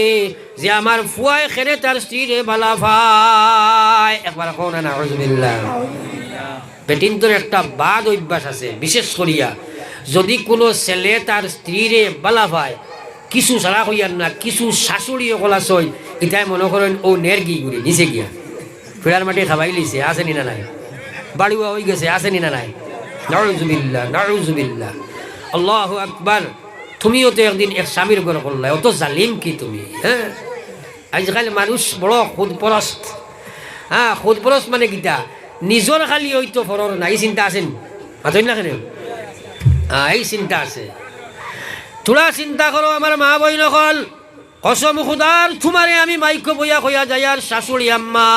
যে আমার ফুয়ায় খেলে তার স্ত্রীরে বালাফায় একবার কোন না আউযুবিল্লাহ বেটিনটোর একটা বাদ অভ্যাস আছে বিশেষ করিয়া যদি কোনো ছেলে তার স্ত্রীরে বালাফায় কিছু সারা হইয়ার না কিছু শাশুড়ি কলাস হয় এটাই মনে করেন ও নের গি ঘুরে নিচে গিয়া ফেরার মাঠে খাবাই লিছে আসেনি না নাই বাড়িওয়া হয়ে গেছে আসেনি না নাই নাউযুবিল্লাহ নাউযুবিল্লাহ আল্লাহু আকবার তুমিও তো একদিন এক স্বামীর ঘর করলে অত জালিম কি তুমি হ্যাঁ আজকাল মানুষ বড় খুদপরস্ত হ্যাঁ খুদপরস্ত মানে কিতা নিজর খালি হয়তো ফরর না এই চিন্তা আছেন মাতই না কেন এই চিন্তা আছে তোরা চিন্তা করো আমার মা বই নকল কসম খুদার তোমারে আমি মাইক্য বইয়া কইয়া যাই আর শাশুড়ি আম্মা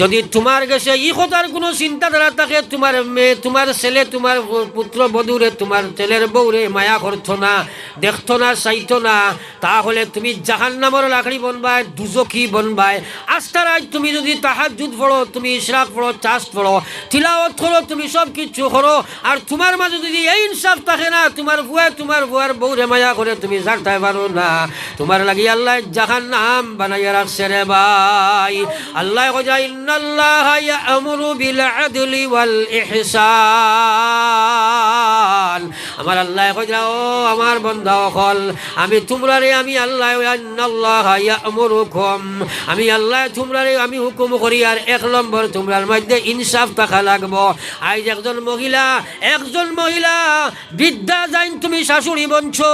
যদি তোমার কাছে ই কথার কোনো চিন্তাধারা থাকে, তোমার মেয়ে, তোমার ছেলে, তোমার পুত্র বধূরে, তোমার ছেলের বউরে মায়া করতো না, দেখতো না, চাইতো না, তাহলে তুমি জাহান্নামের লাকড়ি বনবায়, দুজখী বনবায়। আস্তারায় তুমি যদি তাহাজ্জুদ পড়ো, তুমি ইশরাক পড়ো, চাষ পড়ো, তিলাওয়াত করো, তুমি সব কিছু করো, আর তোমার মাঝে যদি এই ইনসাফ থাকে না, তোমার বুয়ার বউরে মায়া করে তুমি জানতে পারো না, তোমার লাগি আল্লাহ জাহান্নাম বানাইয়া রাখছে রে ভাই। আল্লাহ কয় ইন্নাল্লাহা ইয়া'মুরু বিল আদলি ওয়াল ইহসান। আমার আল্লাহ কয় ও আমার বান্দা সকল, আমি তোমরারে, আমি আল্লাহ, ইন্নাল্লাহা ইয়া'মুরুকুম, আমি আল্লাহ তোমরারে আমি হুকুম করি, আর এক নম্বর তোমরার মধ্যে ইনসাফ থাকা লাগবো। আজ একজন মহিলা বৃদ্ধা যাইন, তুমি শাশুড়ি বনছো,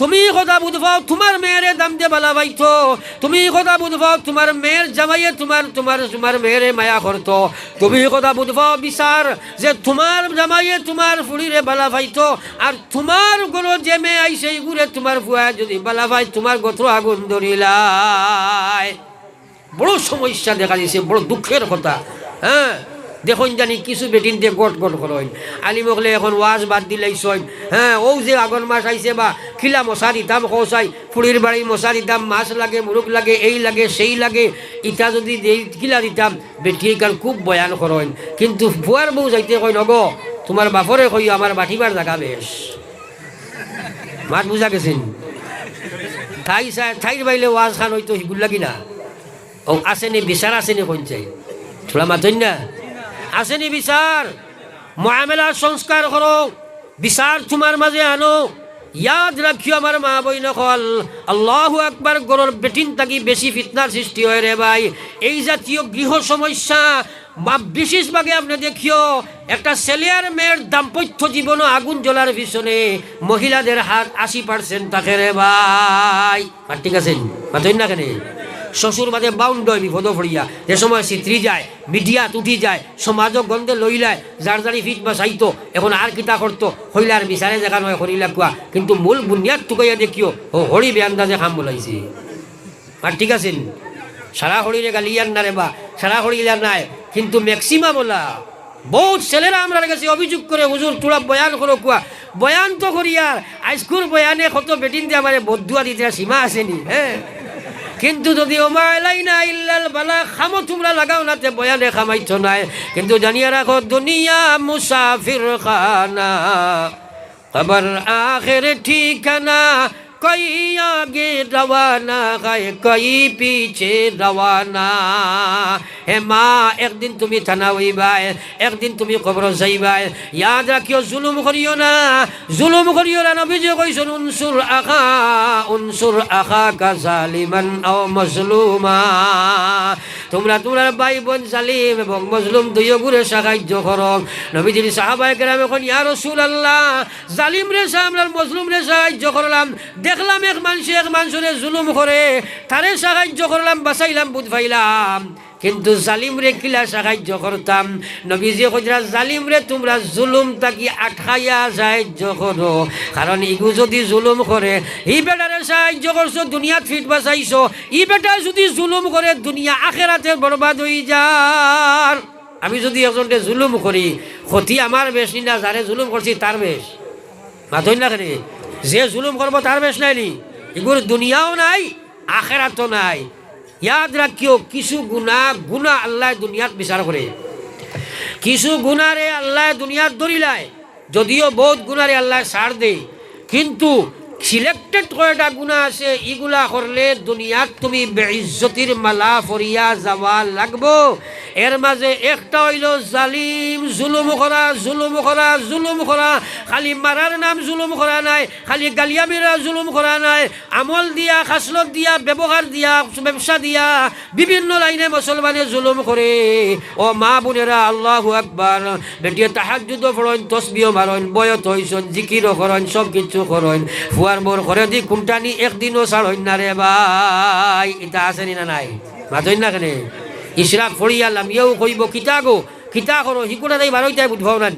তুমি কথা বুঝবাও তোমার মেয়েরে দাম দিয়ে বালা পাইতো, তুমি কথা বুঝবাও তোমার মেয়ের জামাইয়ে তোমার মেয়েরে মায়া করতো, তুমি কথা বুঝবাও বিচার যে তোমার জামাইয়ে তোমার ফুড়িরে বালা পাইতো, আর তোমার কোনো যে মেয়ে আইসে ঘুরে তোমার ফুয়া যদি বালা পাই, তোমার গোত্র আগুন ধরিলাই। বড় সমস্যা দেখা দিয়েছে, বড় দুঃখের কথা। হ্যাঁ, দেখুন জানি কিছু বেটিন দিয়ে গট করেন, আলিমকলে এখন ওয়াজ বাদ দিলাইছই। হ্যাঁ, ও যে আগন মাস আইছে বা খিলা মশা দিতাম, কৌসাই ফুড়ির বাড়ি মশা দিতাম, মাছ লাগে, মুরুখ লাগে, এই লাগে সেই লাগে, ইটা যদি খিলা দিতাম, বেটি কাল খুব বয়ান করেন। কিন্তু ফুয়ার বউ যাইতে কই নগ, তোমার বাপরে কই আমার বাটিবার জায়গা বেশ। মাত বুঝা গেছেন? ঠাইর বাইলে ওয়াজ খান হইতো হিগুল লাগি না। ও আসেনি বিচার, আসেনি কইছে ছোড়া মাতই না, আসেনি বিচার, মুআমালার সংস্কার করো, বিচার তোমার মাঝে আনো। ইয়াদ রাখিও আমার মা বই নকল, আল্লাহু আকবার, গরর বেটিন থাকি বেশি ফিতনার সৃষ্টি হয় রে ভাই। এই জাতীয় গৃহ সমস্যা বিশেষভাবে আপনি দেখিও, একটা ছেলে আর মেয়ের দাম্পত্য জীবন আগুন জ্বলার পিছনে মহিলাদের হাত 80% থাকে রে ভাই। আর ঠিক আছে, মাতই না কেন? শ্বশুর বাদে বাউন্ড হয় বিপদ ফড়িয়া, যে সময় চিত্রি যায়, মিডিয়া উঠি যায়, সমাজক গন্ধে লইলায়, যার যারি ফিট বা চাইতো, এখন আর কিতা করতো, হইলার বিচারে দেখা নয় হরিলা কুয়া, কিন্তু মূল বুনিয়াদ টুকাইয়া দেখিও ও হরি বেআন্দাজে খাম বলাইছে। আর ঠিক আছে, সারা হরিরে গালিয়ার না রে বা, সারা হরিলা নাই, কিন্তু ম্যাক্সিমাম বলা বহুত ছেলেরা আমরা কাছে অভিযোগ করে, হুজুর তোরা বয়ান করো কুয়া, বয়ান তো করি আর আইস্কুল বয়ানে কত বেটিন দিয়ে আমার বদুয়া দিতে সীমা আসেনি। হ্যাঁ, কিন্তু যদি ওমাইলাইনা ইল্লাল বালা খামো তোমরা লাগাও না, তে বয়ানে খামাইছো নাই। কিন্তু জানিয়ে রাখো, দুনিয়া মুসাফির খানা, কবর আখির ঠিকানা, কই আগে রওয়ানা হয়, কই পিছে রওয়ানা। হে মা, একদিন তুমি থানা হইবাই, একদিন তুমি কবর যাইবাই। ইয়াদ রাখিও, জুলুম করিও না, জুলুম করিও না। নবীজি কইছেন, উনসুর আখা কা জালিমান আও মাজলুমা, তোমরা তোমার ভাই বোন জালিম এবং মজলুম দুইও গুরে সাহায্য করো। নবীজির সাহাবায়ে কেরাম এখন, ইয়া রাসূলুল্লাহ, জালিম রে আমরা মজলুম রে সাহায্য করলাম, দেখলাম এক মানুষের জুলুম করে, তারে সাহায্য করলাম, বাঁচাইলাম, বুঝ পাইলাম, কিন্তু জালিম রে কিলা সাহায্য করতাম? নবীজি কইরা, জালিম রে তোমরা জুলুম তাকি আটকাইয়া সাহায্য করো, কারণ ইগু যদি জুলুম করে, ই বেটারে সাহায্য করছো, দুনিয়াত ফিট বাঁচাইছো, ই বেটা যদি জুলুম করে, দুনিয়া আখেরাতে বরবাদ হয়ে যার। আমি যদি একজনকে জুলুম করি, ক্ষতি আমার বেশ না, যারে জুলুম করছি তার বেশ। মাথই না কেন? যে জুলুম করবো তার বেশ নাইনি, এগুলো দুনিয়াও নাই, আখেরাতও নাই। ইয়াদ রাখিও, কিছু গুণা আল্লাহ দুনিয়াত বিচার করে, কিছু গুণারে আল্লাহ দুনিয়াত ধরিলায়, যদিও বহুত গুণারে আল্লাহ ছাড় দেয়, কিন্তু সিলেক্টেড কয়টা গুণা আছে, ইগুলা করলে দুনিয়াত তুমি বেইজ্জতির মালা ফরিয়া যাওয়া লাগবো। এর মাঝে একটা হইল জালিম, জুলুম করা, খালি মারার নাম জুলুম করা নাই, খালি গালিয়ামিরা জুলুম করা নাই, আমল দিয়া, খাসলত দিয়া, ব্যবহার দিয়া, ব্যবসা দিয়া, বিভিন্ন লাইনে মুসলমানে জুলুম করে। ও মা বোনেরা, আল্লাহু আকবার, বেটিয়ে তাহাজ্জুদ পড়েন, তসবিহ মারেন, বয়ত হইছেন, জিকিরও করেন, সব কিছু করেন, ফুয়ার বোর করে দি কুমটানি একদিনও ছাড়েন না রে ভাই। এটা আসেনি না নাই? মাতই না কেন? ইশরাক ফড়িয়ালাম, ইয়েও কইব কিতা করো, হিকুটা তাই বারোইটাই বুঝবাও না,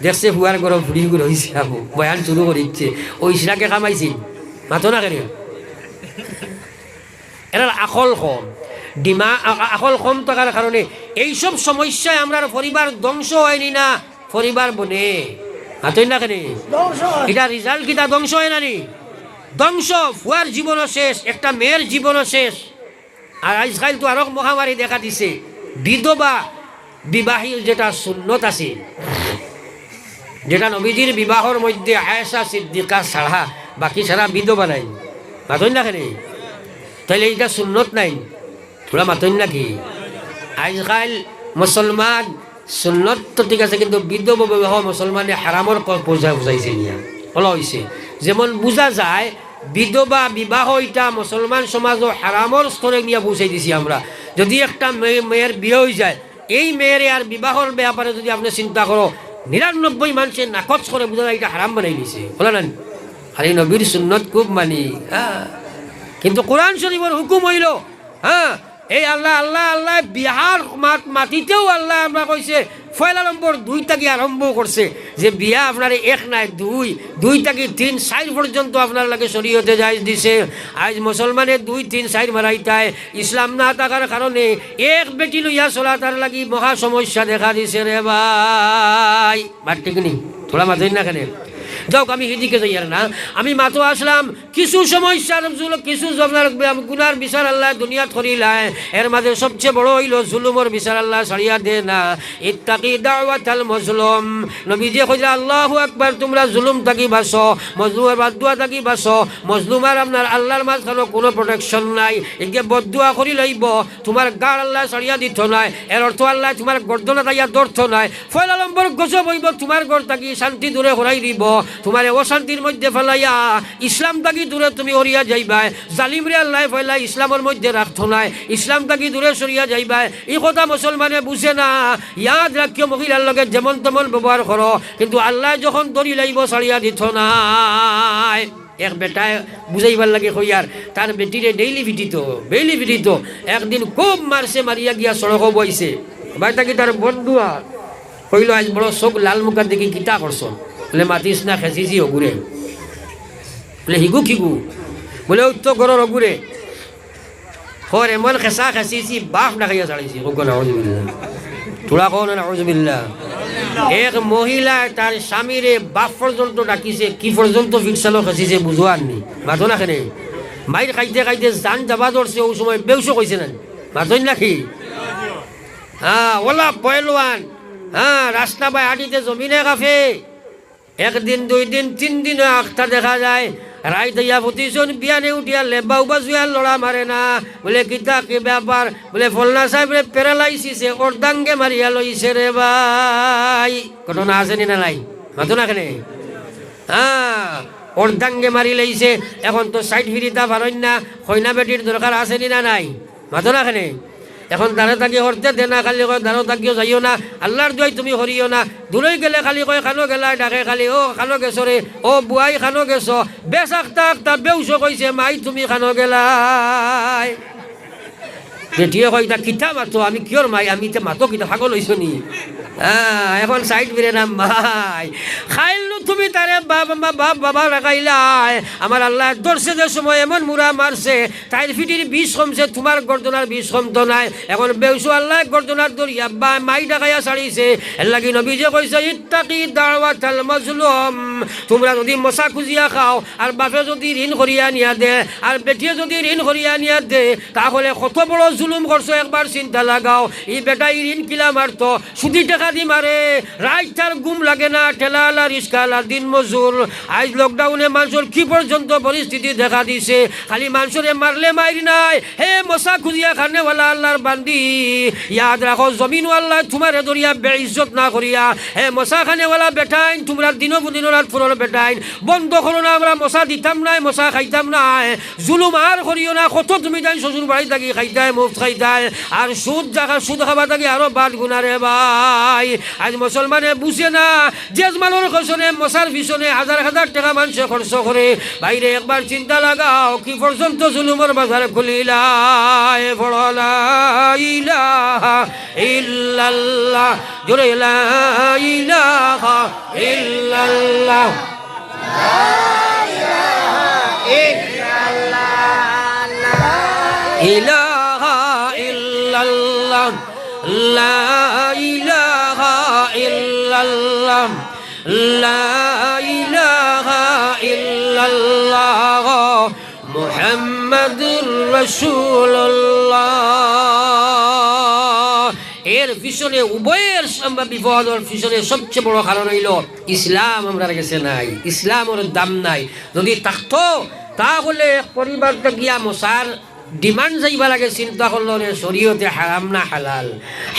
দেখছে ফুয়ার গরম ফুড়ি গুলো হয়েছে, বয়ান শুরু করিচ্ছে, ও ইশরাকে কামাইছিল, মাতো না কেন? এরা আকল কম। ডিমা আকল কম থাকার কারণে এইসব সমস্যায় আমরা পরিবার ধ্বংস হয়নি না, পরিবার বনে হাতই না কেন এটা রেজাল্ট কিটা ধ্বংস হয় না নি? ধ্বংস, ফুয়ার জীবনও শেষ, একটা মেয়ের জীবনও শেষ। আর আজকাল তো আরো মহামারী দেখা দিছে, বিধবা বিবাহীর যেটা সুন্নত আছে, যেটা নবীজির বিবাহর মধ্যে আয়েশা সিদ্দিকা ছাড়া বাকি ছাড়া বিধবা নাই। মাতই না কেন? তাহলে এটা সুন্নত নাই, তোরা মাতই নাকি? আজকাল মুসলমান সুন্নত তো ঠিক আছে, কিন্তু বিধবা বিবাহ মুসলমানে হারামর বুঝাইছে নিয়া বলা হয়েছে। যেমন বোঝা যায় বিধবা বিবাহ এটা মুসলমান সমাজও হারামর স্তরে নিয়ে পৌঁছাই দিছি আমরা। যদি একটা মেয়ের বিয়ে হয়ে যায়, এই মেয়ের আর বিবাহর ব্যাপারে যদি আপনি চিন্তা করো, ৯৯ মানুষের নাকচ করে বোঝা যায় এটা হারাম বানাই দিছে, বলে না? আর এই নবীর সুন্নত খুব মানি, হ্যাঁ। কিন্তু কোরআন শরীফের হুকুম হইল, হ্যাঁ, এই আল্লাহ আল্লাহ আল্লাহ বিহার মাটিতেও আল্লাহ আমরা কইছে পয়লা নম্বর ২ থেকে আরম্ভ করছে যে বিয়া আপনার ১ নাই ২, ২ থেকে ৩, ৪ পর্যন্ত আপনার লাগে শরীয়তে জায়েজ দিছে। আজ মুসলমানের ২, ৩, ৪ মারাইতায় ইসলাম না থাকার কারণে এক বেটি লইয়া চলা তার লাগি মহা সমস্যা দেখা দিছে রে ভাই। বাট ঠিক নি? থোড়া মাঝে না কেন যাও, আমি হিদিকে যাই আর না, আমি মাত্র আসলাম কিছু সমস্যার কিছু গুনার বিচার আল্লাহ দুনিয়াত করিলায়, এর মাঝে সবচেয়ে বড় হইল জুলুমর বিচার আল্লাহ ছাড়িয়া দে না। ইত্তাকি দাওয়াতাল মাজলুম, নবীজি কইলা আল্লাহু আকবার, তোমরা জুলুম থাকি বাঁচো, মজলুমের বদদুয়া থাকি বাঁচো। মজলুমার আপনার আল্লাহর মাঝখানে কোনো প্রোটেকশন নাই, একে বদদুয়া করি লইব, তোমার গাড় আল্লাহ ছাড়িয়া দিত নাই, এর অর্থ আল্লাহ তোমার গর্দনা তাইয়া দর্থ নাই। পয়লা নম্বর গজব হইব, তোমার ঘর থাকি শান্তি দূরে হরাই দিব, তোমার অশান্তির মধ্যে ফেলাইয়া ইসলাম থাকি দূরে তুমি হরিয়া যাইবাই। জালিমরে আল্লাহ ফেলা ইসলামের মধ্যে রাখতো নাই, ইসলাম থাকি দূরে সরিয়া যাইবাই। এই কথা মুসলমানে বুঝে না। ইয়াদ রাখিও, মহিলার লগে যেমন তেমন ব্যবহার করো, কিন্তু আল্লাহ যখন দড়ি লাইব ছাড়িয়া দিত নাই। এক বেটায় বুঝাইবার লাগে কইয়ার তার বেটিরে ডেইলি ভিটিত একদিন খুব মারছে, মারিয়া গিয়া সড়ক বইছে। ভাই তাকে তার বন্ধুয়া কইল, আজ বড় চোখ লাল মুখার দেখি কিতা করছ? বলে মাতিস না, খেঁচিছি অগুরে। বলে হিগু বলে উত্ত গরর অগুরে খর এমন খেঁচা খেঁচিছি বাপ ডাকাইয়া ছাড়াইছি। তোরা কো না নাউজুবিল্লাহ। এক মহিলা তার স্বামীরে বাপ পর্যন্ত ডাকিছে, কি পর্যন্ত ফিরসালো খেঁচিছে বুঝোয়ার নি। মাথো না খেনে মাইর খাইতে খাইতে জান যাবা ধরছে, ওই সময় বেউসো কইছে না, মাথই নাকি? হ্যাঁ, ওলা পয়লওয়ান, হ্যাঁ, রাস্তা বাই হাঁটিতে জমিনে কাফে। একদিন, ২ দিন, ৩ দিন আখটা দেখা যায়, রায় দিয়া প্রতিজন বিয়ানে উঠিয়া লেবাউ বাজুয়া লড়া মারে না। বলে কিতা কি ব্যাপার? বলে ফলনা সাহেব প্যারালাইসিসে অর্ধাঙ্গে মারিয়া লইছে রে ভাই। ঘটনা আসেনি না নাই? মাথো না কেনে? হ্যাঁ, অর্ধাঙ্গে মারি লইছে। এখন তো সাইড ফিরিতা পারেন না, কইনা বেটির দরকার আসেনি না নাই? মাথো না কেনে? এখন দাঁড়ে থাকি হরতে দে না, খালি কয় দাঁড়ো থাকিও যাইও না, আল্লাহর দোয়াই তুমি হরিও না। দূরই গেলে খালি কয় খানো গেলাই ডাকে, খালি ও খানো গেছরে, ও বুয়াই খানো গেছ, বেশ আখতা বেউসো কইছে মাই তুমি খানো গেলাই। বেটিয়ে কয় তা কিতা মাতো? আমি কিয়র মাই? আমি তো মাতো কিতা ভাগল হইছো নি? হ্যাঁ, এখন সাইড ফিরে না মাই খাইলু তুমি তারে বাবা রাখাইলাই। আমার আল্লাহ দর্শে যে সময় এমন মুরা মারছে, তাইর ফিটির বিষ কমছে, তোমার গর্দনার বিষ কমতো নাই। এখন বেউসু আল্লাহ গর্দনার দরিয়া বা মাই ডাকাইয়া ছাড়িছে। এর লাগি নবী যে কইছে ইত্তাকি দাওয়াতাল মাজলুম, তোমরা যদি মশা খুঁজিয়া খাও, আর বাপে যদি ঋণ করিয়া নিয়া দে, আর বেটিয়ে যদি ঋণ করিয়া নিয়া দে, তাহলে কত বড় জুলুম করছো একবার চিন্তা লাগাও। এই বেটাই ঋণ কিলা মারতো, সুদি টাকা দি মারে, রাত তার ঘুম লাগে না, ঠেলালা রিস্কালা দিন মজুর। আজ লকডাউনে মানুষের কি পর্যন্ত পরিস্থিতি দেখা দিছে, খালি মানুষের মারলে মারি নাই। হে মশা খুঁজিয়া খানেওয়ালা আল্লাহর বান্দি, ইয়াদ রাখো জমিন আল্লাহ তোমার দরিয়া বেইজ্জত না করিয়া। হে মশা খানেওয়ালা বেটাইন, তোমরা দিন রাত ফুরর বেটাইন বন্ধ করো না। আমরা মশা দিতাম নাই, মশা খাইতাম নাই, জুলুম আর করিও না। কত তুমি তাই শ্বশুর বাড়ি থাকি খাইতাই, মুফত খাইতাই, আর সুদ খাবা থাকি আরো বাদ গুনারে ভাই। আজ মুসলমানে বুঝে না, জেজমানোর খসনে মশার পিছনে হাজার হাজার টাকা মানুষ খরচ করে। বাইরে একবার চিন্তা লাগাও, কি পর্যন্ত জুলুমের বাজার খুলিলাই। লা ইলাহা ইল্লাল্লাহ, জোরে লা ইলাহা ইল্লাল্লাহ, ইলাহা লা ইলাহা ইল্লাল্লাহ লা ইলাহা ইল্লাল্লাহ মুহাম্মাদুর রাসূলুল্লাহ। এর পিছনে উভয়ের বিপদের পিছনে সবচেয়ে বড় কারণ হইল ইসলাম আমরা কাছে নাই, ইসলামের দাম নাই। যদি থাকতো তাহলে পরিবারটা গিয়া মশার ডিমান্ড যাইবা লাগে, চিন্তা করলো শরীয়তে হারাম না হালাল।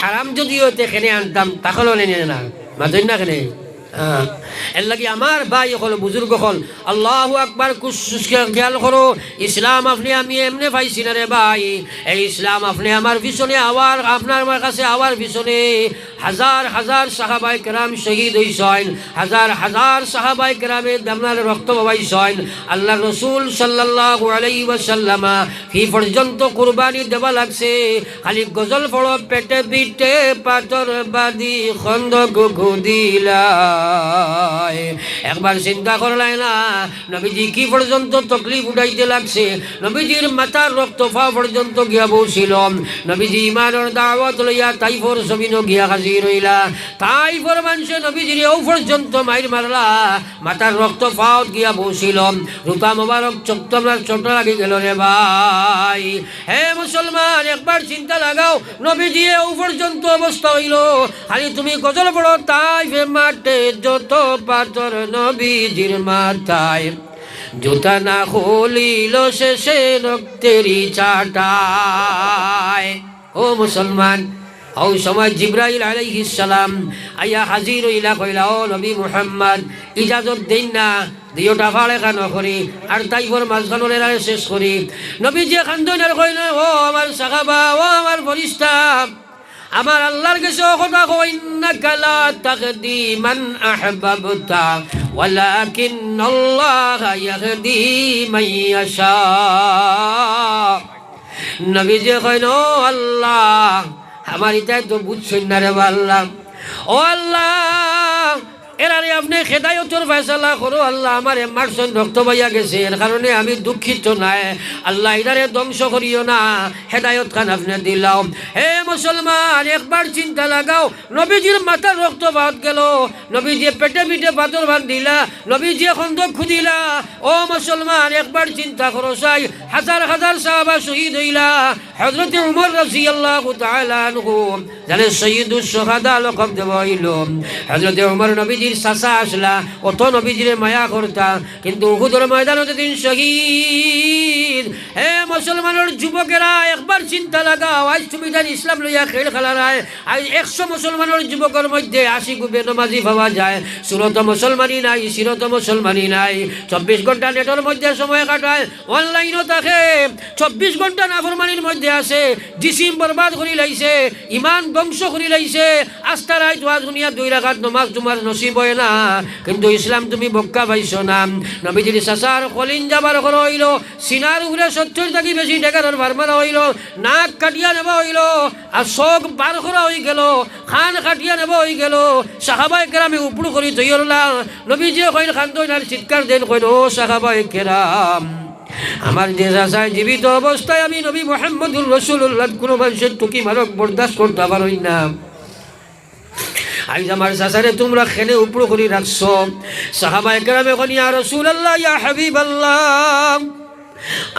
হারাম যদি হইতে খেনে আনতাম তাহলে নেনে না মাতই না কেনে। এর লাগি আমার ভাই হল বুজুর্গ হল আল্লাহু আকবার খেয়াল করো। ইসলাম আপনি আমি এমনি পাইছি না রে ভাই। এই ইসলাম আপনি আমার পিছনে আওয়ার আপনার আমার কাছে আওয়ার পিছনে হাজার হাজার সাহাবায়ে কেরাম শহীদ হইছেন, হাজার হাজার সাহাবায়ে কেরামের আপনার রক্ত বহাইছেন। আল্লাহ রসুল সাল্লাল্লাহু আলাইহি ওয়াসাল্লাম ফি পর্যন্ত কুরবানি দেওয়া লাগছে। খালি গজল পড়ো পেটে পিঠে পাথর বাদি খন্দক খুদিলা। একবার চিন্তা করলাই না নবীজি কি পর্যন্ত তকলিফ উঠাইতে লাগছে। নবীজির মাথার রক্ত পা পর্যন্ত গিয়া বসছিল। নবীজি ইমানের দাওয়াত লইয়া তাইফর জমিনও গিয়া হাজির হইলা। তাইফর মানুষে নবীজির ও পর্যন্ত মাইর মারলা, মাথার রক্ত পাওত গিয়া বসছিল। রূপা মোবারক চোখ আপনার ছোট লাগি গেল রে ভাই। হে মুসলমান একবার চিন্তা লাগাও, নবীজি ও পর্যন্ত অবস্থা হইল। খালি তুমি গজল পড়ো তাইফে মাঠে যত পাথর নবীজির মাথায়, জুতা না খুলিল শেষে রক্তেরই চাটায়। ও মুসলমান, ওই সময় জিবরাইল আলাইহিস সালাম আইয়া হাজির হইলা, কইলা ও নবী মুহাম্মদ ইজাজত দেন না দিওটা ফাড়ে খান করি আর তাইফর মাঝখানের শেষ করি। নবীজি খান্দনের কইলেন ও আমার সাহাবা, ও আমার ফেরেশতা, আমার আল্লাহর কাছে কথা কই ইন্নাকা লা তাহদি মান আহবাবতা ওয়ালাকিন্নাল্লাহ ইয়াহদি মান ইয়াশা। নবীজি কইন ও আল্লাহ আমার ইতাই তো বুঝছেন না রে আল্লাহ, ও আল্লাহ এরারে আপনি হেদায়তের ফয়সালা করো আল্লাহ। আমার মারসন রক্ত বাইয়া গেছে, এর কারণে আমি দুঃখিত নাই আল্লাহ, এদারে ধ্বংস করিও না, হেদায়ত খান আপনি দিলাও। হে মুসলমান একবার চিন্তা লাগাও, নবীজির মাথার রক্ত বাদ গেল, নবীজি পেটে পিঠে পাথর বাদ দিলা, নবীজি খন্দক খুদিলা। ও মুসলমান একবার চিন্তা করো, সাই হাজার হাজার সাহাবা শহীদ হইলা। হযরত উমর রাদিয়াল্লাহু তাআলা আনহু জানে সৈয়দুশ শুহাদা লকব দেওয়া হইল। হযরত উমর নবীজির চাচা আসলা, অত নবীজির মায়া করতা, কিন্তু উহুদের ময়দানে দিন শহীদ। হে মুসলমানের যুবকেরা একবার চিন্তা লাগাও, আজ তুমি জানি ইসলাম লইয়া খেল খেলারায় আজ 100 মুসলমানের যুবকের মধ্যে 80 গুবে নমাজি পাওয়া যায়, সুরত মুসলমানই নাই, সিরত মুসলমানই নাই। 24 ঘন্টা নেটের মধ্যে সময় কাটায়, অনলাইনও থাকে, 24 ঘন্টা নাফরমানির মধ্যে আছে, জিসিম বরবাদ করি লাইছে, ইমান ধ্বংস করি লাইছে। আস্তা রায় দোয়া দুনিয়া 2 রাকাত নমাজ তোমার নসিব হয় না, কিন্তু ইসলাম তুমি বক্কা পাইছো না। নবীজির চাচার কলিন যাবার করা হইল, সিনার উপরে 70 থেকে বেশি টাকার ভার মারা হইল, নাক কাটিয়া নেওয়া হইল, আর চোখ বার করা হয়ে গেল, খান কাটিয়া নেওয়া হয়ে গেল। সাহাবায়ে কেরামে উপড়ু করি তৈরলা। নবীজি কইল খান্দন আর চিৎকার দেন, কইল ও সাহাবায়ে কেরাম, আমার যে চাচায় জীবিত অবস্থায় আমি নবী মুহাম্মদুর রাসূলুল্লাহ কোনো মানুষের টুকি মারক বরদাস্ত করতে পারই না। আজ আমার চাচারে তোমরা খেলে উপড়ো করে রাখছো। সাহাবায়ে কেরামে কইল ইয়া রাসূলুল্লাহ ইয়া হাবিবাল্লাহ,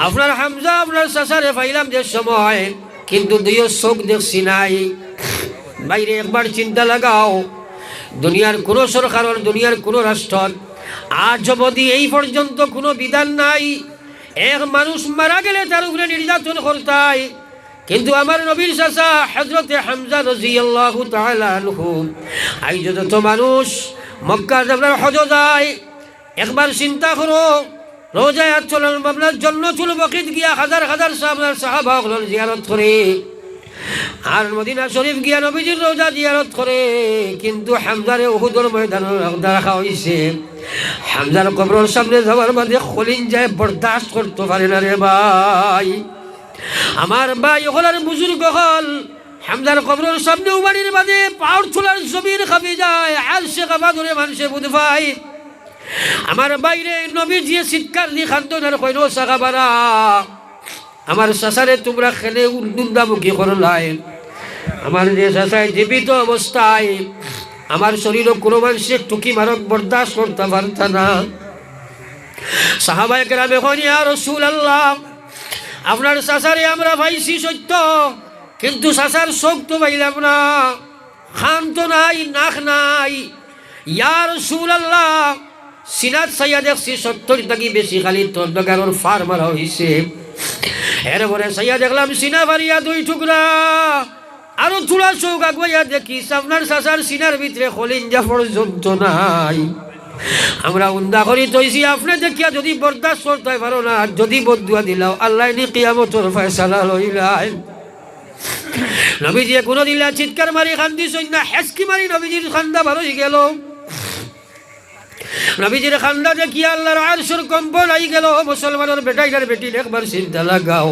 আপনার হামজা আপনার চাচারে পাইলাম যে সময়, কিন্তু দুইও চোখ দেখছি নাই। বাইরে একবার চিন্তা লাগাও, দুনিয়ার কোনো সরকারের, দুনিয়ার কোনো রাষ্ট্র আজ অবধি এই পর্যন্ত কোনো বিধান নাই এক মানুষ মারা গেলে তার উপরে নির্যাতন করতাই, কিন্তু আমার নবীর চাচা হযরতে হামজা রাদিয়াল্লাহু তাআলা আনহু আজ যত মানুষ মক্কা আপনার হজ যায়, একবার চিন্তা করো, রোজায় চলেন আপনার জান্নাতুল বাকিত গিয়া হাজার হাজার সাহাবা জিয়ারত করে, আর মদিনা শরীফ গিয়া নবীজির রোজা জিয়ারত করে, কিন্তু হামজারে উহুদের ময়দানে রাখা হয়েছে। হামজার কবরের সামনে যাওয়ার বাদে খলিন যায় বরদাস্ত করতে পারে না রে ভাই। আমার ভাই হলার বুজুর্গ হল হামজার কবরের সামনে উবাড়ির বাদে পাওয়ার চুলার জমির খাবি যায়, আর সে খাবা ধরে মানুষে বুঝ পায়। আমার বাইরে নবীজি চিৎকার দিয়ে খান্তনার কইল সাহাবারা, আমার চাচারে তোমরা খেলে উন্দামুখী করলাই, আমার যে চাচাই জীবিত অবস্থায় আমার শরীরও কোনো মানুষের টুকি মারক বরদাস্ত করতে পারত না। সাহাবায়ে কেরামে কইন ইয়া রাসূলুল্লাহ, আপনার চাচারে আমরা পাইছি সত্য, কিন্তু চাচার চোখ তো পাইলাম না, খান তো নাই, নাক নাই। ইয়া রাসূলুল্লাহ, সিনাত চাইয়া দেখছি 70 টাকি বেশি, খালি তন্ডকারর ফার মারা হয়েছে। এরপরে চাইয়া দেখলাম সিনা ফারিয়া 2 টুকরা। আরো চূড়া চৌক আগুয়া দেখি আপনার চাচার সিনার ভিতরে খলিঞ্জা পর্যন্ত নাই। আমরা উন্দা করি তৈছি, আপনি দেখিয়া যদি বরদাস্ত করতে পারো না, যদি বদুয়া দিলাও আল্লাহ নি কিয়ামতের ফয়সালা লইলাই। নবীজি কোনো দিলা চিৎকার মারি কান্দিছই না, হেসকি মারি নবীজির খান্দা বার হয়ে গেল। নবীজির খান্দা দেখিয়া আল্লাহর আরশের কম্পন আই গেল। মুসলমানের বেটাইটার বেটি একবার চিন্তা লাগাও,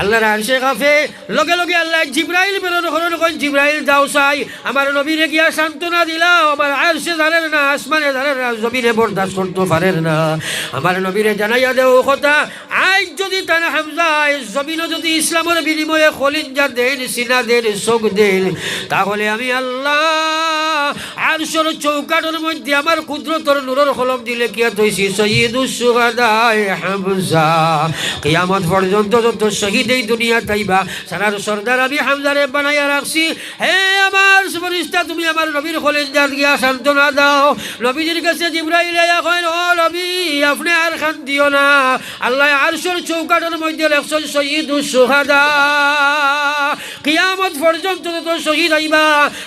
আল্লাহর আরশে কাঁপে। লগে লগে আল্লাহ জিবরাইল বেরোনো করেন, কই জিবরাইল যাও চাই আমার নবীরে গিয়া সান্ত্বনা দিলাও। আমার আরশে জানেন না, আসমানে জানেন না, জমিনে বরদাস্ত করতে পারেন না। আমার নবীরে জানাইয়া দেও কথা, আজ যদি তারা হামজা জমিনও যদি ইসলামের বিনিময়ে খলিঞ্জা দেন, সিনা দেন, চোখ দেন, তাহলে আমি আল্লাহ আরশের চৌকাঠের মধ্যে আমার কুদরতর নূরের কলম দিলে কিয়া তৈছি সৈয়দুস শুহাদা হামজা। কিয়ামত পর্যন্ত যত শহীদ এই দুনিয়া তাইবা সারার সর্দার আমি হামজারে বানাইয়া রাখছি। হে আমার ফেরেশতা, তুমি আমার নবীর খলিঞ্জা গিয়া সান্ত্বনা দাও। নবীজির কাছে জিবরাইল আয়া কয়, ও নবী আপনি আর খান দিও না, আল্লাহ আরশের চৌকাঠের মধ্যে লেখছেন সৈয়দুস শুহাদা। কিয়ামত পর্যন্ত যত শহীদ আইবা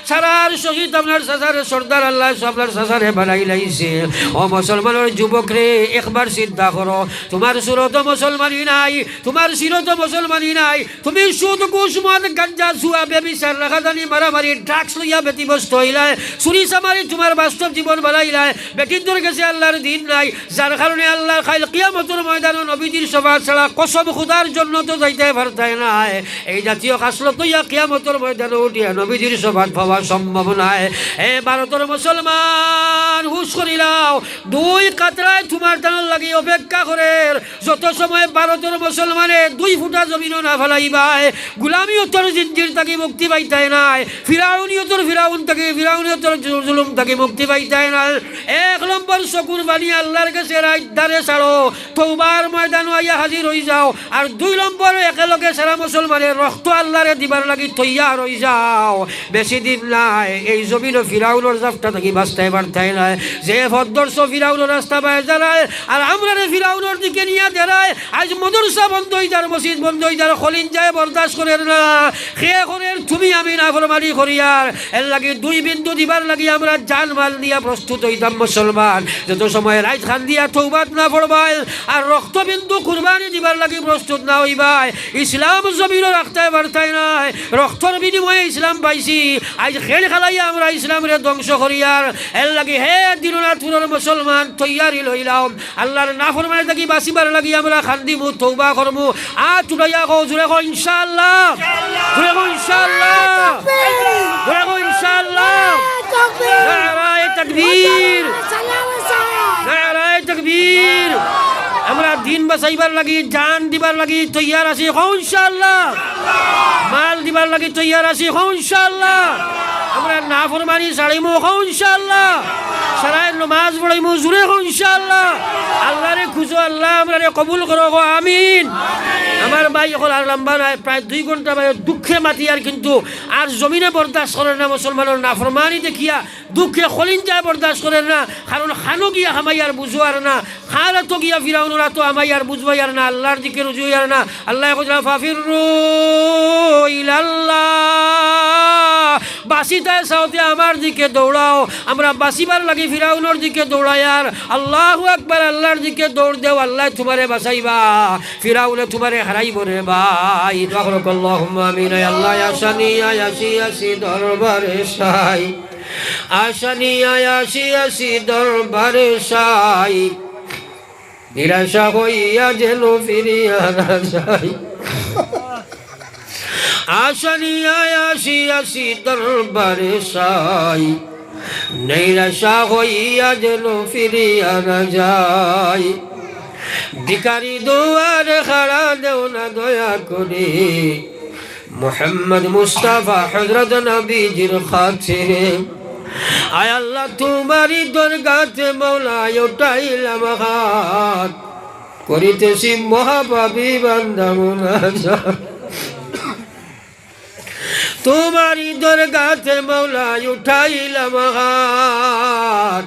সারার শহীদ আপনার চাচার সর্দার আল্লাহ আপনার চাচারে বানাই লাইছে। ও মুসলমানের যুবক রে, একবার চিন্তা করো, তোমার সুরত মুসলমানি নাই, তোমার সিরত মুসলমানি নাই। তুমি সুদ ঘুষ মদ গাঞ্জা জুয়া বেবিচার রাখাদানি মারামারি ড্রাগস লইয়া ব্যতিব্যস্ত হইলায়, চুরি চামারি তোমার বাস্তব জীবন বানাইলায়। বেটির কাছে আল্লাহর দিন নাই, যার কারণে আল্লাহ খাইল কিয়ামতের ময়দানে নবীজির সভা ছাড়া কসম খুদার জন্য তো যাইতে পারতাই নাই। এই জাতীয় খাসলত ইয়া কিয়ামতের ময়দানে উঠিয়া নবীজির সভা পাওয়া সম্ভব নাই। এ ভারতের মুসলমান হুশ করিলাও, 2 কাতরায় তোমার টানার লাগি অপেক্ষা করে। যত সময় ভারতের মুসলমানে 2 ফুটা জমিনও না ফেলাইবাই, গুলামিয়তর জিঞ্জির তাকে মুক্তি পাইতাই নাই, ফিরাউনিয়তর ফিরাউন তাকে ফিরাউনিয়তর জুলুম তাকে মুক্তি পাইতাই নাই। 1 নম্বর চকুর বানি আল্লাহর কাছে রাত দারে ছাড়ো, তওবার ময়দান আইয়া হাজির হয়ে যাও। আর 2 নম্বর একেলগে সারা মুসলমানের রক্ত আল্লাহরে দিবার লাগি তৈয়ার হয়ে যাও। বেশি দিন নাই, এই জমিনও ফিরাউনের জাফটা থাকি বাঁচতে পারতাই নাই। যে ভদ্রস ফিরাউনের রাস্তা পায় দাঁড়ায়, আর আমরা ফিরাউনের দিকে নিয়ে দাঁড়ায়। আজ মদরসা বন্ধ হয়ে যার, মসজিদ বন্ধ হয়ে যার, খলিঞ্জায় বরদাস্ত করেন না। খেয়ে করেন তুমি আমি না ফরমানি করিয়ার এর লাগি 2 বিন্দু দিবার লাগি আমরা জান মাল দিয়া প্রস্তুত হইতাম মুসলমান। যত সময় রাইত খান দিয়া তওবাত না পড়বাই আর রক্ত বিন্দু কুরবানি দিবার লাগি প্রস্তুত না হইবাই, ইসলাম জমিনও রাখতে পারতাই নাই। রক্তর বিনিময়ে ইসলাম পাইছি, আজ খেল খেলাইয়া আমরা ইসলামের ধ্বংস করিয়ার এর লাগি হে দিনাতুরের মুসলমান তৈয়ারি লইলাম। আল্লাহর নাফরমানি থাকি বাঁচিবার লাগি আমরা খান্দিমু, তওবা করমু। আজ উঠাইয়া কও, জোরে কও ইনশাআল্লাহ, জোরে কও ইনশাআল্লাহ, জোরে কও ইনশাআল্লাহ। নারায়ে তাকবীর, নারায়ে তাকবীর। আমরা দিন বাঁচাইবার লাগি, জান দিবার লাগি তৈয়ার আছি, কও ইনশাআল্লাহ। মাল দিবার লাগি তৈয়ার আছি, কও ইনশাআল্লাহ। আমরা নাফরমানি ছাড়িমু, কও ইনশাআল্লাহ। সারায় নামাজ পড়াইমু, জোরে কও ইনশাআল্লাহ। আল্লাহরে খুঁজো, আল্লাহ আমরারে কবুল করো, কও আমিন। আমার ভাই এখন আর লম্বা নাই, প্রায় 2 ঘন্টা ভাই দুঃখে মাতি, আর কিন্তু আর জমিনে বরদাস্ত করেন না মুসলমানের নাফরমানি দেখিয়া, দুঃখে খলিঞ্জায় বরদাস্ত করেন না। কারণ খানো গিয়া হামাইয়ার বুঝোয়ার না, খালা তো গিয়া ফিরাউনরা তো আমাইয়ার বুঝবাইয়ার না, আল্লাহর দিকে রুজুয়ার না। আল্লাহ কইলা ফাফিরু ইলাল্লাহ, বাঁচিতে চাওতে আমার দিকে দৌড়াও। আমরা বাঁচিবার লাগি ফিরাউনের দিকে দৌড়াইয়ার, আল্লাহু আকবার, আল্লাহর দিকে দৌড় দেও, আল্লাহ তোমারে বাঁচাইবা, ফিরাউনে তোমারে হারাইব রে ভাই। আল্লাহুম্মা আমিন। আল্লাহ আসানি আয়াসি আসি দরবারে সাই, আসানি আয়াসি আসি দরবারে সাই, নিরাশা হইয়া যেন ফিরিয়া না যাই। আসানি আয়াসি আসি দরবারে সাই, নিরাশা হইয়া যেন ফিরিয়া না যাই। ভিখারি দুয়ারে খাড়া দেও না দয়া করে, মোহাম্মদ মুস্তাফা হযরত নবীজির খাতিরে আয় আল্লাহ তোমারই দরগাতে মওলা উঠাইলাম হাত করিতেছি মহাপাপী বান্দা মুনাজাত তোমারই দরগাতে মওলা উঠাইলাম হাত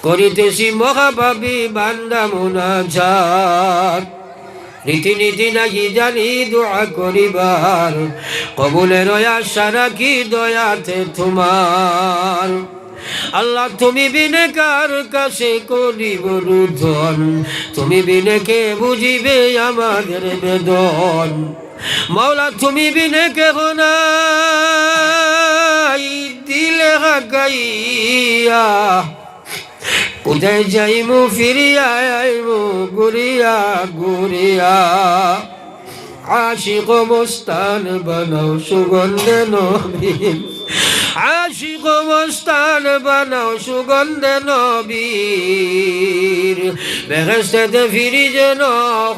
করিতেছি মহাপাপী বান্দা মুনাজাত রীতিনীতি নাকি জানি দোয়া করিবার কবুলের আশা রাখি দয়াতে তোমার আল্লাহ তুমি বিনে কার কাছে করিব রুদন তুমি বিনে কে বুঝিবে আমাদের বেদন মাওলা তুমি বিনে কেহ নাই দিলে হাকাইয়া কোথায় যাইমু ফিরিয়া আইমু গুরিয়া গুরিয়া আশিক মস্তান বানাও সুগন্ধে নবী আশিক মস্তান বানাও সুগন্ধে নবীর বেহেশতে ফিরি যেন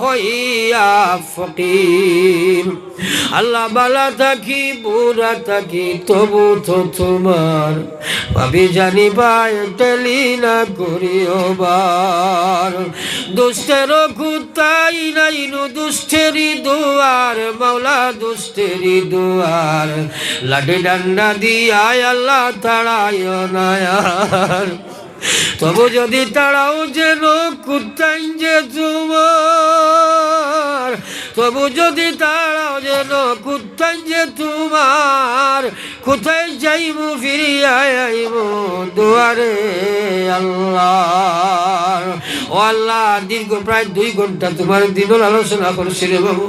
হইয়া ফকির আল্লাহ বালা থাকি বুড়া থাকি তবু তো তোমার ভাবি জানি পায় টেলি না করিও বার দুষ্টের কুতাই নাইনু দুষ্টেরি দুয়ার মাওলা দুষ্টেরি দুয়ার লাঠি ডান্ডা দিয়ায় আল্লাহ তাড়ায় নায়ার তবু যদি তাড়াও যেন কুতাই যে তোমার তবু যদি তাড়াও যেন কুতাই যে তোমার কোথায় যাইমু ফিরিয়া আইমু দুয়ারে আল্লাহ ও আল্লাহ দীর্ঘ প্রায় 2 ঘন্টা তোমার দিনের আলোচনা করছি রে বাবু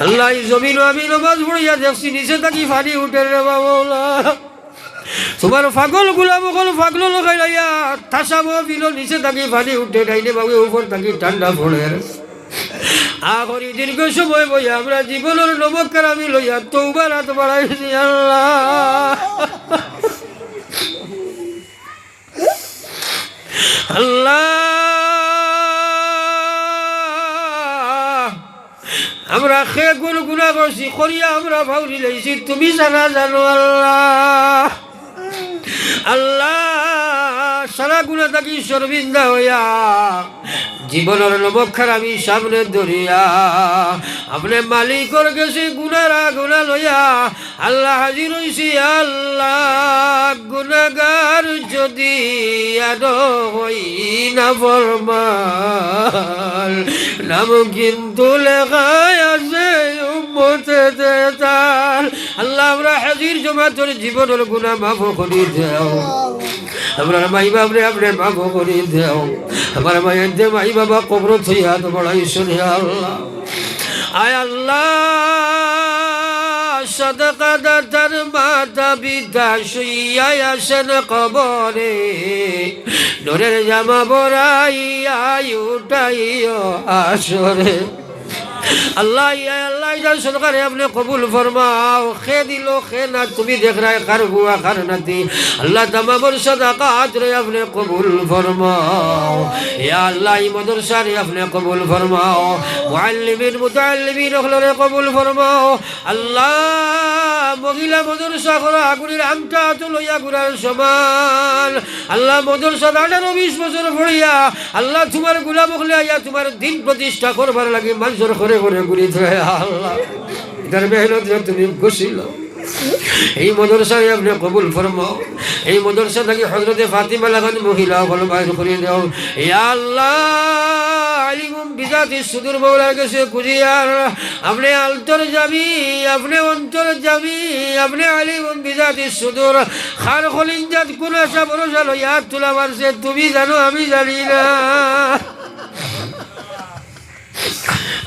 আল্লাহ জমিন আমি নমাজ পড়িয়া দেখছি নিচে থাকি ফানি উঠে রে বাবুলা তোমার পাগল গুলাম পাগল লগাইয়া ঠাসা বিল নিচে থাকি ফানি উঠে ডাইনে বাবু উপর থাকি ঠান্ডা পড়ে আখরি দীর্ঘ সময় বইয়া আমরা জীবনের নমস্কার আমি লইয়া তওবার হাত বাড়াইছি আল্লাহ আল্লাহ আমরা খে গুণা করছি করিয়া আমরা ভাউরি লাইছি তুমি জানা জানো আল্লাহ আল্লাহ সারা গুণা থাকি শর্মিন্দা হইয়া জীবনের নবক্ষার আমি সামনে ধরিয়া আপনি মালিকর গেছি গুনারা গুনা লইয়া আল্লাহ হাজির হইছি আল্লাহ গুনাগার যদি আরো হই না ফরমান নাম কিন্তু লেখায় আছে উম্মতে তার আল্লাহ আমরা হাজির জমাতের জীবনের গুনাহ মাফ করে দাও আমরা মাই বাবরে আপনি মাফ করে দাও আমার মায়ের যে মাই বাবা কবর থইয়া তো বড়াই শুনে আল্লাহ আয় আল্লাহ সদকা দাতার মাতা পিতা শুইয়া আসেন কবরে নূরের জামা বড়াইয়া উঠাইও আসরে আল্লাহ আল্লাহ সরকারে আপনি কবুল ফরমাও খে দিল খে না তুমি দেখ রা কার হুয়া কার নাতি আল্লাহ তামামর সাদাকাত রে আপনি কবুল ফরমাও ইয়া আল্লাহ এই মাদ্রাসা রে আপনি কবুল ফরমাও মুআল্লিমিন মুতাআল্লিমিন ওগুলোরে কবুল ফরমাও আল্লাহ মহিলা মাদ্রাসা করা আগুনের আমটা তো লইয়া গুরার সমান আল্লাহ মাদ্রাসা 18-20 বছর পড়িয়া আল্লাহ তোমার গোলাম হলে আয়া তোমার দিন প্রতিষ্ঠা করবার লাগে মানুষের ঘরে ঘরে ঘুরি ধরে আল্লাহ এটার মেহনত তুমি খুশি লও এই মাদ্রাসায় আপনি কবুল ফরমাও এই মাদ্রাসা থেকে হযরতে ফাতিমা লাগান মহিলা বল বাইর করে দাও ইয়া আল্লাহ আলিমুম বিজাতি সুদূর মাওলার কাছে কুজিয়ার আপনি আলতর যাবি আপনি অন্তর যাবি আপনি আলিমুম বিজাতি সুদূর খার খলিঞ্জাত কোন আশা ভরসা লইয়া তুলা মারছে তুমি জানো আমি জানি না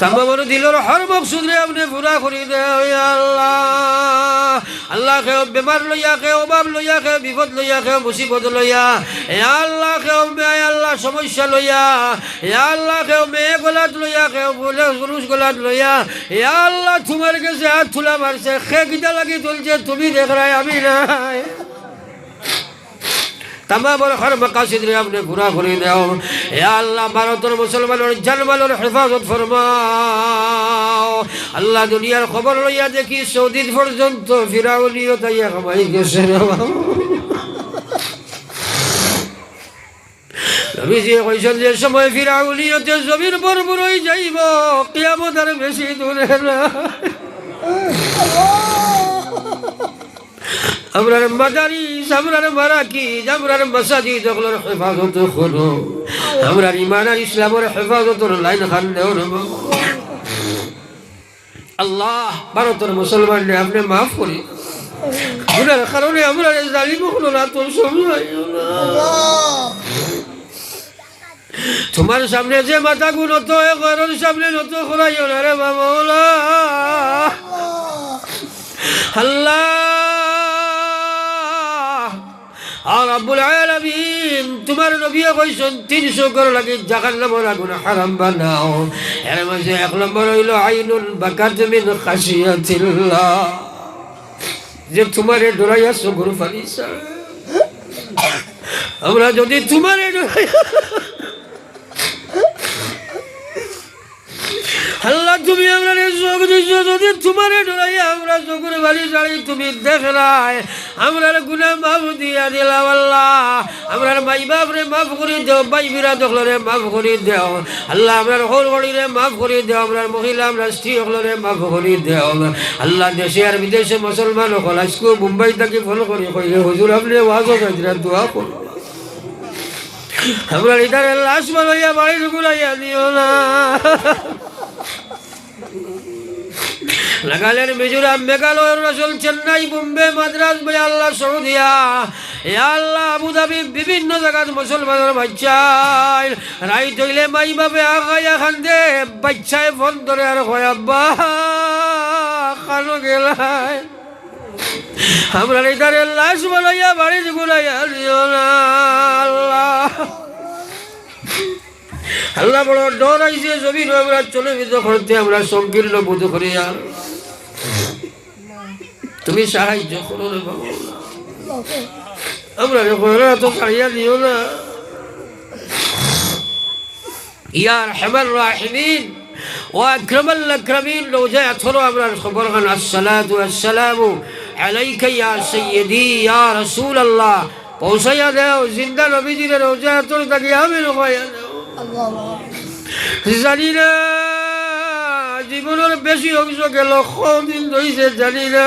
তামাম দিলর হর মকসুদ রে আপনি পুরা করে দেও ইয়া আল্লাহ আল্লাহ কেউ বেমার লইয়া কেউ অভাব লইয়া কেউ বিপদ লইয়া কেউ মুসিবত লইয়া ইয়া আল্লাহ কেউ মেয়ে আল্লাহ সমস্যা লইয়া ইয়া আল্লাহ কেউ মেয়ে গলাত লইয়া কেউ বলে পুরুষ গলাত লইয়া ইয়া আল্লাহ তোমার কাছে হাত তুলা মারছে খে কিটা লাগি তুলছে তুমি দেখ রাই আমি নাই तमाम हर मकासिद रे आपने पूरा कर दो या अल्लाह भारत और मुसलमानों जानमालों हिफाजत फरमाओ আল্লাহ দুনিয়ার খবর লইয়া দেখি সৌদি পর্যন্ত ফিরাউলিও তাইয়া কামাই গেছে রে বাবা। নবীজি কইছেন যে সময় ফিরাউলিয়তে জমির বরবর হয়ে যাইব, কিয়ামত আর বেশি দূরে না। আমরার মাদারিস, আমরার মারাকিজ, আমরার মাসাজিদ ওগুলোর হেফাজত করো, আমরার ইমান আর ইসলামের হেফাজতের লাইন খান দেও না। আল্লাহ ভারতের মুসলমানদের আপনি মাফ করি, গুনার কারণে আমরা জালিম হলো না তো সমঝাইও না। তোমার সামনে যে মাথা গুনত ঘরের সামনে নত করাইও না রে বাবা। আল্লাহ আর রব্বুল আলামিন তোমার নবী কইছেন 300 ঘর লাগি জাহান্নামের আগুন হারাম বানাও। এর মাঝে 1 নম্বর হইল আইনুল বাকাত মিন খাশিয়াতিল্লাহ, যে তোমারে ডরাইয়া চকুর ফালিছা। আমরা যদি তোমারে ডরাইয়া আল্লাহ তুমি আমরা চোখ দিচ্ছ, যদি তোমারে ডরাইয়া আমরা চকুর বাড়ি চাড়ি তুমি দেখলাই, আমরার গুনাহ মাফ দিয়া দিলাম। আল্লাহ আমরার মাই বাপরে মাফ করে দেও, ভাই বিরা দখলরে মাফ করে দেও। আল্লাহ আমরার হোল গড়িরে মাফ করে দেও, আমরার মহিলা আমরা স্ত্রী হলরে মাফ করে দেও। আল্লাহ দেশে আর বিদেশে মুসলমান হল আজকে মুম্বাই থেকে ফোন করে কইলে হুজুর আপনি ওয়াজ কইরা দোয়া করুন, আমরা ইদারে লাশ বানাইয়া বাড়ি ঢুকুলাইয়া দিও না। নাগাল্যান্ড, মিজোরাম, মেঘালয়, অরুণাচল, চেন্নাই, বোম্বে, মাদ্রাজ, আল্লাহ সৌদিয়া, আল্লাহ আবুধাবি, বিভিন্ন জায়গার মুসলমানের বাচ্চাই রাইত হইলে মাই বাপে আগাইয়া খান্দে, বাচ্চায় ফোন ধরে আর কয় আব্বা খানো গেলাই, আমরা এটারে লাশ বানাইয়া বাড়ি গুলাইয়া দিও না। আল্লাহ আল্লাহ বড় ডর আইছে জমিন আমরা চলে যেতে করতে, আমরা সংকীর্ণ বোধ করি। আর তুমি সাহায্য করো রে বাবা, আমরা তো ছাড়িয়া দিও না। ইয়া আরহামার রাহিমিন ওয়া আকরামাল আকরামিন, রোজায় আথরো আমরা খবর খান। আসসালাতু ওয়াসসালামু আলাইকা ইয়া সাইয়্যিদি ইয়া রাসূলুল্লাহ, পৌঁছাইয়া দেও জিন্দা নবীজির রোজায় আথর তাকে আমিন হইয়া দেও। জানি না জীবনের বেশি অংশ গেল, কদিন ধরেছে জানি না।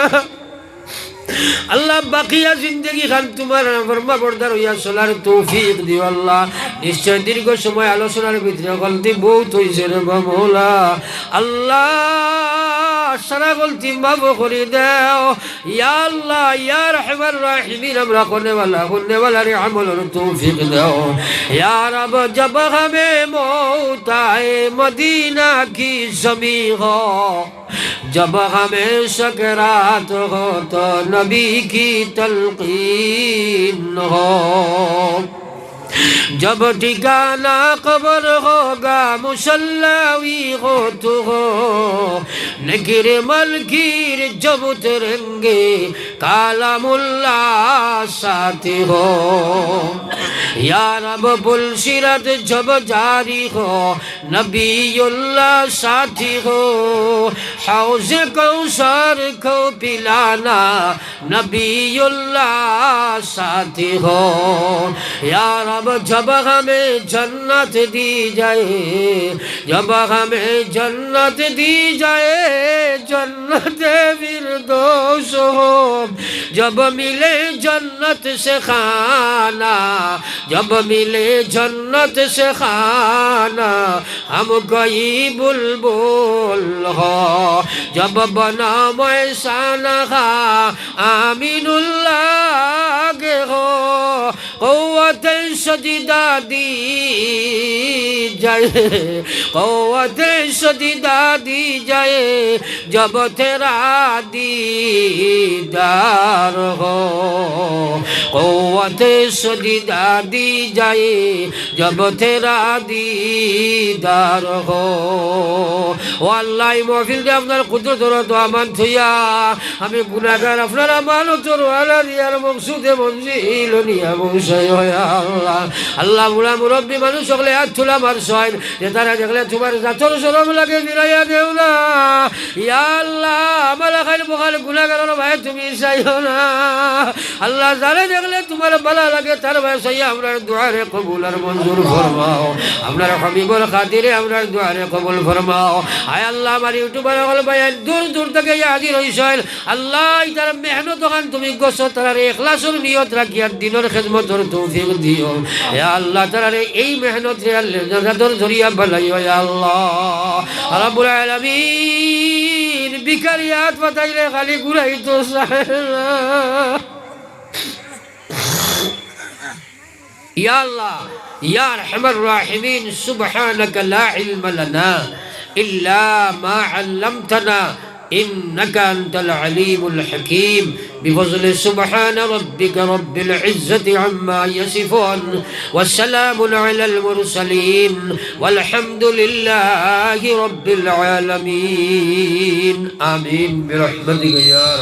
আল্লাহ বাকিয়া জিন্দগি খান তোমার ফরমা বরদার হইয়া চলার তৌফিক দিও আল্লাহ। নিশ্চয় দীর্ঘ সময় আলোচনার ভিতরে গলতি বহুত হয়েছে রে মৌলা। আল্লাহ সারা গলতি মাফ করে দাও ইয়া আল্লাহ ইয়া রাহমান রাহিমিন। আমরা করনেওয়ালা রে আমলের তৌফিক দাও ইয়া রব। জব হমে মৌত আয়ে মদিনা কি জমি হো, जब हमें सकरात हो तो नबी की तलकीन हो, जब ठिकाना कब्र होगा मुसल्लावी हो तो हो, नकीर मलकीर जब उतरेंगे कालामुल्ला साथी हो, या रब पुलसिरत जब जारी हो नबीउल्लाह साथी हो, हौज कौसर को पिलाना नबीउल्लाह साथी हो, या रब जब हमें जन्नत दी जाए, जब हमें जन्नत दी जाए, जन्नत फिरदौस हो, जब मिले जन्नत से खाना, जब मिले जन्नत से खाना, हम कोई बुलबुल हो, जब बना मैसाना खा आमीनुल्लाह के हो, क़ुव्वत शदीदा दी जाए, क़ुव्वत शदीदा दी जाए, जब तेरा दीदार हो, क़ुव्वत शदीदा दी जाए, जब तेरा दीदार हो। ও আল্লাহ এই মাহফিল দিয়ে আপনার কুদরত তো আমান থইয়া আমি গুনাহগার আপনার আমানতর ওয়ালা দিয়ার মকসুদে মঞ্জিল নিয়া পৌঁছাই হয় আল্লাহ। আল্লাহ মুলা মুরব্বী মানুষ সকলে হাত তুলা মার সয় যে তারা দেখলে তোমার জাতর শরম লাগে ফিরাইয়া দেও না। ইয়া আল্লাহ আমার খাইল বখাল গুনাহগারের ভাই তুমি চাইও না আল্লাহ যারে দেখলে তোমার ভালো লাগে তার ভাই চাইয়া আমরা দুআরে কবুল আর মঞ্জুর ফরমাও আপনার হাবিবুল খাতিরে আমরা দুআরে কবুল ফরমাও আয় আল্লাহ আমার ইউটিউবার হল ভাই দূর দূর থেকে হাজির হইছেন আল্লাহ তার মেহনত খান তুমি গোছ তার ইখলাসের নিয়ত রাখিয়া দিনের খিদমতের তৌফিক দিও ইয়া আল্লাহ তার এই মেহনত রে আল্লাহ জান্নাতের জরিয়া বানাইও ইয়া আল্লাহ রব্বুল আলামিন বিকারিয়াত বাতাইলে খালি ঘুরাইতো يا الله يا أرحم الراحمين سبحانك لا علم لنا إلا ما علمتنا إنك أنت العليم الحكيم بفضل سبحان ربك رب العزة عما يصفون والسلام على المرسلين والحمد لله رب العالمين آمين برحمتك يا رب